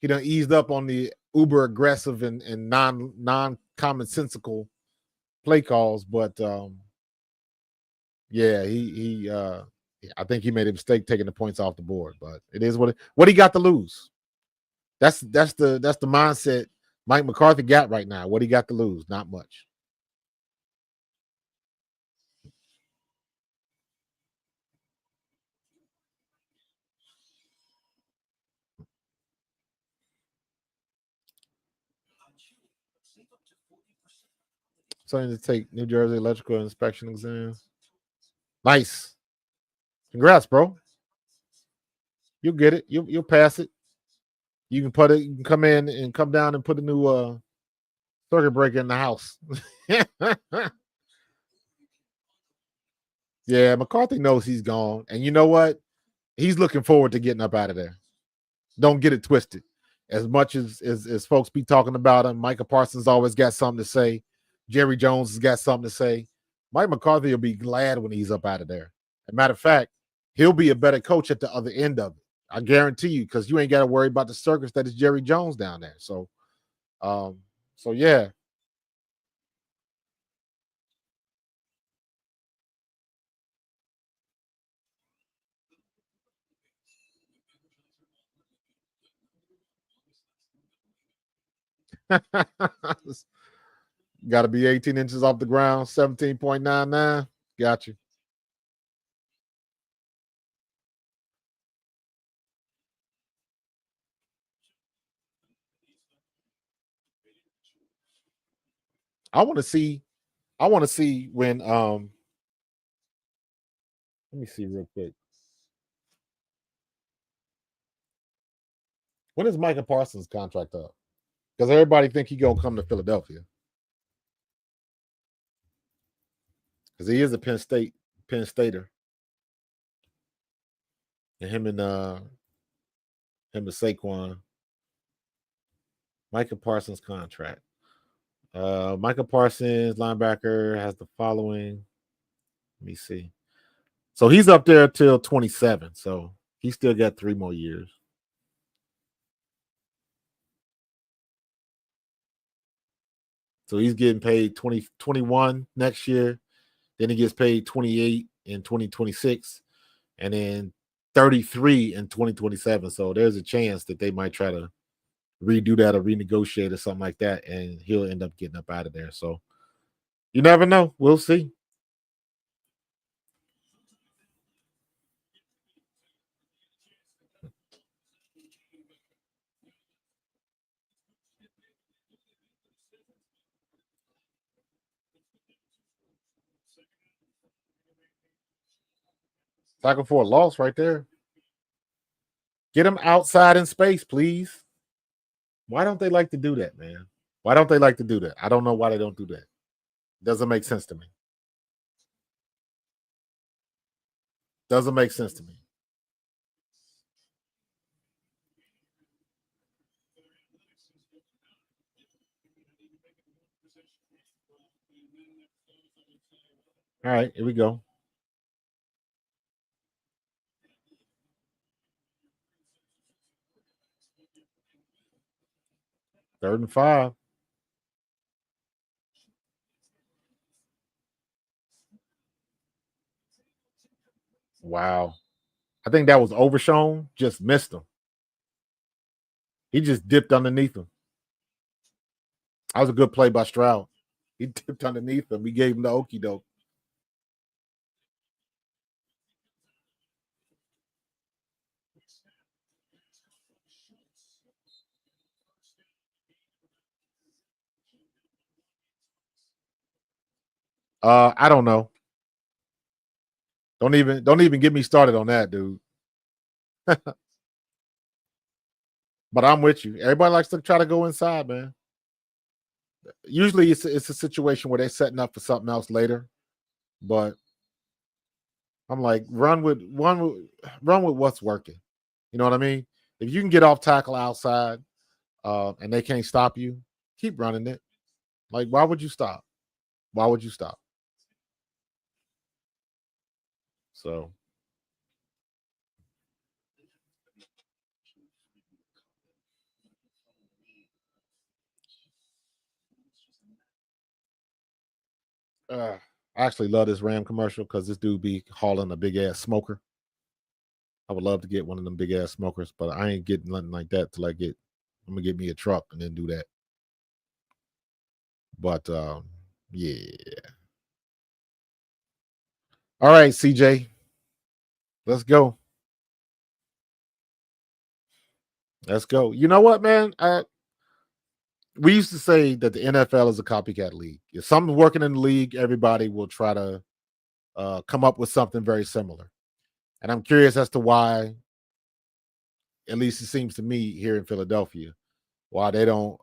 he done eased up on the uber aggressive and non commonsensical play calls. But yeah, I think he made a mistake taking the points off the board. But it is what he got to lose. That's the mindset Mike McCarthy got right now. What he got to lose? Not much. Something to take New Jersey electrical inspection exams. Nice. Congrats, bro. You'll get it. You'll pass it. You can put it. You can come in and come down and put a new circuit breaker in the house. Yeah, McCarthy knows he's gone, and you know what? He's looking forward to getting up out of there. Don't get it twisted. As much as folks be talking about him, Micah Parsons always got something to say. Jerry Jones has got something to say. Mike McCarthy will be glad when he's up out of there. As a matter of fact, he'll be a better coach at the other end of it. I guarantee you, because you ain't got to worry about the circus that is Jerry Jones down there. Um, so yeah. Got to be 18 inches off the ground, 17.99. Got you. I want to see. I want to see when. Let me see real quick. When is Micah Parsons' contract up? Because everybody think he gonna come to Philadelphia because he is a Penn Stater, and him and Saquon. Micah Parsons' contract. Micah Parsons, linebacker, has the following. Let me see. So he's up there till 27. So he still got 3 more years. So he's getting paid 2021 next year. Then he gets paid 28 in 2026, and then 33 in 2027. So there's a chance that they might try to redo that or renegotiate or something like that, and he'll end up getting up out of there. So you never know. We'll see. Tackle for a loss right there. Get him outside in space, please. Why don't they like to do that, man? Why don't they like to do that? I don't know why they don't do that. Doesn't make sense to me. Doesn't make sense to me. All right, here we go. Third and 5. Wow. I think that was overshown. Just missed him. He just dipped underneath him. That was a good play by Stroud. He dipped underneath him. He gave him the okey doke. I don't know. Don't even get me started on that, dude. But I'm with you. Everybody likes to try to go inside, man. Usually it's a situation where they're setting up for something else later. But I'm like, run with what's working. You know what I mean? If you can get off tackle outside, and they can't stop you, keep running it. Like, why would you stop? Why would you stop? So I actually love this Ram commercial because this dude be hauling a big ass smoker. I would love to get one of them big ass smokers, but I ain't getting nothing like that till I'm gonna get me a truck and then do that. But yeah. All right, CJ, let's go. Let's go. You know what, man? We used to say that the NFL is a copycat league. If something's working in the league, everybody will try to come up with something very similar. And I'm curious as to why, at least it seems to me here in Philadelphia, why they don't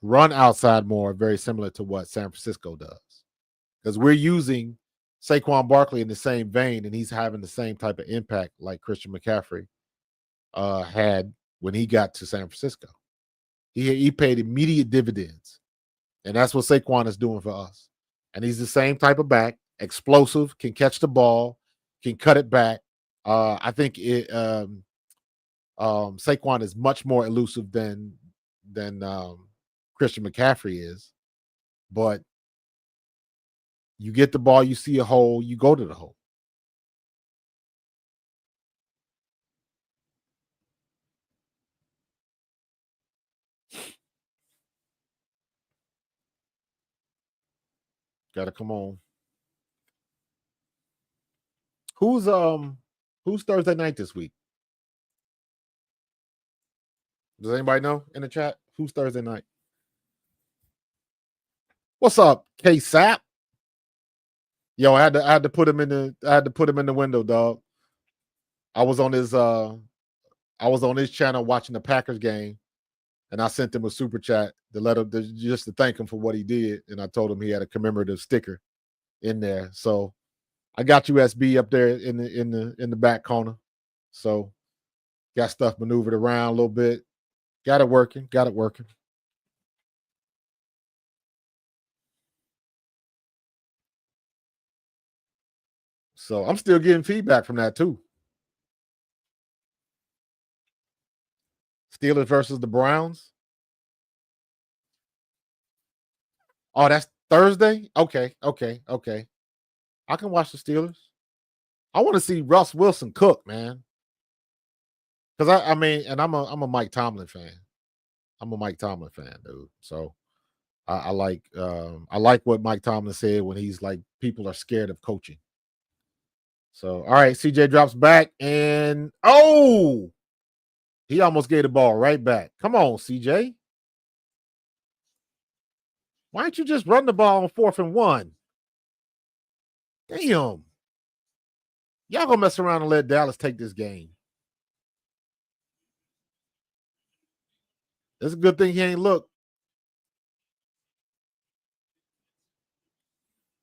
run outside more, very similar to what San Francisco does. Because we're using Saquon Barkley in the same vein, and he's having the same type of impact like Christian McCaffrey had when he got to San Francisco. He paid immediate dividends, and that's what Saquon is doing for us. And he's the same type of back, explosive, can catch the ball, can cut it back. I think Saquon is much more elusive than Christian McCaffrey is. But you get the ball, you see a hole, you go to the hole. Got to come on. Who's Thursday night this week? Does anybody know in the chat? Who's Thursday night? What's up, K Sap? Yo, I had to put him in the window, dog. I was on his channel watching the Packers game, and I sent him a super chat just to thank him for what he did, and I told him he had a commemorative sticker in there. So I got USB up there in the back corner. So got stuff maneuvered around a little bit. Got it working. So I'm still getting feedback from that too. Steelers versus the Browns. Oh, that's Thursday? Okay. I can watch the Steelers. I want to see Russ Wilson cook, man. Because I mean, and I'm a Mike Tomlin fan. I'm a Mike Tomlin fan, dude. So I like what Mike Tomlin said when he's like, people are scared of coaching. So all right, CJ drops back and he almost gave the ball right back. Come on, CJ. Why don't you just run the ball on 4th and 1? Damn. Y'all gonna mess around and let Dallas take this game. It's a good thing he ain't look.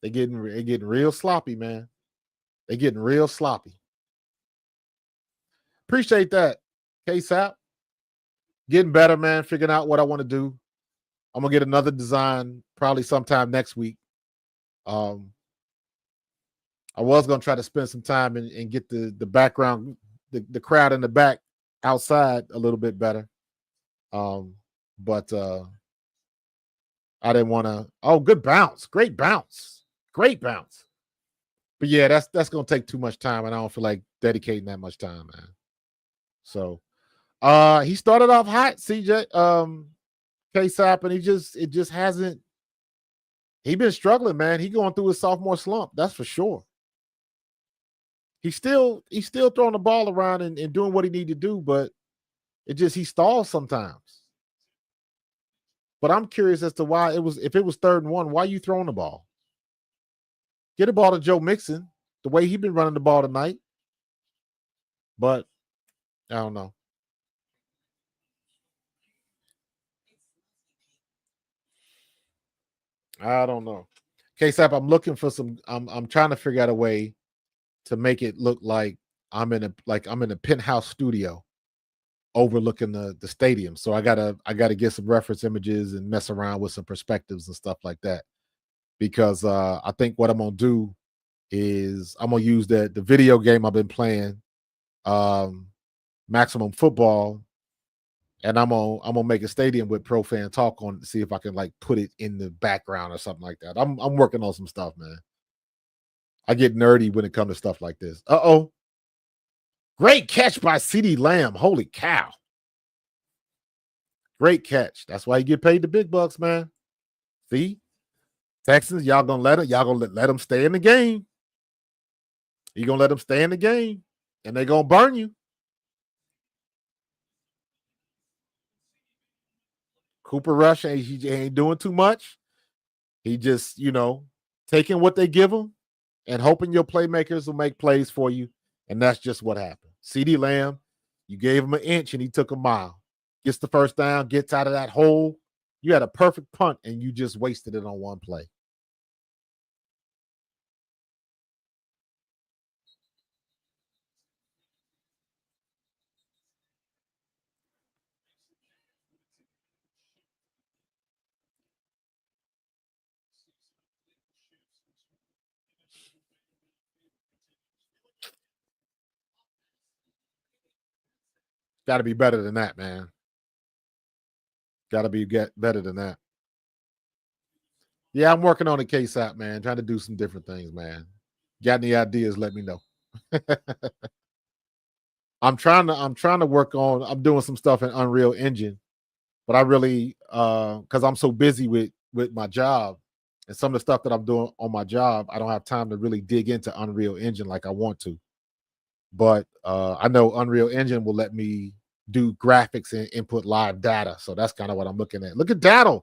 They getting real sloppy, man. They getting real sloppy. Appreciate that, K-Sap. Getting better, man. Figuring out what I want to do. I'm gonna get another design probably sometime next week. I was gonna try to spend some time and get the background, the crowd in the back outside a little bit better. But I didn't want to. Oh, good bounce. Great bounce. But yeah, that's gonna take too much time, and I don't feel like dedicating that much time, man. So he started off hot, CJ K-Sap, and it just hasn't. He been struggling, man. He going through his sophomore slump, that's for sure. He's still throwing the ball around and doing what he need to do, but he stalls sometimes. But I'm curious as to why if it was 3rd and 1, why you throwing the ball? Get the ball to Joe Mixon, the way he been running the ball tonight. But I don't know. I don't know. K-Sap, I'm looking for I'm trying to figure out a way to make it look like I'm in a penthouse studio overlooking the stadium. So I gotta get some reference images and mess around with some perspectives and stuff like that. Because I think what I'm gonna do is I'm gonna use the video game I've been playing, Maximum Football, and I'm gonna make a stadium with Pro Fan Talk on it to see if I can like put it in the background or something like that. I'm working on some stuff, man. I get nerdy when it comes to stuff like this. Great catch by CeeDee Lamb. Holy cow. Great catch. That's why you get paid the big bucks, man. See? Texans, y'all gonna let them stay in the game. You're gonna let them stay in the game, and they're gonna burn you. Cooper Rush he ain't doing too much. He just, taking what they give him and hoping your playmakers will make plays for you. And that's just what happened. CeeDee Lamb, you gave him an inch and he took a mile. Gets the first down, gets out of that hole. You had a perfect punt and you just wasted it on one play. Got to be better than that, man. Got to be better than that. Yeah, I'm working on a case app, man. Trying to do some different things, man. Got any ideas? Let me know. I'm trying to work on. I'm doing some stuff in Unreal Engine, but I really because I'm so busy with my job and some of the stuff that I'm doing on my job, I don't have time to really dig into Unreal Engine like I want to. But I know Unreal Engine will let me do graphics and input live data. So that's kind of what I'm looking at. Look at Dattle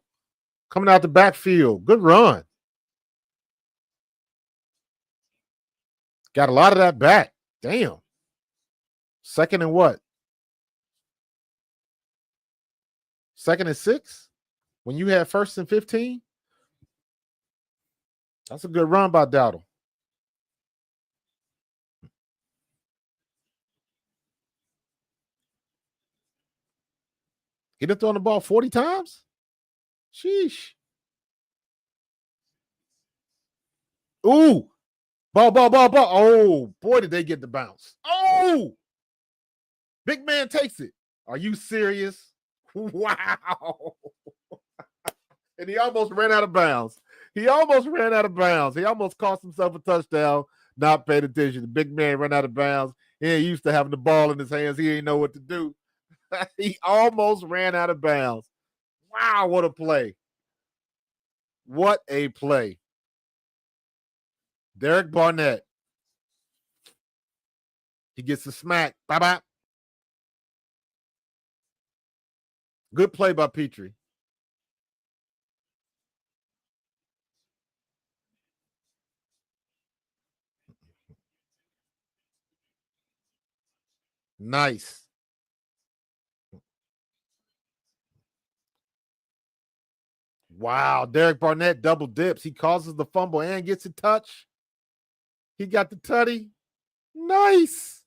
coming out the backfield. Good run. Got a lot of that back. Damn. Second and what? Second and 6? When you had first and 15? That's a good run by Dowdle. He done thrown the ball 40 times? Sheesh. Ooh. Ball. Oh, boy, did they get the bounce. Oh! Big man takes it. Are you serious? Wow. And he almost ran out of bounds. He almost cost himself a touchdown, not paid attention. The big man ran out of bounds. He ain't used to having the ball in his hands. He ain't know what to do. He almost ran out of bounds. Wow, what a play. What a play. Derek Barnett. He gets the smack. Bye-bye. Good play by Petrie. Nice. Wow, Derek Barnett double dips. He causes the fumble and gets a touch. He got the tutty. Nice.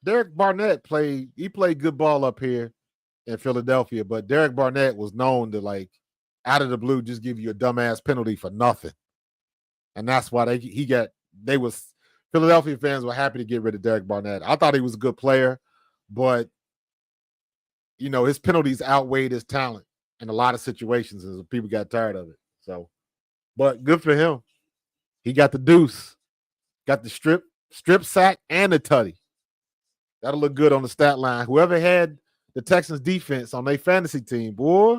Derek Barnett played good ball up here in Philadelphia, but Derek Barnett was known to, like, out of the blue just give you a dumbass penalty for nothing. And that's why Philadelphia fans were happy to get rid of Derek Barnett. I thought he was a good player, but his penalties outweighed his talent in a lot of situations, and people got tired of it. So, but good for him. He got the deuce, got the strip sack, and the tutty. That'll look good on the stat line. Whoever had the Texans defense on their fantasy team, boy,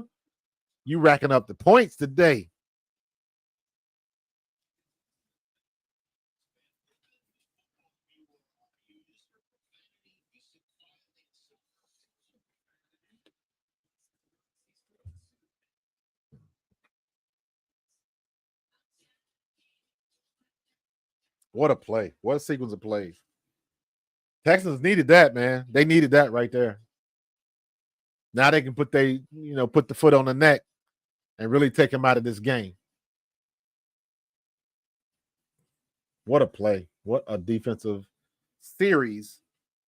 you racking up the points today. What a play. What a sequence of plays. Texans needed that, man. They needed that right there. Now they can put the foot on the neck and really take him out of this game. What a play. What a defensive series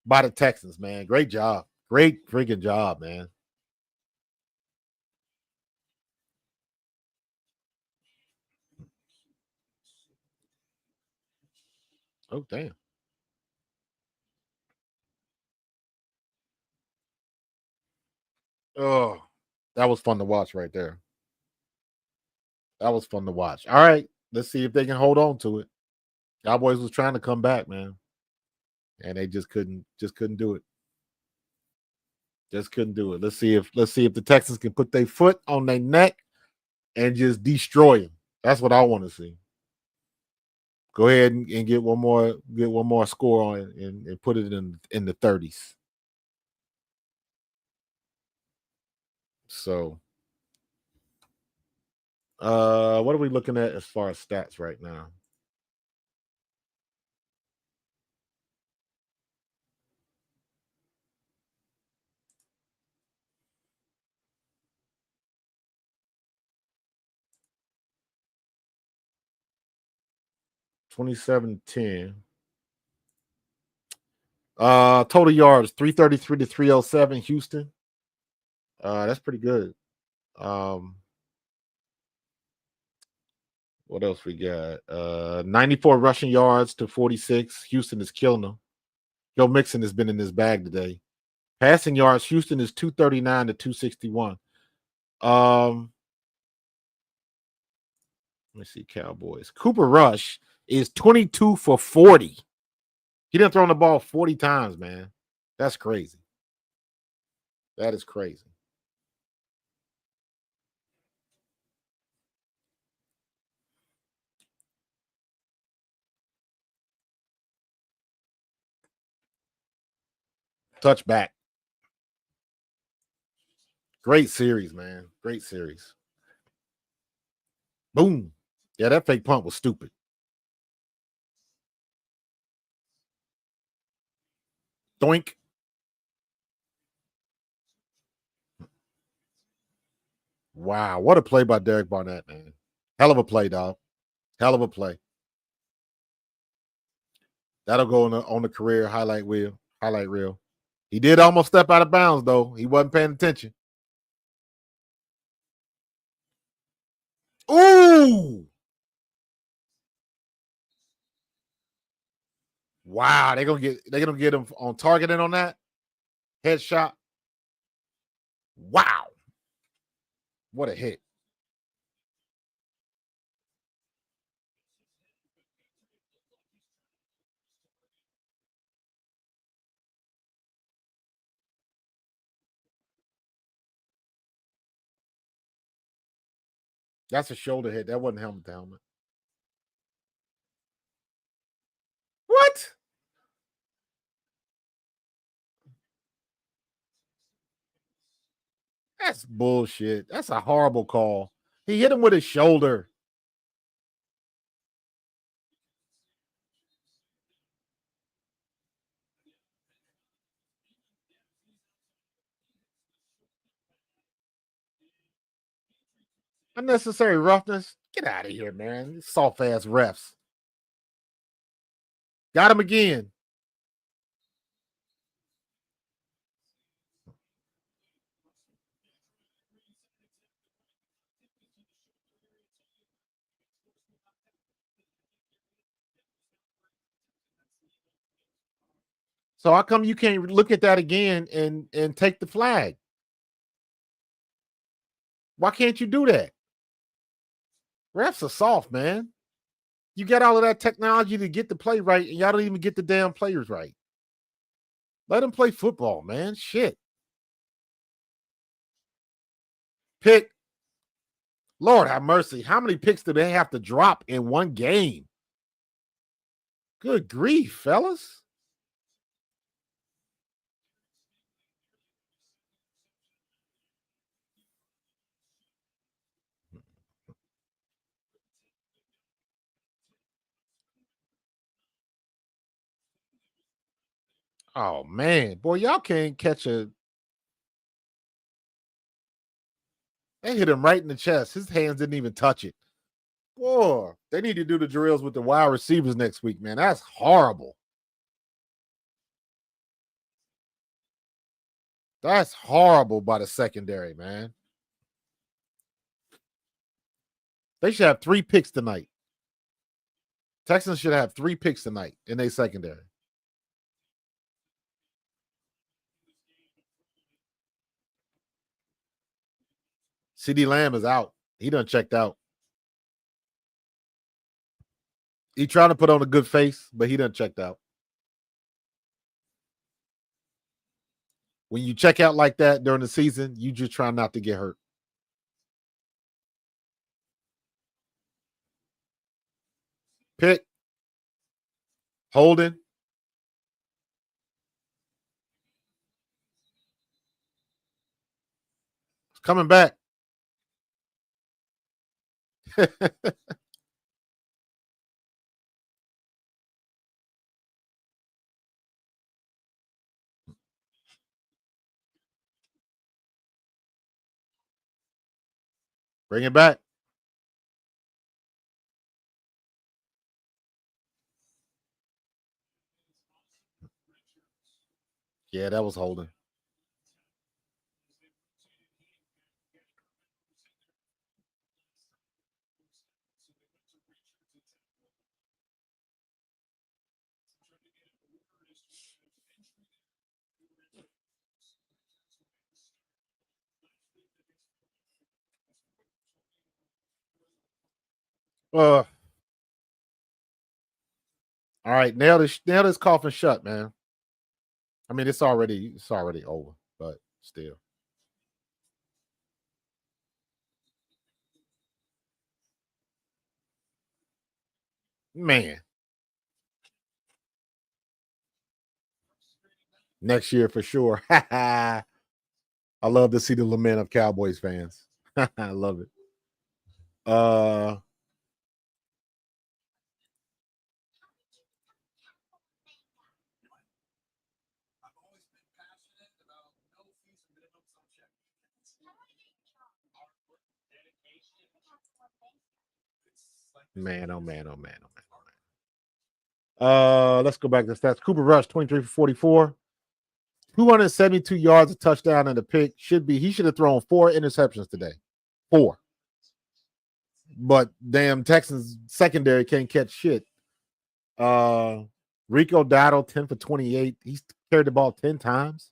by the Texans, man. Great job. Great freaking job, man. Oh, damn. Oh, that was fun to watch right there. That was fun to watch. All right, let's see if they can hold on to it. Cowboys was trying to come back, man, and they just couldn't do it. Just couldn't do it. Let's see if the Texans can put their foot on their neck and just destroy them. That's what I want to see. Go ahead and get one more score on it and put it in the 30s. So what are we looking at as far as stats right now? $27-10. Total yards 333 to 307. Houston. That's pretty good. What else we got? 94 rushing yards to 46. Houston is killing them. Joe Mixon has been in his bag today. Passing yards, Houston is 239 to 261. Let me see, Cowboys. Cooper Rush is 22 for 40. He done thrown the ball 40 times, man. That's crazy. That is crazy. Touchback. Great series, man. Great series. Boom. Yeah, that fake punt was stupid. Doink. Wow, what a play by Derek Barnett, man. Hell of a play, dog. Hell of a play. That'll go on the career highlight reel. Highlight reel. He did almost step out of bounds, though. He wasn't paying attention. Ooh. Wow, they're gonna get him on targeting on that headshot. Wow, what a hit! That's a shoulder hit. That wasn't helmet to helmet. What? That's bullshit. That's a horrible call. He hit him with his shoulder. Unnecessary roughness. Get out of here, man. Soft ass refs. Got him again. So how come you can't look at that again and take the flag? Why can't you do that? Refs are soft, man. You got all of that technology to get the play right, and y'all don't even get the damn players right. Let them play football, man. Shit. Pick. Lord have mercy. How many picks do they have to drop in one game? Good grief, fellas. Oh man, boy, y'all can't catch a. They hit him right in the chest. His hands didn't even touch it. Boy, they need to do the drills with the wide receivers next week, man. That's horrible. That's horrible by the secondary, man. They should have 3 picks tonight. Texans should have 3 picks tonight in their secondary. CD Lamb is out. He done checked out. He trying to put on a good face, but he done checked out. When you check out like that during the season, you just try not to get hurt. Pick, holding. Coming back. Bring it back. Yeah, that was holding. All right, nail this coffin shut, man. I mean, it's already over, but still. Man, next year for sure. I love to see the lament of Cowboys fans. I love it. Uh man, oh man, oh man, oh man. Let's go back to the stats. Cooper Rush, 23 for 44, 272 yards, a touchdown, and a pick. He should have thrown 4 interceptions today. 4. But damn Texans secondary can't catch shit. Uh Rico Dowdle, 10 for 28. He's carried the ball 10 times,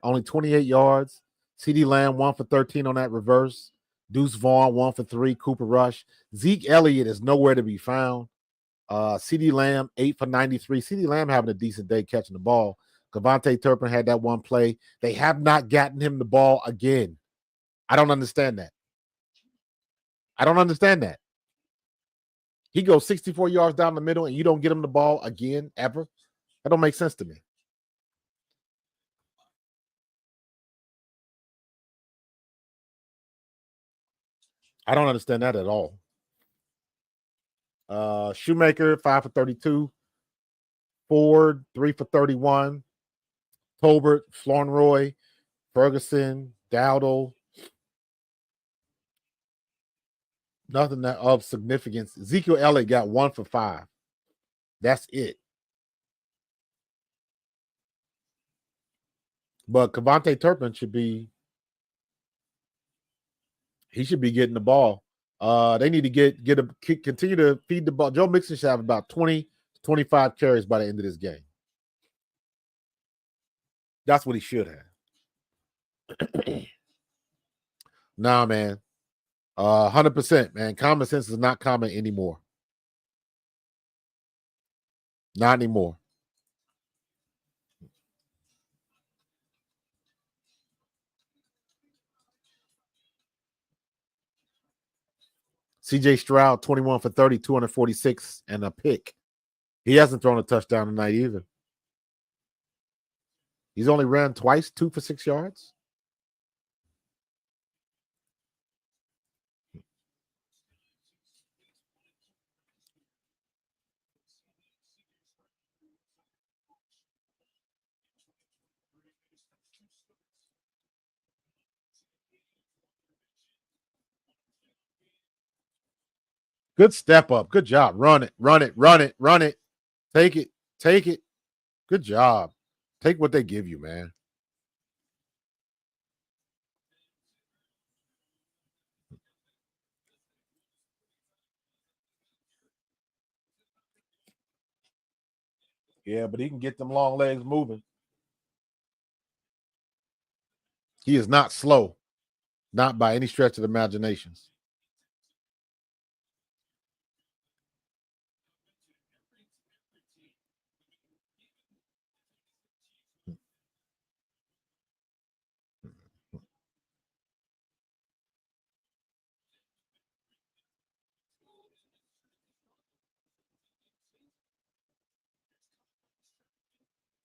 only 28 yards. CD Lamb, 1 for 13 on that reverse. Deuce Vaughn, 1 for 3. Cooper Rush. Zeke Elliott is nowhere to be found. CD Lamb, 8 for 93. CD Lamb having a decent day catching the ball. Cavante Turpin had that one play. They have not gotten him the ball again. I don't understand that. I don't understand that. He goes 64 yards down the middle and you don't get him the ball again, ever. That don't make sense to me. I don't understand that at all. Shoemaker, 5 for 32. Ford, 3 for 31. Tolbert, Flournoy, Ferguson, Dowdle. Nothing that of significance. Ezekiel Elliott got 1 for 5. That's it. But Cavante Turpin should be getting the ball. They need to continue to feed the ball. Joe Mixon should have about 20 to 25 carries by the end of this game. That's what he should have. Nah, man. 100%, man. Common sense is not common anymore. Not anymore. CJ Stroud, 21 for 30, 246, and a pick. He hasn't thrown a touchdown tonight either. He's only ran twice, 2 for 6 yards. Good step up. Good job. Run it, run it, run it, run it. Take it, take it. Good job. Take what they give you, man. Yeah, but he can get them long legs moving. He is not slow, not by any stretch of the imaginations.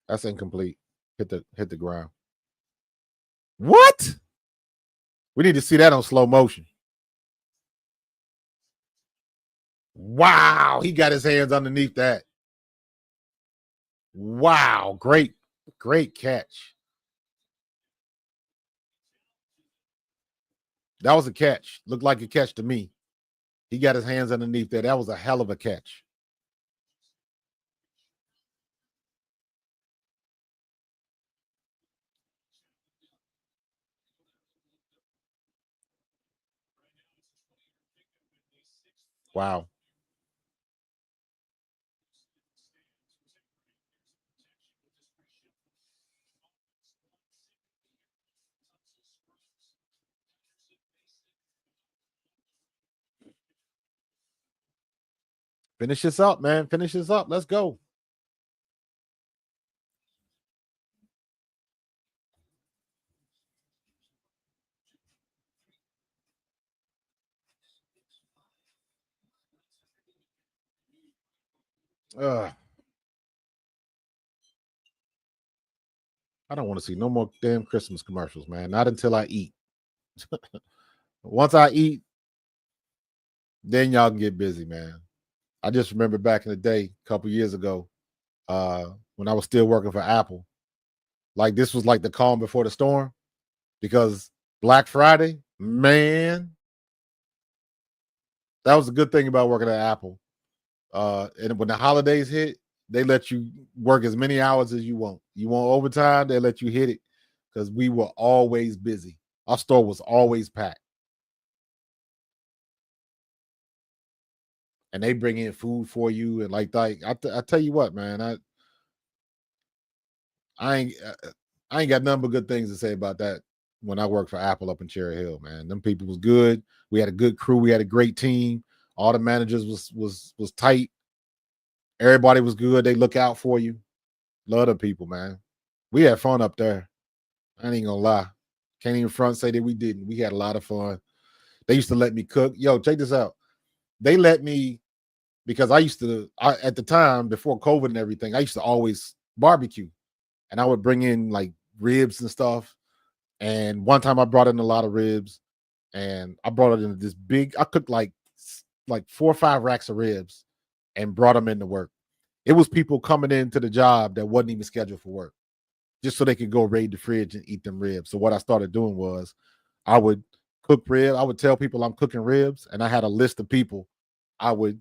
That's incomplete. Hit the ground. What? We need to see that on slow motion. Wow, he got his hands underneath that. Wow, great catch. That was a catch. Looked like a catch to me. He got his hands underneath that. That was a hell of a catch. Wow. Finish this up, man. Finish this up. Let's go. I don't want to see no more damn Christmas commercials, man. Not until I eat. Once I eat, then y'all can get busy, man. I just remember back in the day, a couple years ago, when I was still working for Apple, like this was like the calm before the storm because Black Friday, man, that was a good thing about working at Apple. And when the holidays hit, they let you work as many hours as you want. You want overtime, they let you hit it because we were always busy. Our store was always packed. And they bring in food for you. And like I tell you what, man, I ain't I ain't got nothing but good things to say about that when I worked for Apple up in Cherry Hill, man. Them people was good. We had a good crew. We had a great team. All the managers was tight. Everybody was good. They look out for you. Love the people, man. We had fun up there. I ain't gonna lie. Can't even front say that we didn't. We had a lot of fun. They used to let me cook. Yo, check this out. They let me because at the time before COVID and everything, I used to always barbecue, and I would bring in like ribs and stuff. And one time I brought in a lot of ribs, and I brought it in this big. I cooked like 4 or 5 racks of ribs, and brought them into work. It was people coming into the job that wasn't even scheduled for work, just so they could go raid the fridge and eat them ribs. So what I started doing was, I would cook ribs. I would tell people I'm cooking ribs, and I had a list of people. I would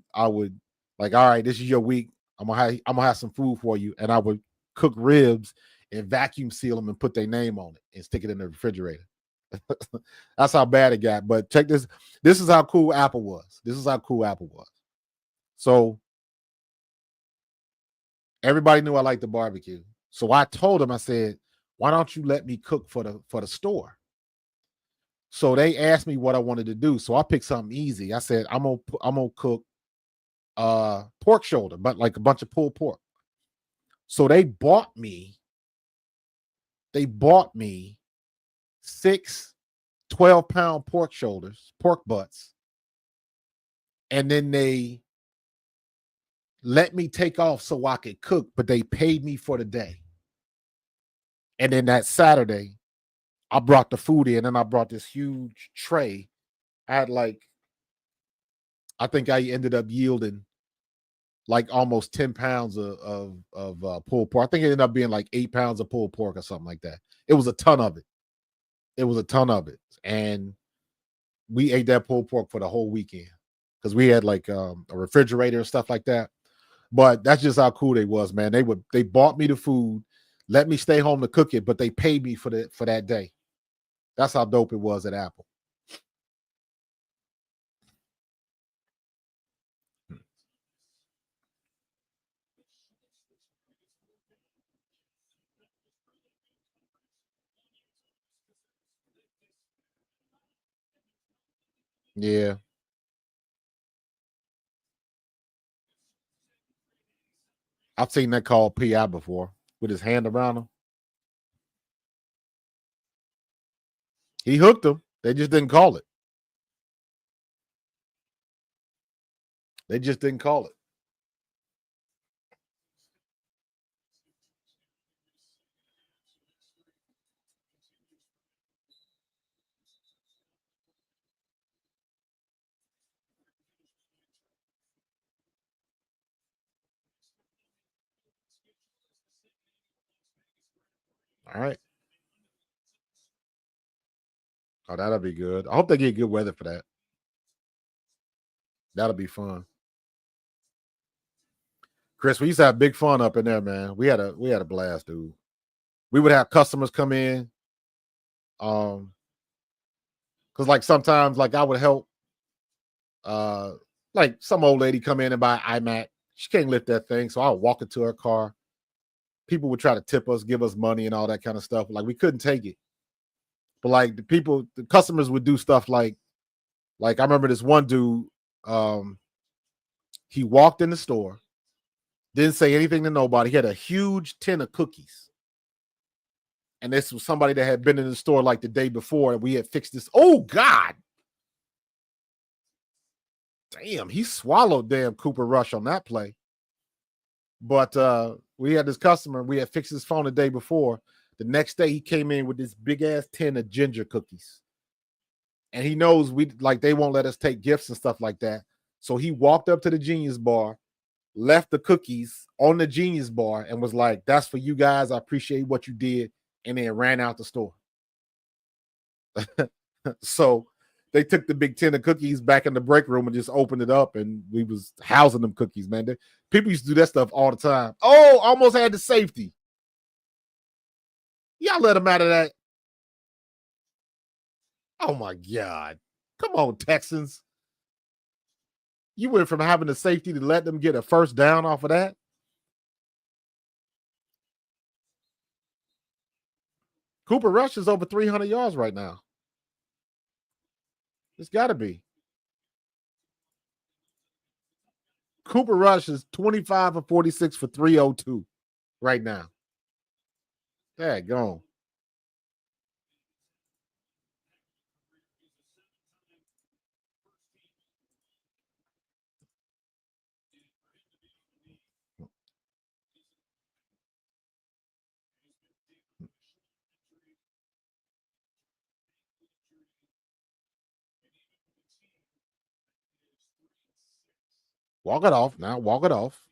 like, all right, this is your week. I'm gonna have some food for you, and I would cook ribs and vacuum seal them and put their name on it and stick it in the refrigerator. That's how bad it got. But check this. This is how cool Apple was. This is how cool Apple was. So everybody knew I liked the barbecue. So I told them, I said, why don't you let me cook for the store? So they asked me what I wanted to do. So I picked something easy. I said, I'm gonna cook pork shoulder, but like a bunch of pulled pork. So they bought me 6 12-pound pork shoulders, pork butts, and then they let me take off so I could cook, but they paid me for the day. And then that Saturday, I brought the food in, and I brought this huge tray. I had I think I ended up yielding like almost 10 pounds of pulled pork. I think it ended up being like 8 pounds of pulled pork or something like that. It was a ton of it. It was a ton of it. And we ate that pulled pork for the whole weekend because we had like a refrigerator and stuff like that. But that's just how cool they was, man. They bought me the food, let me stay home to cook it, but they paid me for that day. That's how dope it was at Apple. Yeah. I've seen that called PI before with his hand around him. He hooked them. They just didn't call it. They just didn't call it. All right. Oh, that'll be good. I hope they get good weather for that. That'll be fun. Chris, we used to have big fun up in there, man. We had a blast, dude. We would have customers come in. Um, because like sometimes like I would help uh like some old lady come in and buy iMac. She can't lift that thing. So I'll walk into her car. People would try to tip us, give us money and all that kind of stuff. Like we couldn't take it. But like the customers would do stuff like I remember this one dude, um, He walked in the store, didn't say anything to nobody. He had a huge tin of cookies. And this was somebody that had been in the store like the day before, and we had fixed this. Oh, God. Damn, he swallowed damn Cooper Rush on that play. But we had this customer, we had fixed his phone the day before. The next day, he came in with this big-ass tin of ginger cookies. And he knows they won't let us take gifts and stuff like that. So he walked up to the Genius Bar, left the cookies on the Genius Bar, and was like, "That's for you guys. I appreciate what you did," and then ran out the store. So they took the big tin of cookies back in the break room and just opened it up, and we was housing them cookies, man. People used to do that stuff all the time. Oh, almost had the safety. Y'all let him out of that. Oh, my God. Come on, Texans. You went from having the safety to let them get a first down off of that? Cooper Rush is over 300 yards right now. It's got to be. Cooper Rush is 25 of 46 for 302 right now. Yeah, go on. Walk it off now. Walk it off.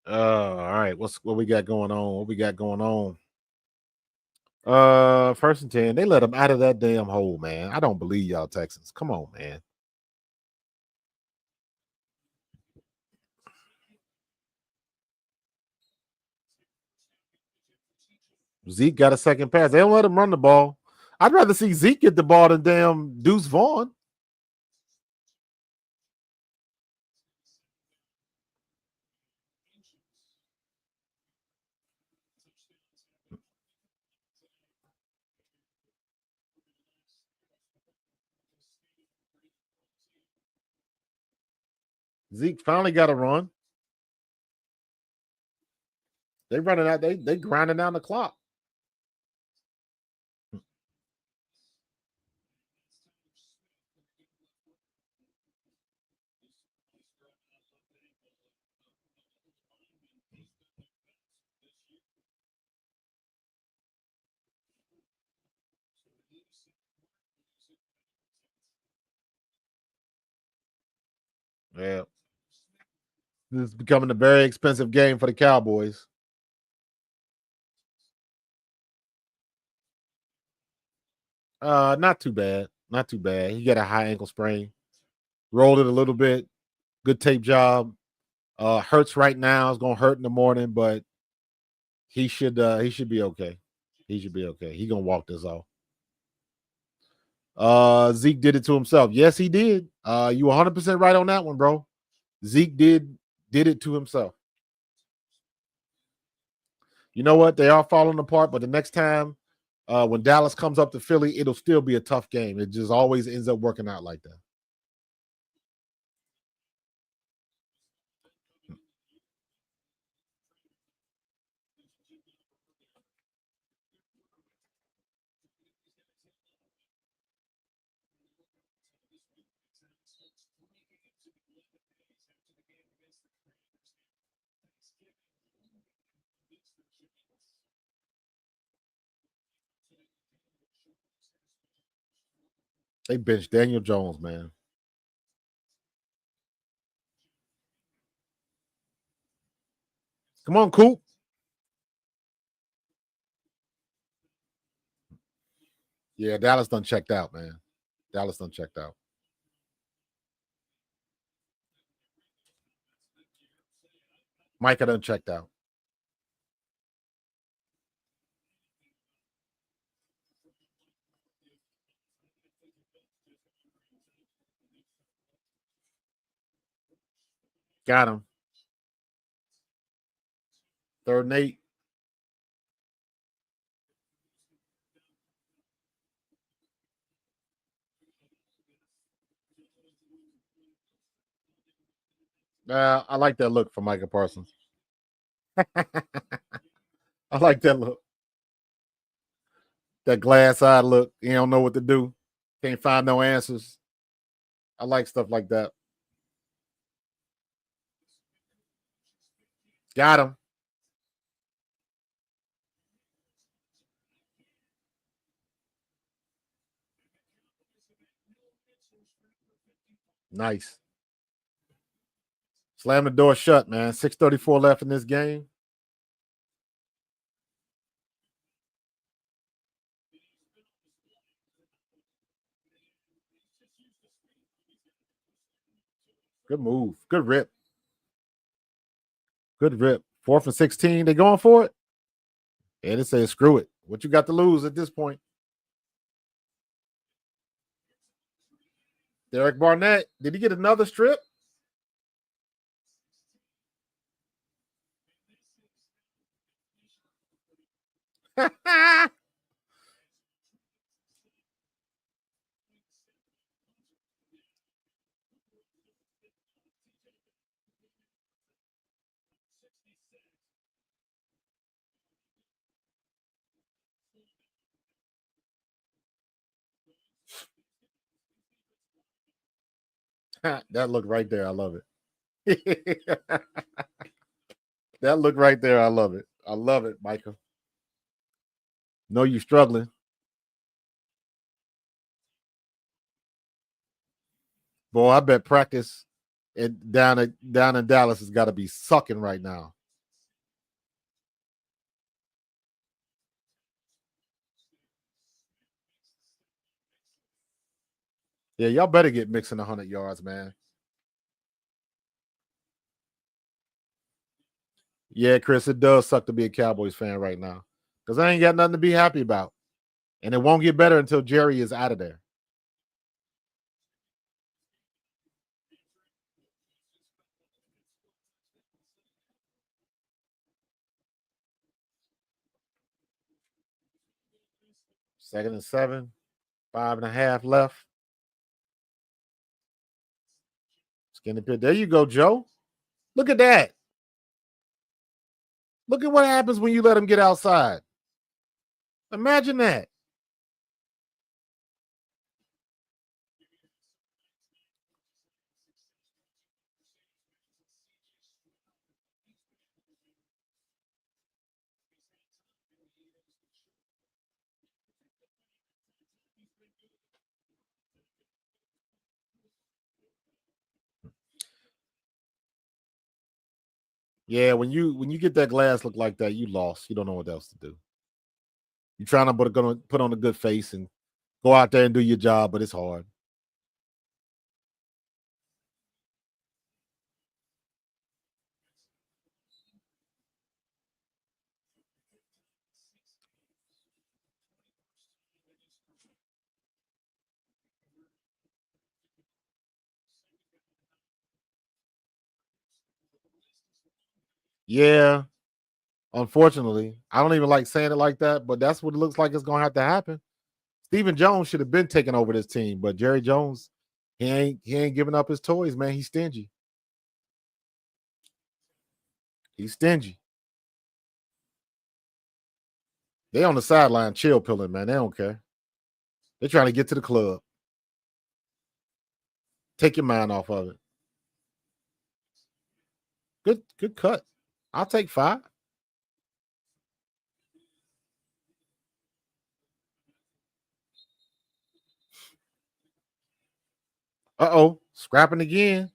All right. What we got going on? What we got going on? First and 10. They let him out of that damn hole, man. I don't believe y'all Texans. Come on, man. Zeke got a second pass. They don't let him run the ball. I'd rather see Zeke get the ball than damn Deuce Vaughn. Zeke finally got a run. They running out. They grinding down the clock. Yeah. This is becoming a very expensive game for the Cowboys. Not too bad. Not too bad. He got a high ankle sprain. Rolled it a little bit. Good tape job. Hurts right now. It's gonna hurt in the morning, but he should be okay. He should be okay. He gonna walk this off. Zeke did it to himself. Yes, he did. You 100% right on that one, bro. Zeke did it to himself. You know what? They are falling apart, but the next time when Dallas comes up to Philly, it'll still be a tough game. It just always ends up working out like that. They benched Daniel Jones, man. Come on, Coop. Yeah, Dallas done checked out, man. Dallas done checked out. Micah done checked out. Got him. 3rd and 8. I like that look for Micah Parsons. I like that look. That glass-eyed look. He don't know what to do. Can't find no answers. I like stuff like that. Got him. Nice. Slam the door shut, man. 6:34 left in this game. Good move. Good rip. Good rip. 4th and 16. They going for it? And they say, screw it. What you got to lose at this point? Derek Barnett. Did he get another strip? That look right there. I love it. That look right there. I love it. I love it, Micah. Know you struggling. Boy, I bet practice down in Dallas has got to be sucking right now. Yeah, y'all better get mixing 100 yards, man. Yeah, Chris, it does suck to be a Cowboys fan right now because I ain't got nothing to be happy about. And it won't get better until Jerry is out of there. Second and 7, 5.5 left. Skinny pit. There you go, Joe. Look at that. Look at what happens when you let him get outside. Imagine that. Yeah, when you get that glass look like that, you lost. You don't know what else to do. You're trying to put on a good face and go out there and do your job, but it's hard. Yeah, unfortunately, I don't even like saying it like that, but that's what it looks like it's gonna have to happen. Stephen Jones should have been taking over this team, but Jerry Jones, he ain't giving up his toys, man. He's stingy. He's stingy. They on the sideline chill pilling, man. They don't care. They're trying to get to the club. Take your mind off of it. Good cut. I'll take 5. Uh-oh. Scrapping again.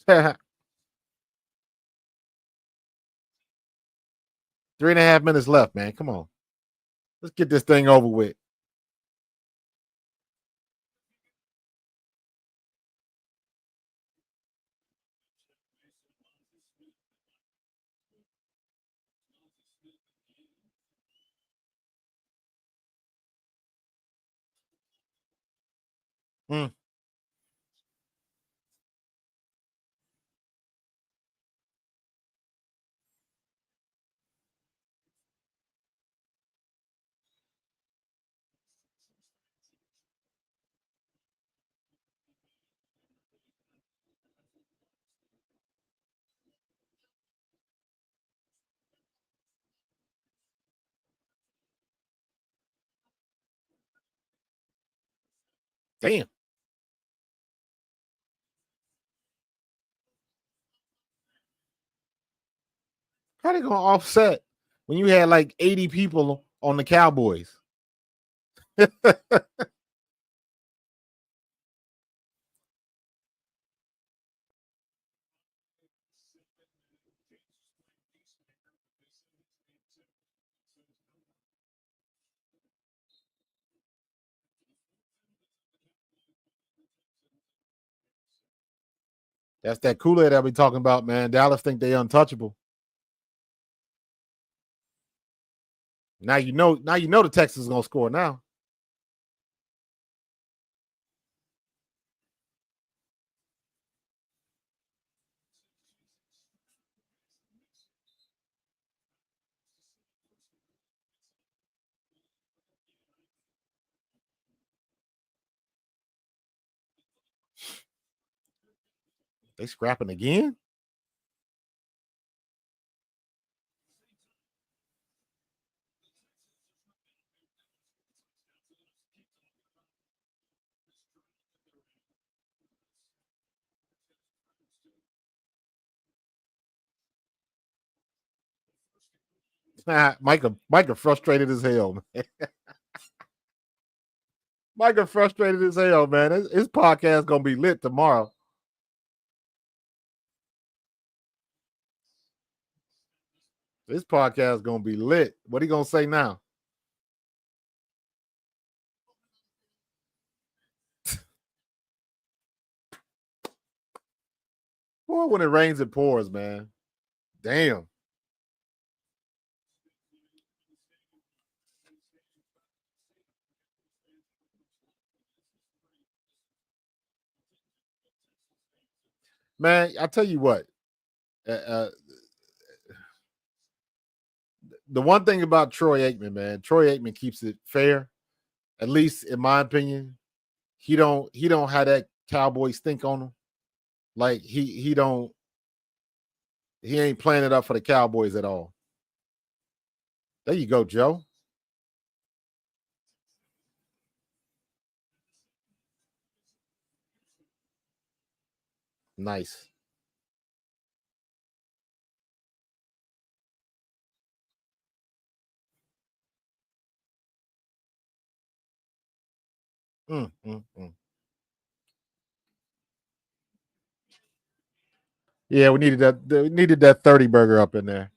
3.5 minutes left, man. Come on. Let's get this thing over with. Mm. Damn. How they gonna offset when you had like 80 people on the Cowboys? That's that Kool-Aid that we talking about, man. Dallas think they untouchable. Now you know. Now you know the Texans gonna score now. They scrapping again. Micah frustrated as hell. Micah frustrated as hell, man. His podcast gonna be lit tomorrow. This podcast gonna be lit. What he gonna say now? Boy, when it rains, it pours, man. Damn. Man, I tell you what. The one thing about Troy Aikman, man, Troy Aikman keeps it fair. At least in my opinion, he don't have that Cowboys think on him. Like he ain't playing it up for the Cowboys at all. There you go, Joe. Nice. Mm, mm, mm. Yeah, we needed that 30 burger up in there.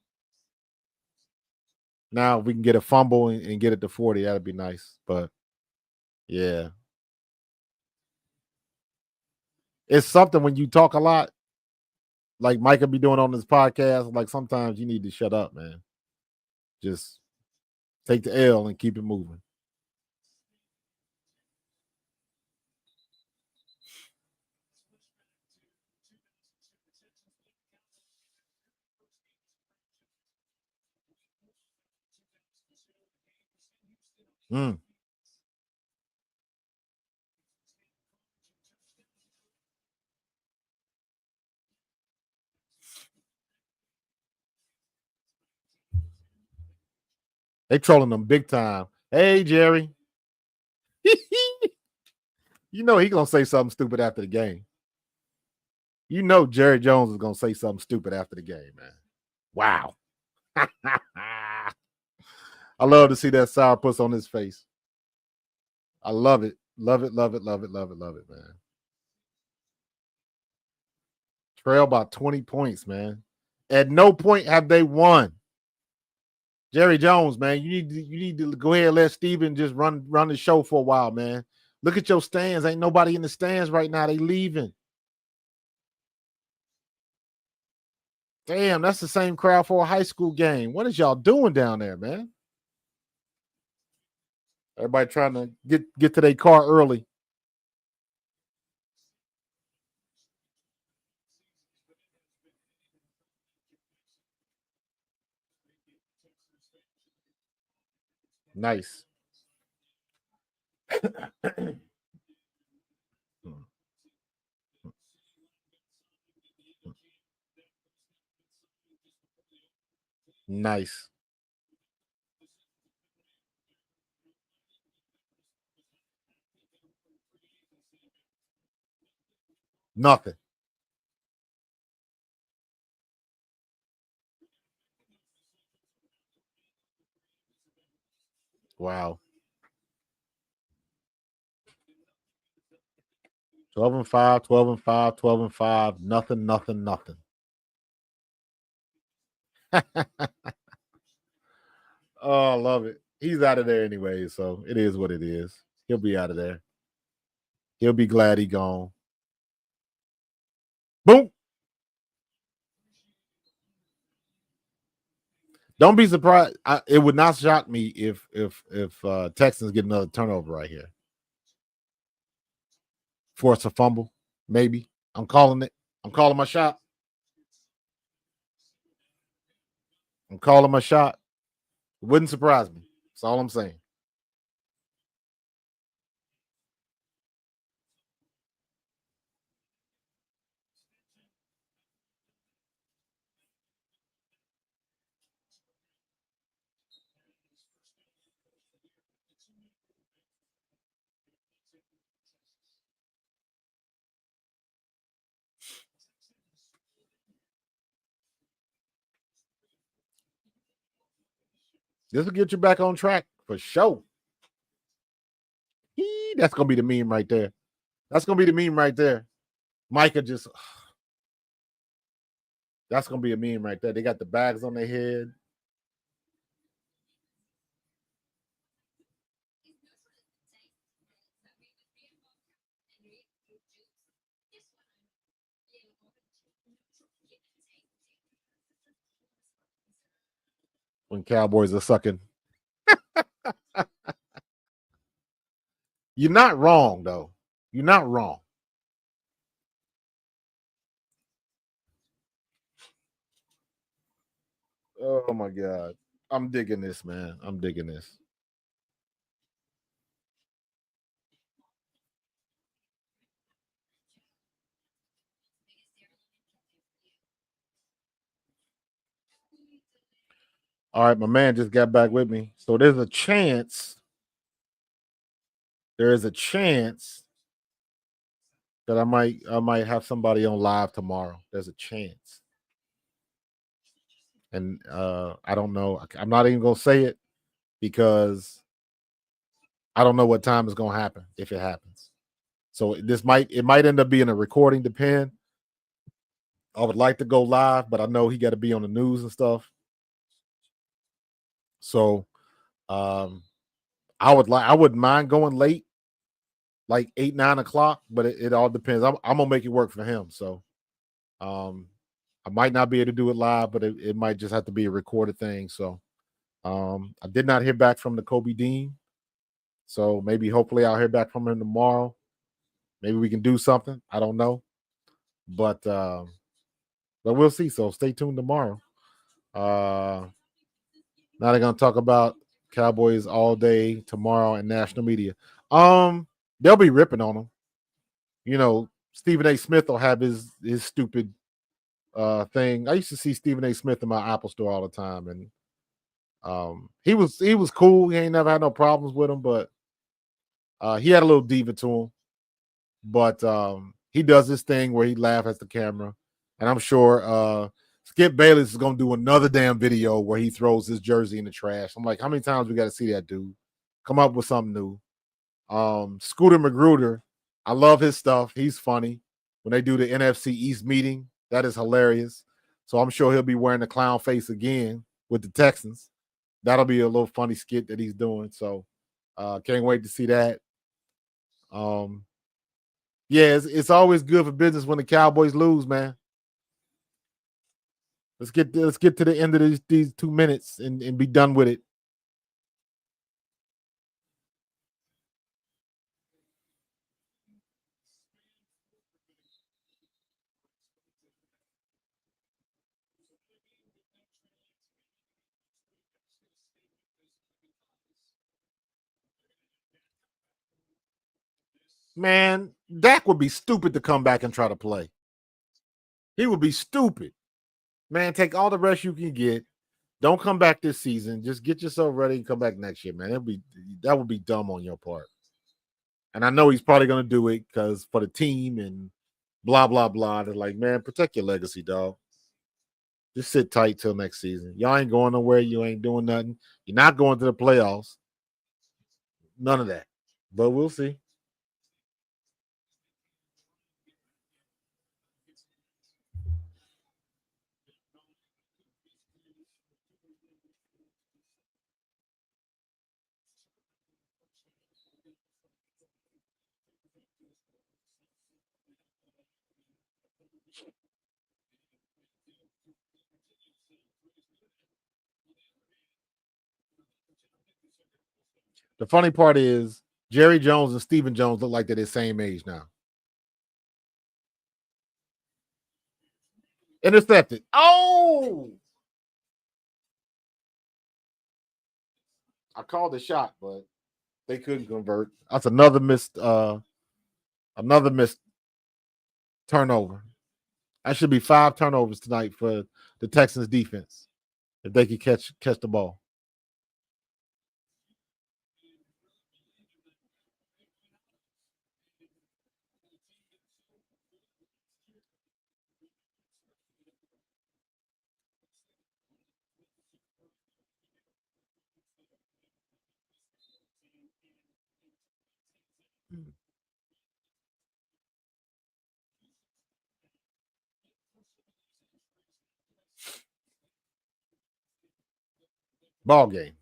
Now we can get a fumble and get it to 40. That'd be nice. But yeah. It's something when you talk a lot, like Mike will be doing on this podcast. Like sometimes you need to shut up, man. Just take the L and keep it moving. Mm. They trolling them big time. Hey, Jerry. You know he gonna say something stupid after the game. You know Jerry Jones is gonna say something stupid after the game, man. Wow. I love to see that sourpuss on his face. I love it. Love it, love it, love it, love it, love it, man. Trail about 20 points, man. At no point have they won. Jerry Jones, man, you need to go ahead and let Steven just run the show for a while, man. Look at your stands. Ain't nobody in the stands right now. They leaving. Damn, that's the same crowd for a high school game. What is y'all doing down there, man? Everybody trying to get to their car early. Nice. Nice. Nothing. Wow. 12-5, 12-5, 12-5. Nothing, nothing, nothing. Oh, I love it. He's out of there anyway, so it is what it is. He'll be out of there. He'll be glad he gone. Boom. Don't be surprised. It would not shock me if Texans get another turnover right here. Force a fumble, maybe. I'm calling it. I'm calling my shot. I'm calling my shot. It wouldn't surprise me. That's all I'm saying. This will get you back on track for sure. That's gonna be the meme right there. That's gonna be the meme right there. Micah just that's gonna be a meme right there. They got the bags on their head. When Cowboys are sucking. You're not wrong, though. You're not wrong. Oh my God. I'm digging this, man. I'm digging this. All right, my man just got back with me. So there's a chance. There is a chance that I might have somebody on live tomorrow. There's a chance. And I don't know. I'm not even gonna say it because I don't know what time is gonna happen if it happens. So it might end up being a recording, depend. I would like to go live, but I know he got to be on the news and stuff. So um I wouldn't mind going late, like 8, 9 o'clock, but it all depends. I'm gonna make it work for him. So um I might not be able to do it live, but it might just have to be a recorded thing. So I did not hear back from the Kobe Dean. So maybe hopefully I'll hear back from him tomorrow. Maybe we can do something. I don't know. But we'll see. So stay tuned tomorrow. Uh Now they're gonna talk about Cowboys all day tomorrow in national media. They'll be ripping on them. You know, Stephen A. Smith will have his stupid thing. I used to see Stephen A. Smith in my Apple store all the time, and he was cool. He ain't never had no problems with him, but he had a little diva to him. But he does this thing where he laughs at the camera, and I'm sure Skip Bayless is gonna do another damn video where he throws his jersey in the trash. I'm like, how many times we got to see that dude? Come up with something new. Scooter Magruder, I love his stuff. He's funny. When they do the NFC East meeting That is hilarious. So I'm sure he'll be wearing the clown face again with the Texans. That'll be a little funny skit that he's doing. So can't wait to see that. Yeah, it's always good for business when the Cowboys lose, man. Let's get to the end of these 2 minutes and be done with it. Man, Dak would be stupid to come back and try to play. He would be stupid. Man, take all the rest you can get. Don't come back this season. Just get yourself ready and come back next year, man. That would be dumb on your part. And I know he's probably gonna do it because for the team and blah blah blah. They're like, man, protect your legacy, dog. Just sit tight till next season. Y'all ain't going nowhere. You ain't doing nothing. You're not going to the playoffs. None of that. But we'll see. The funny part is Jerry Jones and Stephen Jones look like they're the same age now. Intercepted. Oh, I called the shot, but they couldn't convert. That's another missed turnover. That should be 5 turnovers tonight for the Texans defense if they could catch the ball. Ball game.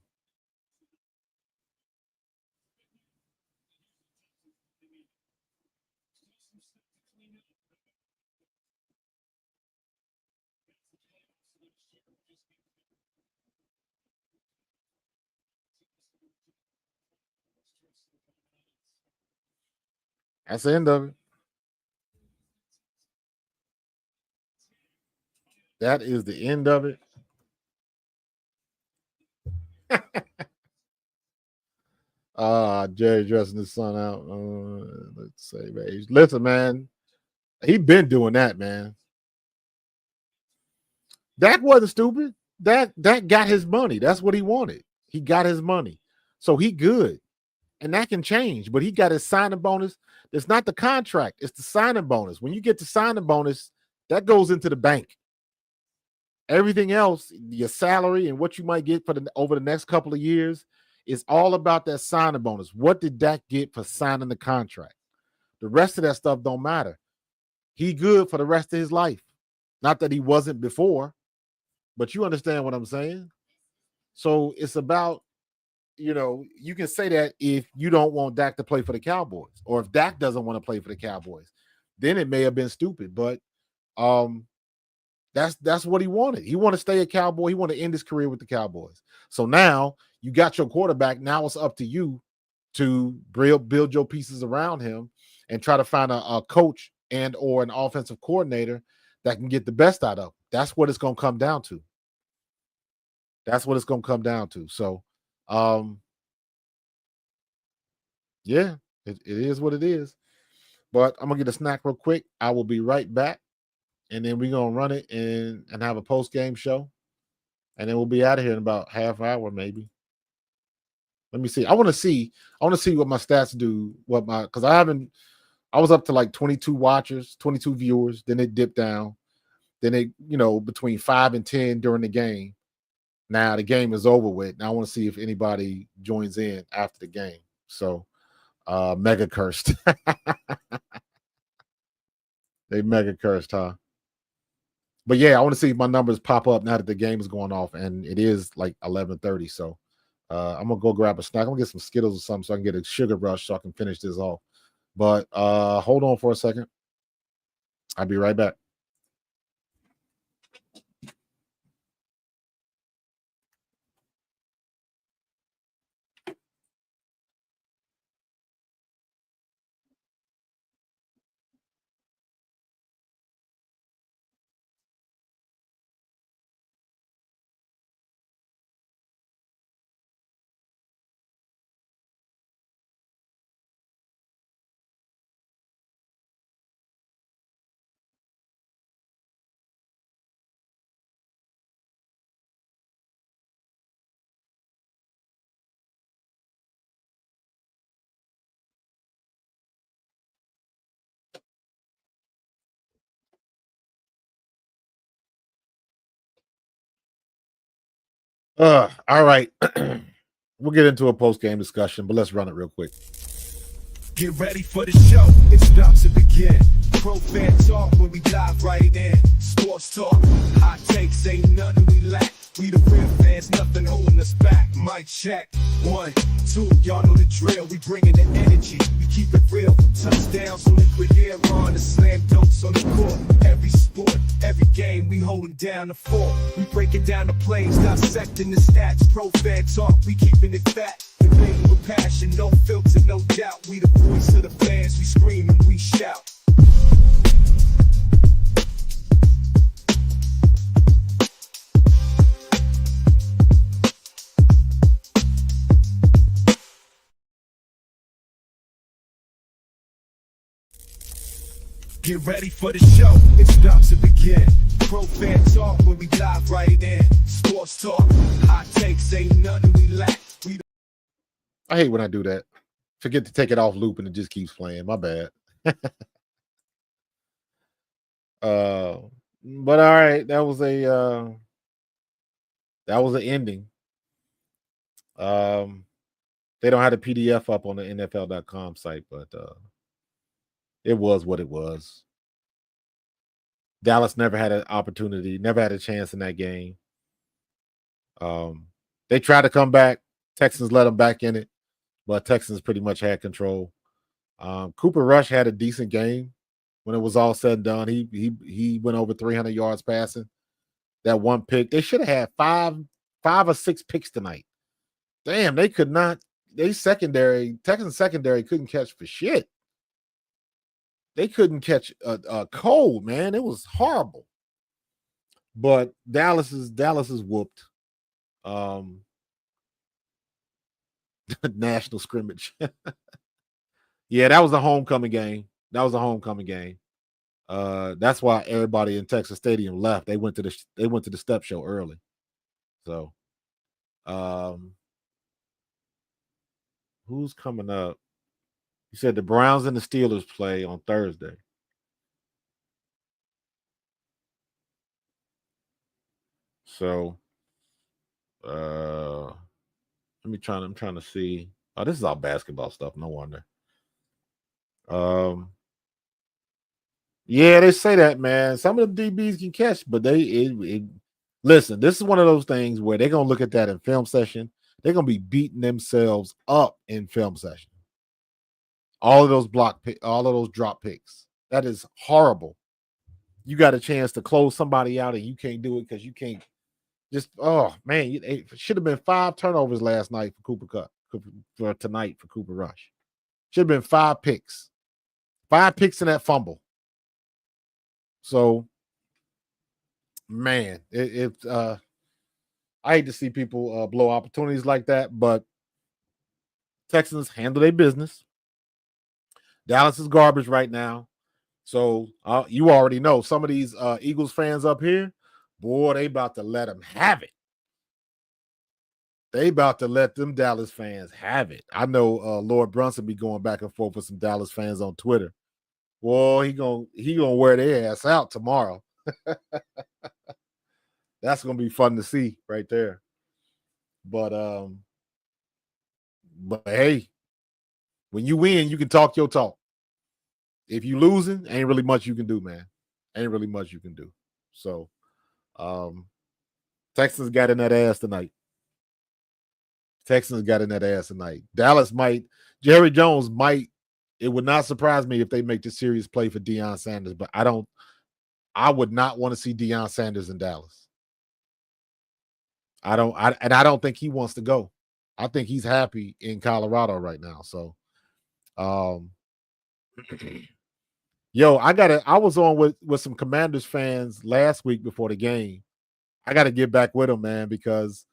That's the end of it. That is the end of it. Jerry dressing his son out. Let's say, man. Listen, man. He been doing that, man. Dak wasn't stupid. Dak got his money. That's what he wanted. He got his money. So he good. And that can change, but he got his signing bonus. It's not the contract, it's the signing bonus. When you get the signing bonus, that goes into the bank. Everything else, your salary and what you might get for over the next couple of years, is all about that signing bonus. What did Dak get for signing the contract? The rest of that stuff don't matter. He good for the rest of his life. Not that he wasn't before, but you understand what I'm saying? So it's about, you can say that if you don't want Dak to play for the Cowboys, or if Dak doesn't want to play for the Cowboys, then it may have been stupid. But that's what he wanted. He wanted to stay a Cowboy. He wanted to end his career with the Cowboys. So now you got your quarterback. Now it's up to you to build your pieces around him and try to find a coach and or an offensive coordinator that can get the best out of him. That's what it's going to come down to. That's what it's going to come down to. So, yeah, it is what it is. But I'm gonna get a snack real quick. I will be right back, and then we're gonna run it and have a post game show, and then we'll be out of here in about half hour maybe. Let me see. I want to see. What my stats do. Because I haven't. I was up to like 22 watchers, 22 viewers. Then it dipped down. Then it, between 5 and 10 during the game. Now the game is over with. Now I want to see if anybody joins in after the game. So, mega cursed. They mega cursed, huh? But yeah, I want to see my numbers pop up now that the game is going off, and it is like 11:30. So I'm gonna go grab a snack. I'm gonna get some Skittles or something so I can get a sugar rush so I can finish this off. But hold on for a second. I'll be right back. All right. We'll get into a post game discussion, but let's run it real quick. Get ready for the show, it's about to begin. Pro fan talk when we dive right in. Sports talk, hot takes, ain't nothing we lack. We the real fans, nothing holding us back. Mic check, 1, 2, y'all know the drill. We bringing the energy, we keep it real. Touchdowns on liquid air, on the slam dunks on the court. Every sport, every game, we holding down the fort. We breaking down the plays, dissecting the stats. Pro fan talk, we keeping it fat. Debating with passion, no filter, no doubt. We the voice of the fans, we scream and we shout. Get ready for the show, it's about to begin. Pro fan talk when we dive right in. Sports talk, hot takes, ain't nothing we lack. I hate when I do that. Forget to take it off loop and it just keeps playing. My bad. But all right, that was an ending. They don't have the PDF up on the NFL.com site, but it was what it was. Dallas never had an opportunity, never had a chance in that game. They tried to come back. Texans let them back in it, but Texans pretty much had control. Cooper Rush had a decent game when it was all said and done. He went over 300 yards passing. That one pick, they should have had five or six picks tonight. Damn, they could not. Texans secondary couldn't catch for shit. They couldn't catch a cold, man. It was horrible. But Dallas is whooped. National scrimmage. Yeah, that was a homecoming game. That's why everybody in Texas Stadium left. They went to the step show early. So, who's coming up? You said the Browns and the Steelers play on Thursday. So, I'm trying to see. Oh, this is all basketball stuff. No wonder. Yeah, they say that, man. Some of the DBs can catch, but listen. This is one of those things where they're gonna look at that in film session. They're gonna be beating themselves up in film session. All of those all of those drop picks. That is horrible. You got a chance to close somebody out and you can't do it because you can't. Oh man, it should have been 5 turnovers last night for for tonight for Cooper Rush. Should have been 5 picks. 5 picks in that fumble. So, man, I hate to see people blow opportunities like that, but Texans handle their business. Dallas is garbage right now. So you already know some of these Eagles fans up here, boy, they about to let them have it. They about to let them Dallas fans have it. I know Lord Brunson be going back and forth with some Dallas fans on Twitter. Well, he gonna wear their ass out tomorrow. That's gonna be fun to see right there. But hey, when you win, you can talk your talk. If you losing, ain't really much you can do, man. Ain't really much you can do. So um Texans got in that ass tonight. Texans got in that ass tonight. Dallas might, Jerry Jones might. It would not surprise me if they make the serious play for Deion Sanders, but I would not want to see Deion Sanders in Dallas. I don't think he wants to go. I think he's happy in Colorado right now. So um yo, I was on with some Commanders fans last week before the game. I gotta get back with him, man, because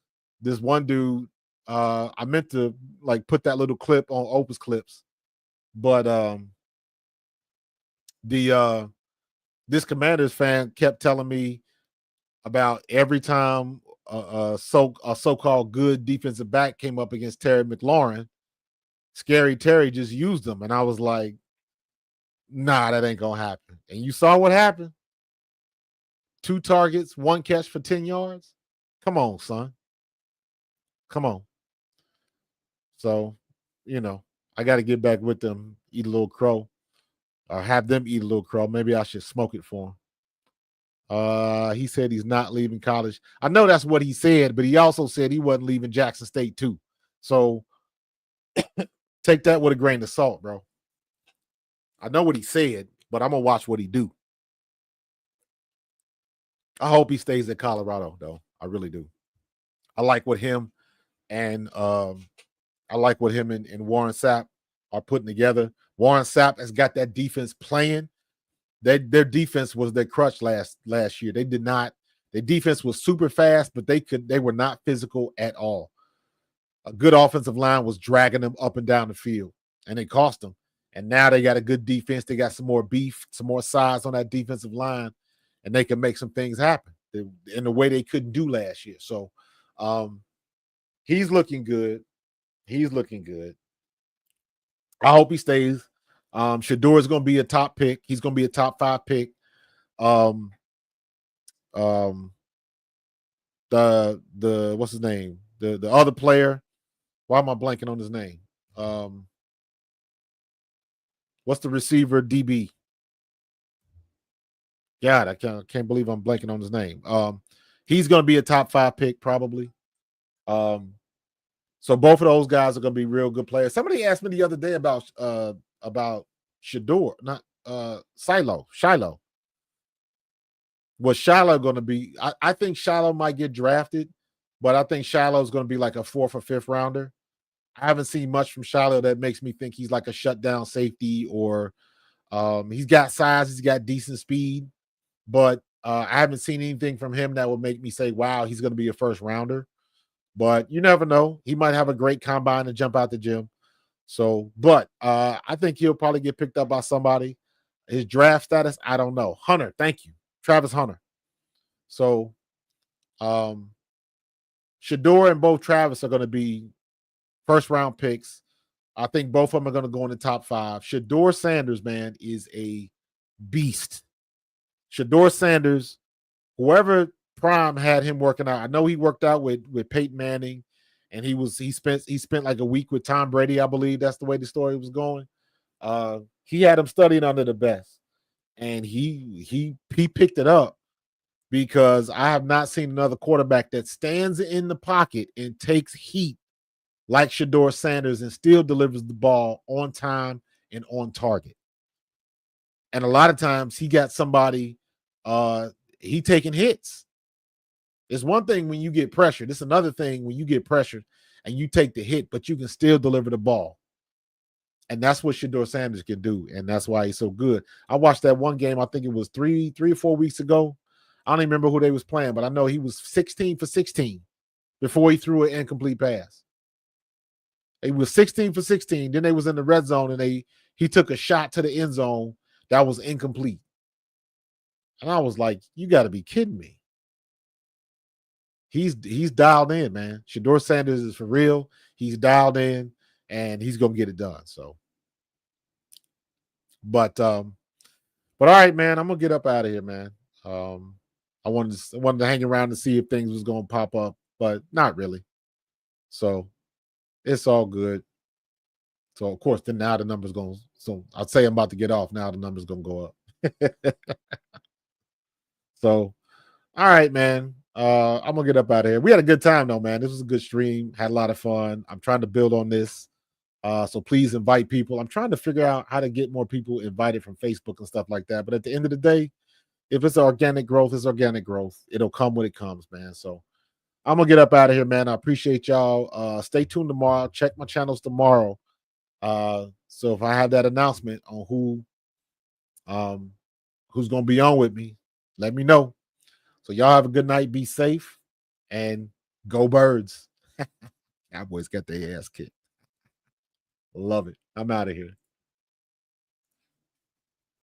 this one dude, I meant to like put that little clip on Opus Clips, but the this Commanders fan kept telling me about every time a so-called good defensive back came up against Terry McLaurin, Scary Terry just used them, and I was like, nah, that ain't gonna happen. And you saw what happened: 2 targets, 1 catch for 10 yards. Come on, son. Come on. So, I got to get back with them, eat a little crow, or have them eat a little crow. Maybe I should smoke it for him. He said he's not leaving college. I know that's what he said, but he also said he wasn't leaving Jackson State too. So take that with a grain of salt, bro. I know what he said, but I'm gonna watch what he do. I hope he stays at Colorado, though. I really do. I like what him and Warren Sapp are putting together. Warren Sapp has got that defense playing. Their defense was their crutch last year. They did not. Their defense was super fast, but they were not physical at all. A good offensive line was dragging them up and down the field, and it cost them. And now they got a good defense. They got some more beef, some more size on that defensive line, and they can make some things happen in the way they couldn't do last year. So he's looking good. He's looking good. I hope he stays. Shador is going to be a top pick. He's going to be a top 5 pick. The what's his name? The other player. Why am I blanking on his name? What's the receiver? DB. God, I can't believe I'm blanking on his name. He's going to be a top 5 pick probably. So both of those guys are going to be real good players. Somebody asked me the other day about Shador, not Shiloh. Was Shiloh going to be? I think Shiloh might get drafted, but I think Shiloh is going to be like a 4th or 5th rounder. I haven't seen much from Shiloh that makes me think he's like a shutdown safety, or he's got size, he's got decent speed, but I haven't seen anything from him that would make me say, wow, he's going to be a 1st rounder. But you never know. He might have a great combine and jump out the gym. So, but I think he'll probably get picked up by somebody. His draft status, I don't know. Hunter, thank you. Travis Hunter. So, Shador and both Travis are going to be 1st round picks. I think both of them are going to go in the top 5. Shador Sanders, man, is a beast. Shador Sanders, whoever Prime had him working out. I know he worked out with Peyton Manning, and he spent like a week with Tom Brady. I believe that's the way the story was going. He had him studying under the best, and he picked it up, because I have not seen another quarterback that stands in the pocket and takes heat like Shador Sanders and still delivers the ball on time and on target. And a lot of times he got somebody, he taking hits. It's one thing when you get pressured. It's another thing when you get pressured and you take the hit, but you can still deliver the ball. And that's what Shador Sanders can do. And that's why he's so good. I watched that one game, I think it was three or 4 weeks ago. I don't even remember who they was playing, but I know he was 16 for 16 before he threw an incomplete pass. He was 16 for 16. Then they was in the red zone, and he took a shot to the end zone that was incomplete. And I was like, you got to be kidding me. He's dialed in, man. Shador Sanders is for real. He's dialed in, and he's gonna get it done. So, but all right, man. I'm gonna get up out of here, man. I wanted to hang around to see if things was gonna pop up, but not really. So it's all good. So of course, then now the numbers going. So I'd say I'm about to get off. Now the numbers gonna go up. So All right, man. I'm gonna get up out of here. We had a good time though, man. This was a good stream. Had a lot of fun. I'm trying to build on this. So please invite people. I'm trying to figure out how to get more people invited from Facebook and stuff like that. But at the end of the day, if it's organic growth, it's organic growth. It'll come when it comes, man. So I'm gonna get up out of here, man. I appreciate y'all. Stay tuned tomorrow. Check my channels tomorrow. So if I have that announcement on who's gonna be on with me, let me know. So y'all have a good night. Be safe and go birds. Cowboys got their ass kicked. Love it. I'm out of here.